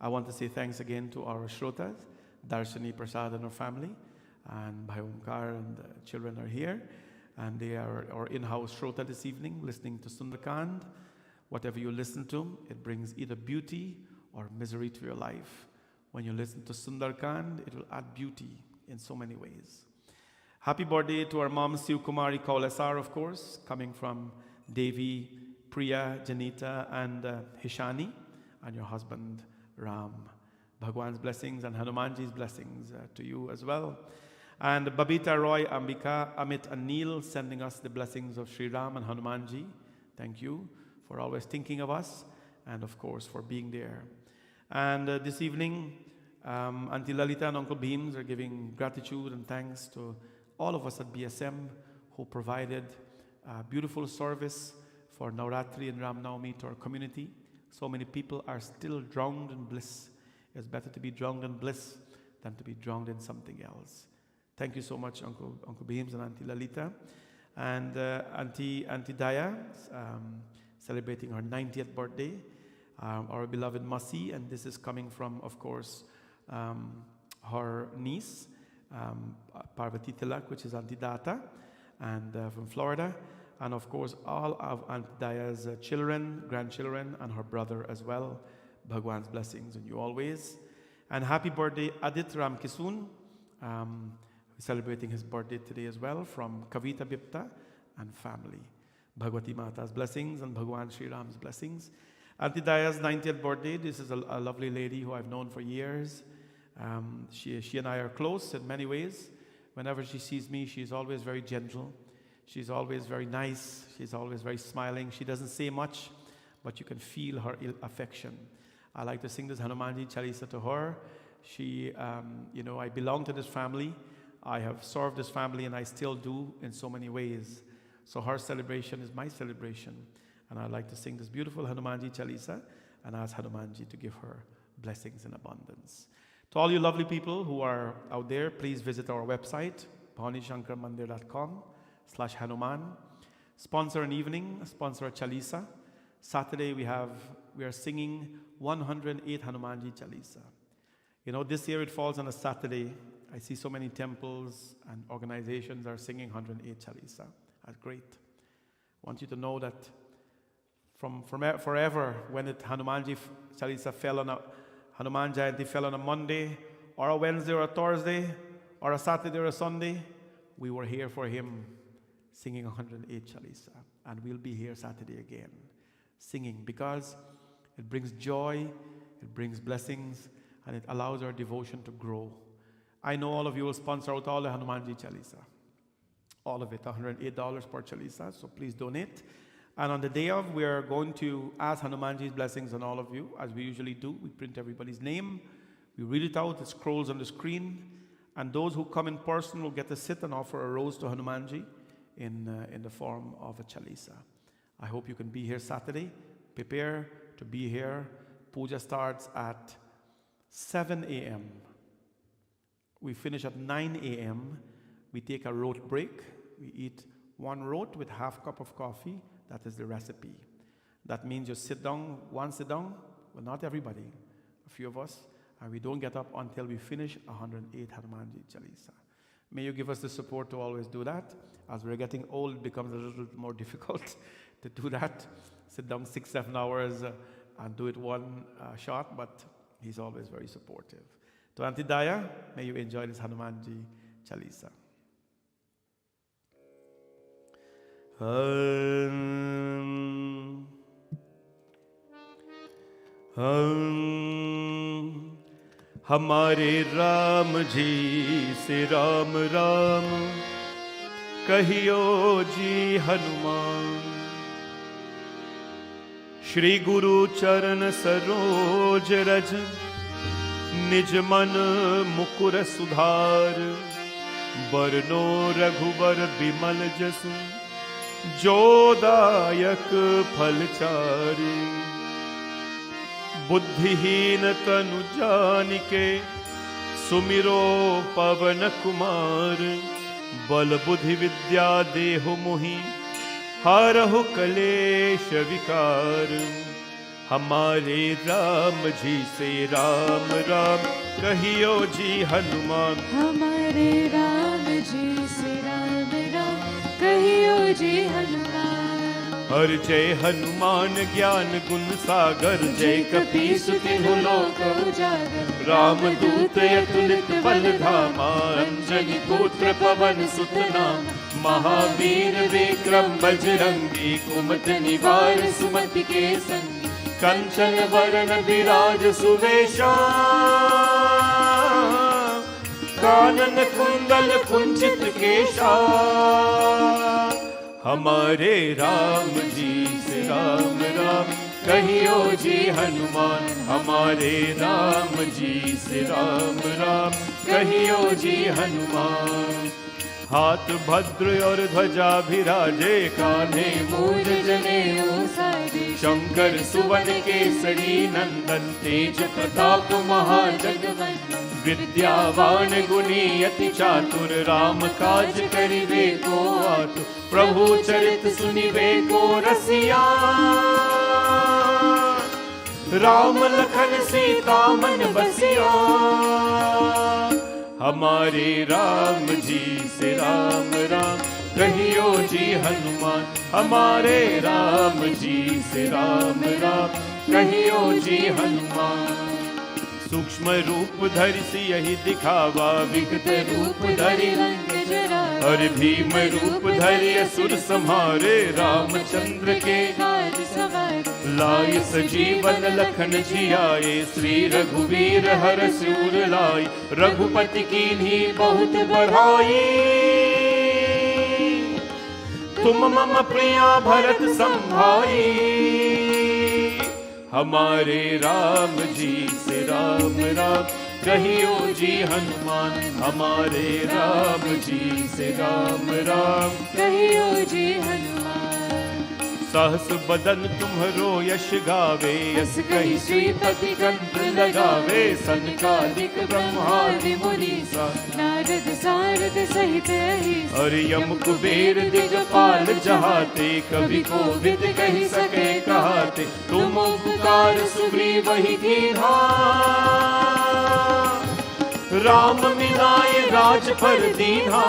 I want to say thanks again to our Shrotas, Darshani, Prasad and her family, and Bhai Omkar and the children are here, and they are our in-house Shrota this evening, listening to Sundar Kaand. Whatever you listen to, it brings either beauty or misery to your life. When you listen to Sundar Kaand, it will add beauty in so many ways. Happy birthday to our mom, Siv Kumari Kaulesar, of course, coming from Devi, Priya, Janita, and Hishani, and your husband, Ram. Bhagwan's blessings and Hanumanji's blessings to you as well. And Babita Roy, Ambika, Amit, and Neil sending us the blessings of Sri Ram and Hanumanji. Thank you for always thinking of us, and of course for being there. And this evening, Auntie Lalita and Uncle Beams are giving gratitude and thanks to all of us at BSM who provided a beautiful service for Navratri and Ram Navami to our community. So many people are still drowned in bliss. It's better to be drowned in bliss than to be drowned in something else. Thank you so much, Uncle Beams and Auntie Lalita. And Auntie Daya, celebrating her 90th birthday. Our beloved Masi, and this is coming from, of course, her niece, Parvati Tilak, which is Auntie Data, and from Florida. And of course, all of Auntie Daya's children, grandchildren, and her brother as well. Bhagwan's blessings on you always. And happy birthday, Adit Ramkisun, celebrating his birthday today as well, from Kavita Bipta and family. Bhagwati Mata's blessings and Bhagwan Sri Ram's blessings. Auntie Daya's 90th birthday. This is a lovely lady who I've known for years. She and I are close in many ways. Whenever she sees me, she's always very gentle. She's always very nice. She's always very smiling. She doesn't say much, but you can feel her affection. I like to sing this Hanumanji Chalisa to her. She, I belong to this family. I have served this family, and I still do in so many ways. So her celebration is my celebration. And I'd like to sing this beautiful Hanumanji Chalisa and ask Hanumanji to give her blessings in abundance. To all you lovely people who are out there, please visit our website, bhawanishankarmandir.com/Hanuman. Sponsor an evening, sponsor a Chalisa. Saturday we are singing 108 Hanumanji Chalisa. This year it falls on a Saturday. I see so many temples and organizations are singing 108 Chalisa. That's great. I want you to know that from forever, when Hanumanji Chalisa Hanuman Jayanti fell on a Monday, or a Wednesday, or a Thursday, or a Saturday, or a Sunday, we were here for him singing 108 Chalisa. And we'll be here Saturday again, singing, because it brings joy, it brings blessings, and it allows our devotion to grow. I know all of you will sponsor out all the Hanumanji Chalisa. All of it, $108 per Chalisa, so please donate. And on the day of, we are going to ask Hanumanji's blessings on all of you, as we usually do. We print everybody's name, we read it out, it scrolls on the screen, and those who come in person will get to sit and offer a rose to Hanumanji in the form of a Chalisa. I hope you can be here Saturday. Prepare to be here. Puja starts at 7 a.m. We finish at 9 a.m. We take a rote break. We eat one rote with half cup of coffee. That is the recipe. That means you sit down, well, not everybody, a few of us, and we don't get up until we finish 108 Hanumanji Chalisa. May you give us the support to always do that. As we're getting old, it becomes a little more difficult to do that. Sit down 6-7 hours and do it one shot, but he's always very supportive. To Auntie Daya, may you enjoy this Hanumanji Chalisa. हमारे राम जी से राम राम कहियो जी हनुमान। श्री गुरु चरण सरोज रज निज मन मुकुर सुधार। बरनो रघुबर बिमल जसु जोदायक फलचारी। बुद्धिहीन तनु जानिके सुमिरो पवन कुमार। बल बुद्धि विद्या देहु मोहि हरहु कलेश विकार। हमारे राम जी से राम राम कहियो जी हनुमान। हमारे राम जी से राम राम कहियो जी हनुमान। हर जय हनुमान ज्ञान गुण सागर। जय कपीस तिहु लोक उजागर। राम दूत अतुलित बल धामा। अंजनी पुत्र पवन सुत नाम। महावीर विक्रम बजरंगी। कुमति निवार सुमति के संगी। कंचन वरण विराज सुवेशा। कानन कुंडल कुंचित केशा। हमारे राम जी से राम राम कहियो जी हनुमान। हमारे राम जी से राम राम कहियो जी हनुमान। हाथ भद्र और ध्वजा विराजे। कान्हे मूज जनेऊ साजे। शंकर सुवन केसरी नंदन। तेज प्रताप महाजगवंदन। विद्यावान गुणी अति चातुर। राम काज करिवे को आतुर। प्रभु चरित सुनिवे को रसिया। राम लखन सीता मन बसिया। हमारे राम जी से राम राम कहियो जी हनुमान। हमारे राम जी से राम राम कहियो जी हनुमान। सूक्ष्म रूप धरि सियहि दिखावा। विकट रूप धरि लंक जरावा। और भीम रूप धरि असुर संहारे। रामचंद्र के काज सवारे। लाय सजीवन लखन जियाए। श्री रघुवीर हरषि उर लाए। रघुपति कीन्ही बहुत बड़ाई। तुम मम प्रिया भरत संभाई। हमारे राम जी से राम राम कहियो जी हनुमान। हमारे राम जी से राम राम कहियो जी हनुमान। सहस बदन तुम्हरो यश गावे। यस कहि श्रीपति कंठ लगावे। सनकादिक ब्रह्मादि मुनीसा। नारद सारद सहित अहिसा। और यम कुबेर दिगपाल जहाते। कवि कोविद कहि सके कहाते। तुम उपकार सुग्रीव ही कीन्हा। राम मिलाए राजपद दीन्हा।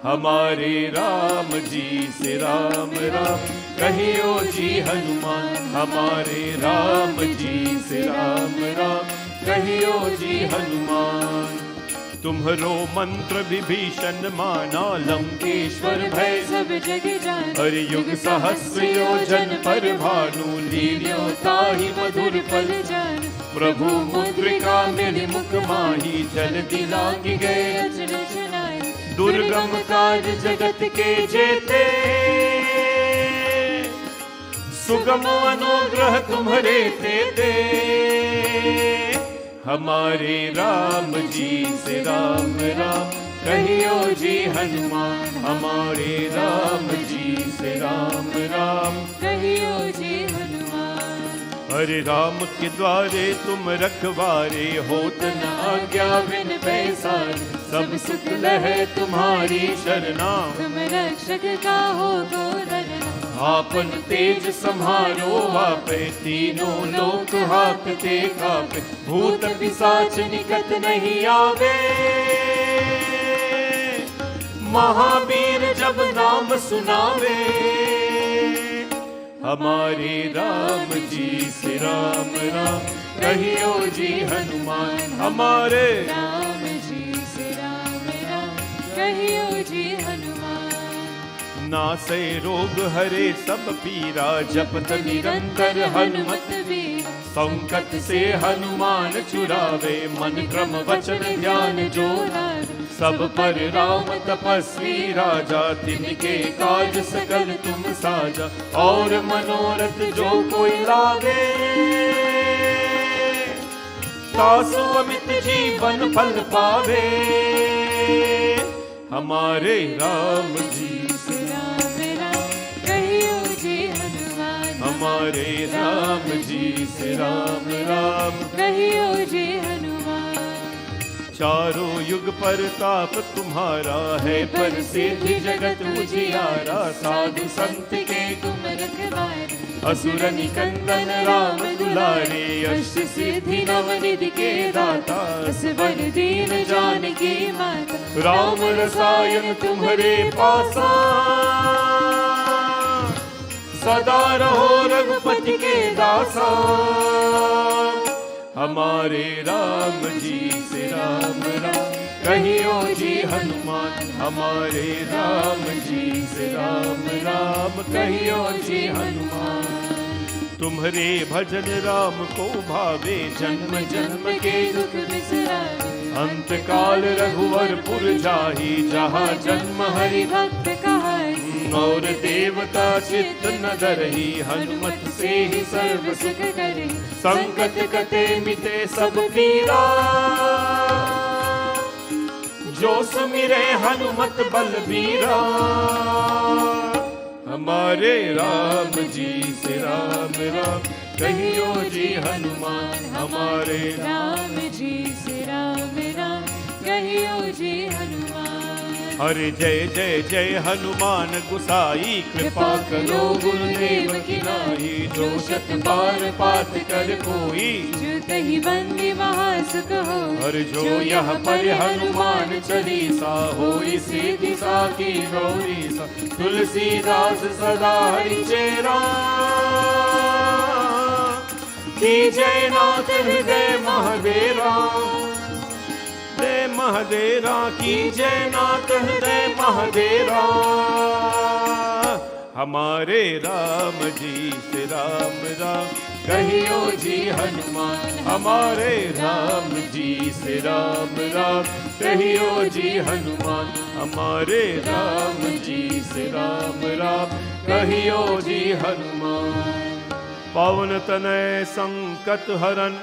हमारे राम जी से राम राम कहियो जी हनुमान। हमारे राम जी से राम राम कहियो जी हनुमान। तुम्हरो मंत्र विभीषण माना। लंकेश्वर भय सब जग जाना। हर युग सहस्र योजन पर भानु। लील्यो ताहि मधुर फल जान। प्रभु मुद्रिका मेरि मुख माही। जल्दी लागी गए अचरज नाहि। दुर्गम काज जगत के जेते। सुगम अनुग्रह तुम्हारे तेते। हमारे राम जी से राम राम कहियो जी हनुमान। हमारे राम जी से राम राम कहियो जी हनुमान। हरे राम के द्वारे तुम रखवारे। होत न आज्ञा बिन पैसारे। सब सुख लहे तुम्हारी शरणा, तुम रक्षक का हो को डरना। आपन तेज सम्हारो आपे, तीनों लोक हाकते कापे, भूत पिशाच निकट नहीं आवे। महावीर जब नाम सुनावे, हमारे राम जी से राम राम कहियो जी हनुमान। हमारे राम जी से राम राम कहियो जी हनुमान। नासे रोग हरे सब पीरा, जपत निरंतर हनुमत वीरा। संकट से हनुमान छुड़ावे, मन क्रम वचन ध्यान जो लावे। सब पर राम तपस्वी राजा, तिनके काज सकल तुम साजा। और मनोरथ जो कोई लावे, तासु अमित जीवन फल पावे। हमारे राम जी हमारे राम जी से राम राम कहियो जी हनुमान। चारों युग पर ताप तुम्हारा है, पर सिद्धि जगत उजियारा। साधु संत के तुम रखवारे, असुर निकंदन राम दुलारे। अष्ट सिद्धि नवनिधि के दाता, असवर दीन जानकी माता। राम रसायन तुम्हारे पासा, सदा रहो रघुपति के दासा। हमारे राम जी से राम राम कहियो जी हनुमान। हमारे राम जी से राम राम कहियो जी हनुमान। तुम्हारे भजन राम को भावे, जन्म जन्म के दुख बिसरावे। अंत काल रघुवर पुर जाहि, जहाँ जन्म हरि भक्त कहाई। और देवता चित्त न डरहि, हनुमत से ही सर्व सुख करे। संकट कटे मिटे सब पीरा, जो सुमिरे हनुमत बलबीरा। हमारे राम जी से राम राम कहियो जी हनुमान। हमारे राम जी से राम राम कहियो जी हनुमान। हरे जय जय जय हनुमान गुसाई, कृपा करो गुरुदेव की नाई। जो शत बार पाठ कर कोई, जो कहीं बंदी महासुख हो। हर जो यह पर हनुमान चालीसा, होई सिद्धि साखी गौरी सा। तुलसीदास सदा हरि चेरा, कीजय नाथ हृदय महादेरा। महादेरा की जय नाथ हृदय महादेरा। हमारे राम जी से राम राम कहियो जी हनुमान। हमारे राम जी से राम राम कहियो जी हनुमान। हमारे राम जी से राम राम कहियो जी हनुमान। पवन तनय संकट हरन,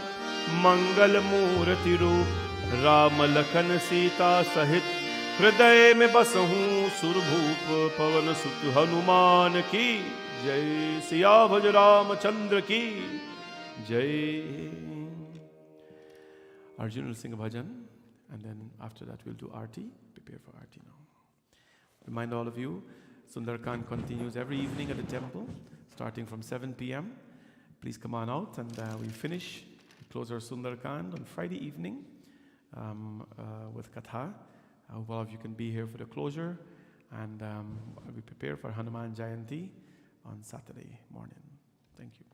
मंगल मूर्ति रूप। राम लखन सीता सहित, हृदय में बसहूँ सुरभूप। पवन सुत हनुमान की जय, सियाभज रामचंद्र की जय। Arjun will sing a bhajan, and then after that we'll do Aarti. Prepare for Aarti now. Remind all of you, Sundar Kaand continues every evening at the temple, starting from 7 p.m. Please come on out, and we finish, close our Sundar Kaand on Friday evening. With Katha. I hope all of you can be here for the closure, and we prepare for Hanuman Jayanti on Saturday morning. Thank you.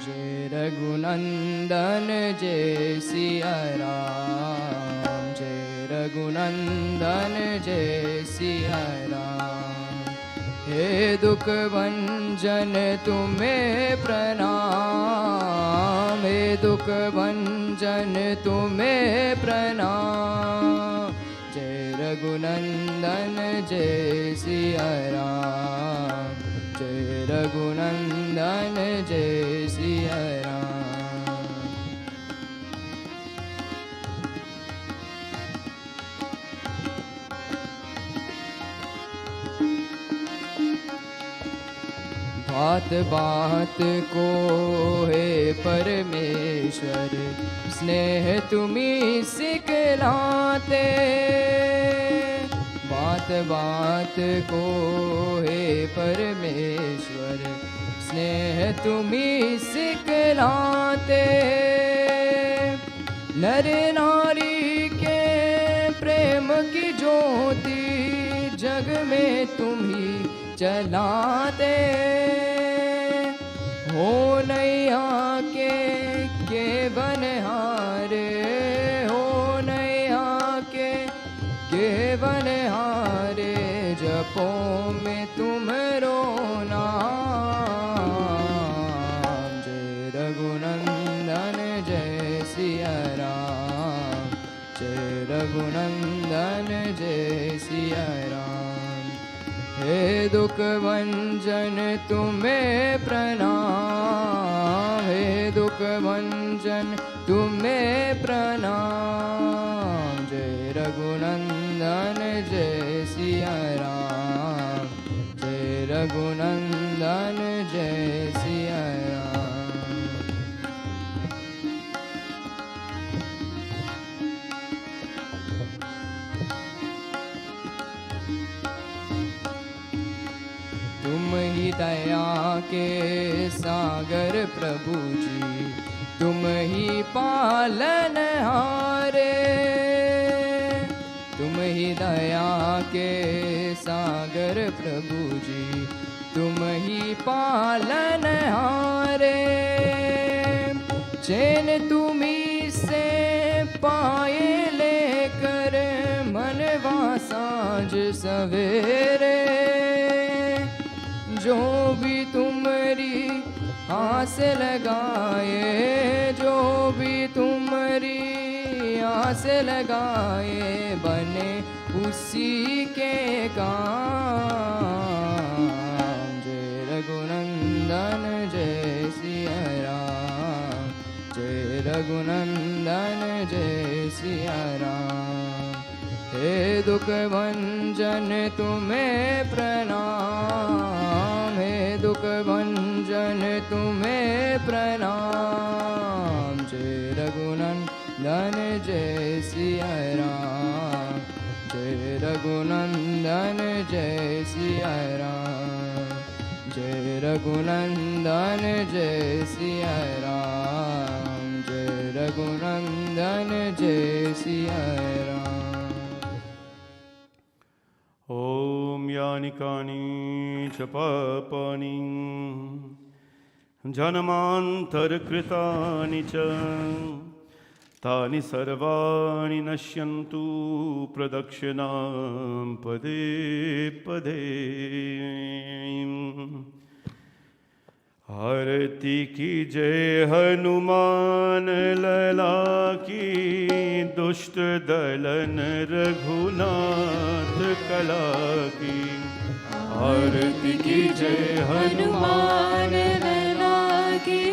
जय रघुनंदन जय सिया राम, जय रघुनंदन जय सिया राम। हे दुख भंजन तुम्हें प्रणाम, हे दुख भंजन तुम्हें प्रणाम। जय रघुनंदन जय सिया राम, जय रघुनंदन जय सिया राम। बात बात को हे परमेश्वर स्नेह तुम्ही सिखलाते। बात बात को हे परमेश्वर स्नेह तुम्ही सिखलाते। नर नारी के प्रेम की ज्योति जग में तुम्ही जलाते। हो नैया के बनहारे, हो नैया के बनहारे, जपों में तुम्हारो नाम। जय रघुनंदन जय सिया राम, जय रघुनंदन जय सिया राम। हे दुख भंजन तुम्हें प्रणाम, हे दुख भंजन तुम्हें प्रणाम। जय रघुनंदन जय सिया राम, जय रघुनंदन जय सिया राम। तुम ही दया के सागर प्रभु जी, तुम ही पालन हारे। तुम ही दया के सागर प्रभु जी, तुम ही पालन हारे। चैन तुम्ही से पाए लेकर मनवा साँझ सवेरे। जो भी तुम्हारी आस लगाए, जो भी तुम्हारी आस लगाए, बने उसी के काम। जय रघुनंदन जय सिया राम, जय रघुनंदन जय सिया राम। हे दुख भंजन तुम्हें प्रणाम, हे दुख भंजन तुम्हें प्रणाम। जय रघुनंदन जय सिया राम, जय रघुनंदन जय सिया राम, जय रघुनंदन जय सिया राम, जय रघुनंदन जय सिया राम। ॐ यानि कानि च पापानि जन्मान्तरकृतानि च तानि सर्वाणि नश्यन्तु प्रदक्षिणां पदे पदे। आरती की जय हनुमान लला की, दुष्ट दलन रघुनाथ कला की। आरती की जय हनुमान लला की,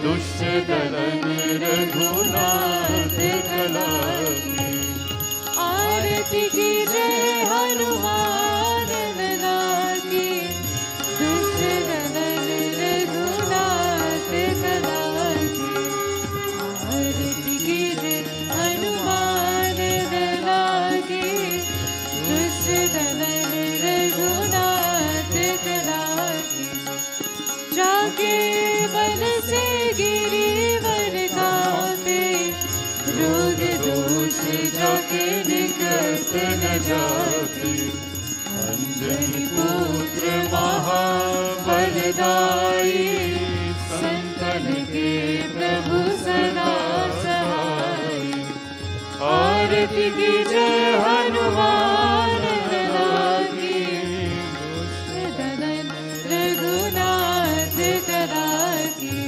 दुष्ट दलन रघुनाथ कला की। आरती की जय हनुमान लला की, दुष्ट दलन रघुनाथ कला की। आरती की जय हनुमान लला की, दुष्ट दलन रघुनाथ कला की। जाके बन से गिरिवर कापे, रोग दोष जाके निकट न जाते। अंजनी पुत्र महाबलदाई, संतन के प्रभु सदा सहाय। आरती की जय हनुमान लला की, दुष्ट दलन रघुनाथ कला की।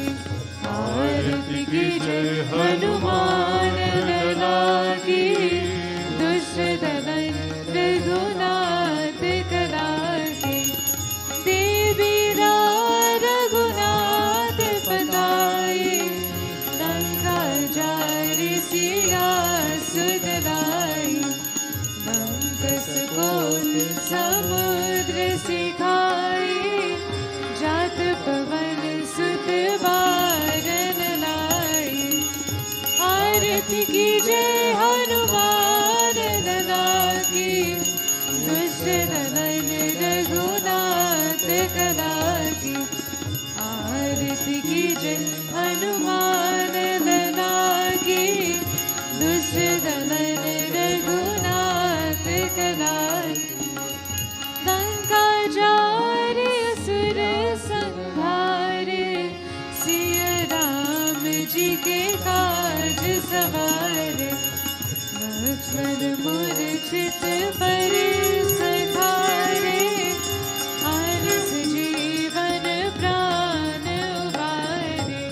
आरती की जय हनुमान लला की, दुष्ट दलन रघुनाथ कला की। देवी रघुनाथ पताई, लंका जारि सिया सुध लाए। आरती कीजे हनुमान लला की, दुष्ट दमन रघुनाथ कला की। आरती कीजे हनुमान लला की, दुष्ट दमन रघुनाथ कला की। लंका जारे असुर संहारे, सिया राम जी के काज सवारे। लक्ष्मण मूर्छित परे सखारे, हरष जीवन प्राण उबारे।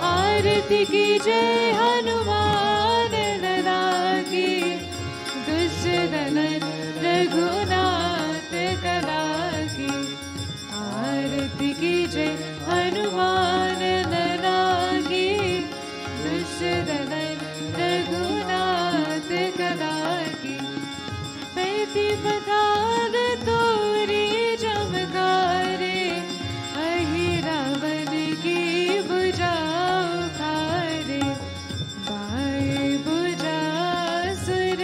आरती कीजे हनुमान लला की, दुष्ट दमन रघुनाथ कला की। आरती कीजे हनुमान लला की, दुष्ट दमन रघुनाथ कला की। पैती पताल तोरी चमकारे, अहि रावण की भुजा उखारे। बाएं भुजा सुर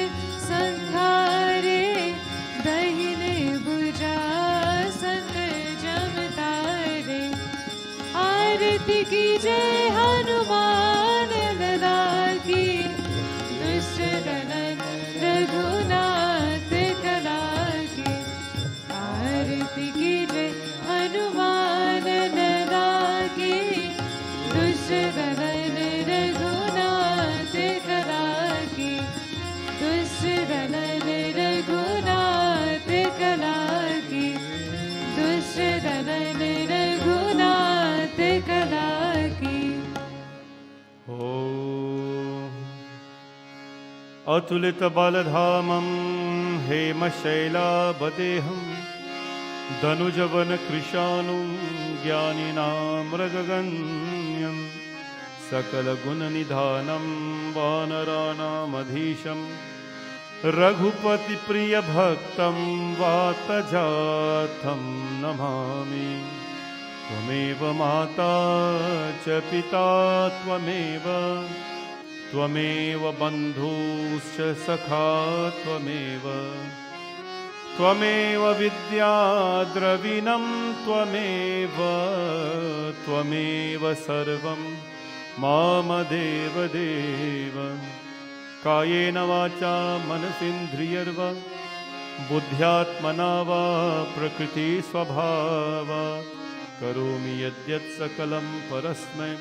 संहारे, दाहिने भुजा संग जमतारे। आरती कीजे हनुमान लला की, दुष्ट दमन रघुनाथ कला की। आरती कीजे हनुमान लला की, दुष्ट दमन रघुनाथ कला की। दुष्ट दमन रघुनाथ कला की, दुष्ट दमन रघुनाथ कला की। अतुलित बलधामं हेमशैलावदेहं, धनुजवन कृशानुं ज्ञानिनां मृगगण्यं। सकलगुणनिधानं वानराणामधीशं, रघुपतिप्रियभक्तं वातजातं नमामि। त्वमेव माता च पिता त्वमेव, त्वमेव बन्धुश्च सखा त्वमेव। त्वमेव विद्या द्रविणं त्वमेव, त्वमेव सर्वं मम देवदेव। कायेन वाचा मनसेन्द्रियर्वा, बुद्ध्यात्मना वा प्रकृतिस्वभावात्। करोमि यद्यत् सकलं परस्मै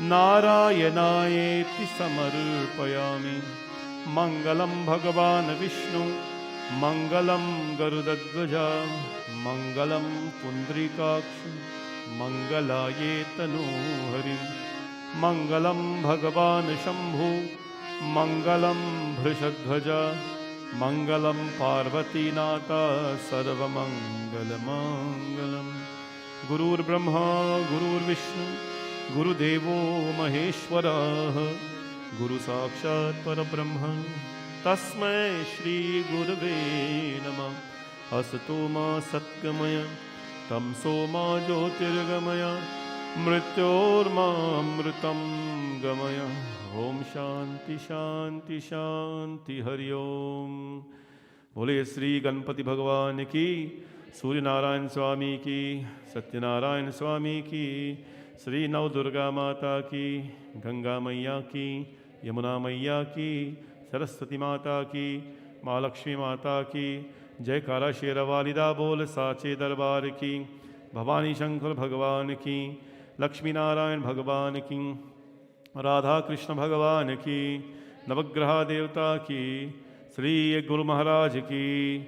नारायणायेति समर्पयामि। मङ्गलं भगवान् विष्णु, मङ्गलं गरुडध्वजा, मङ्गलं पुण्डरीकाक्ष, मङ्गलाये तनूहरि। मङ्गलं भगवान् शम्भु, मङ्गलं वृषध्वजा, मङ्गलं पार्वतीनाथा, सर्वमङ्गलमङ्गलम्। गुरुर्ब्रह्मा गुरुर्विष्णु, गुरुदेवो महेश्वरः, गुरुसाक्षात् परब्रह्म, तस्मै श्रीगुरवे नमः। असतो मा सद्गमय, तमसो मा ज्योतिर्गमय, मृत्योर्मामृतं गमय। ओम शांति शांति शांति, हरि ओम। बोले श्री गणपति भगवान की, सूर्य नारायण स्वामी की, सत्यनारायण स्वामी की, श्री नवदुर्गा माता की, गंगा मैया की, यमुना मैया की, सरस्वती माता की, माँ लक्ष्मी माता की। जयकारा शेर वालिदा बोल साचे दरबार की। भवानी शंकर भगवान की, लक्ष्मी नारायण भगवान की, राधा कृष्ण भगवान की, नवग्रह देवता की, श्री गुरु महाराज की।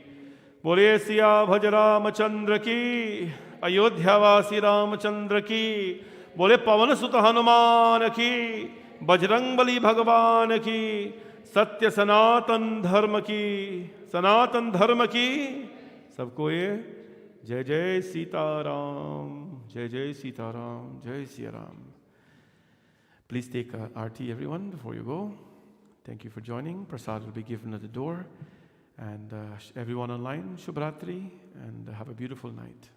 बोलिए सिया भज रामचंद्र की, अयोध्यावासी रामचंद्र की। बोले पवन सुत हनुमान की, बजरंगबली भगवान की, सत्य सनातन धर्म की, सनातन धर्म की। सबको ये जय जय सीताराम, जय जय सीताराम, जय Siya Ram. Please take RT everyone before you go. Thank you for joining. Prasad will be given at the door. And everyone online, Shubhratri, and have a beautiful night.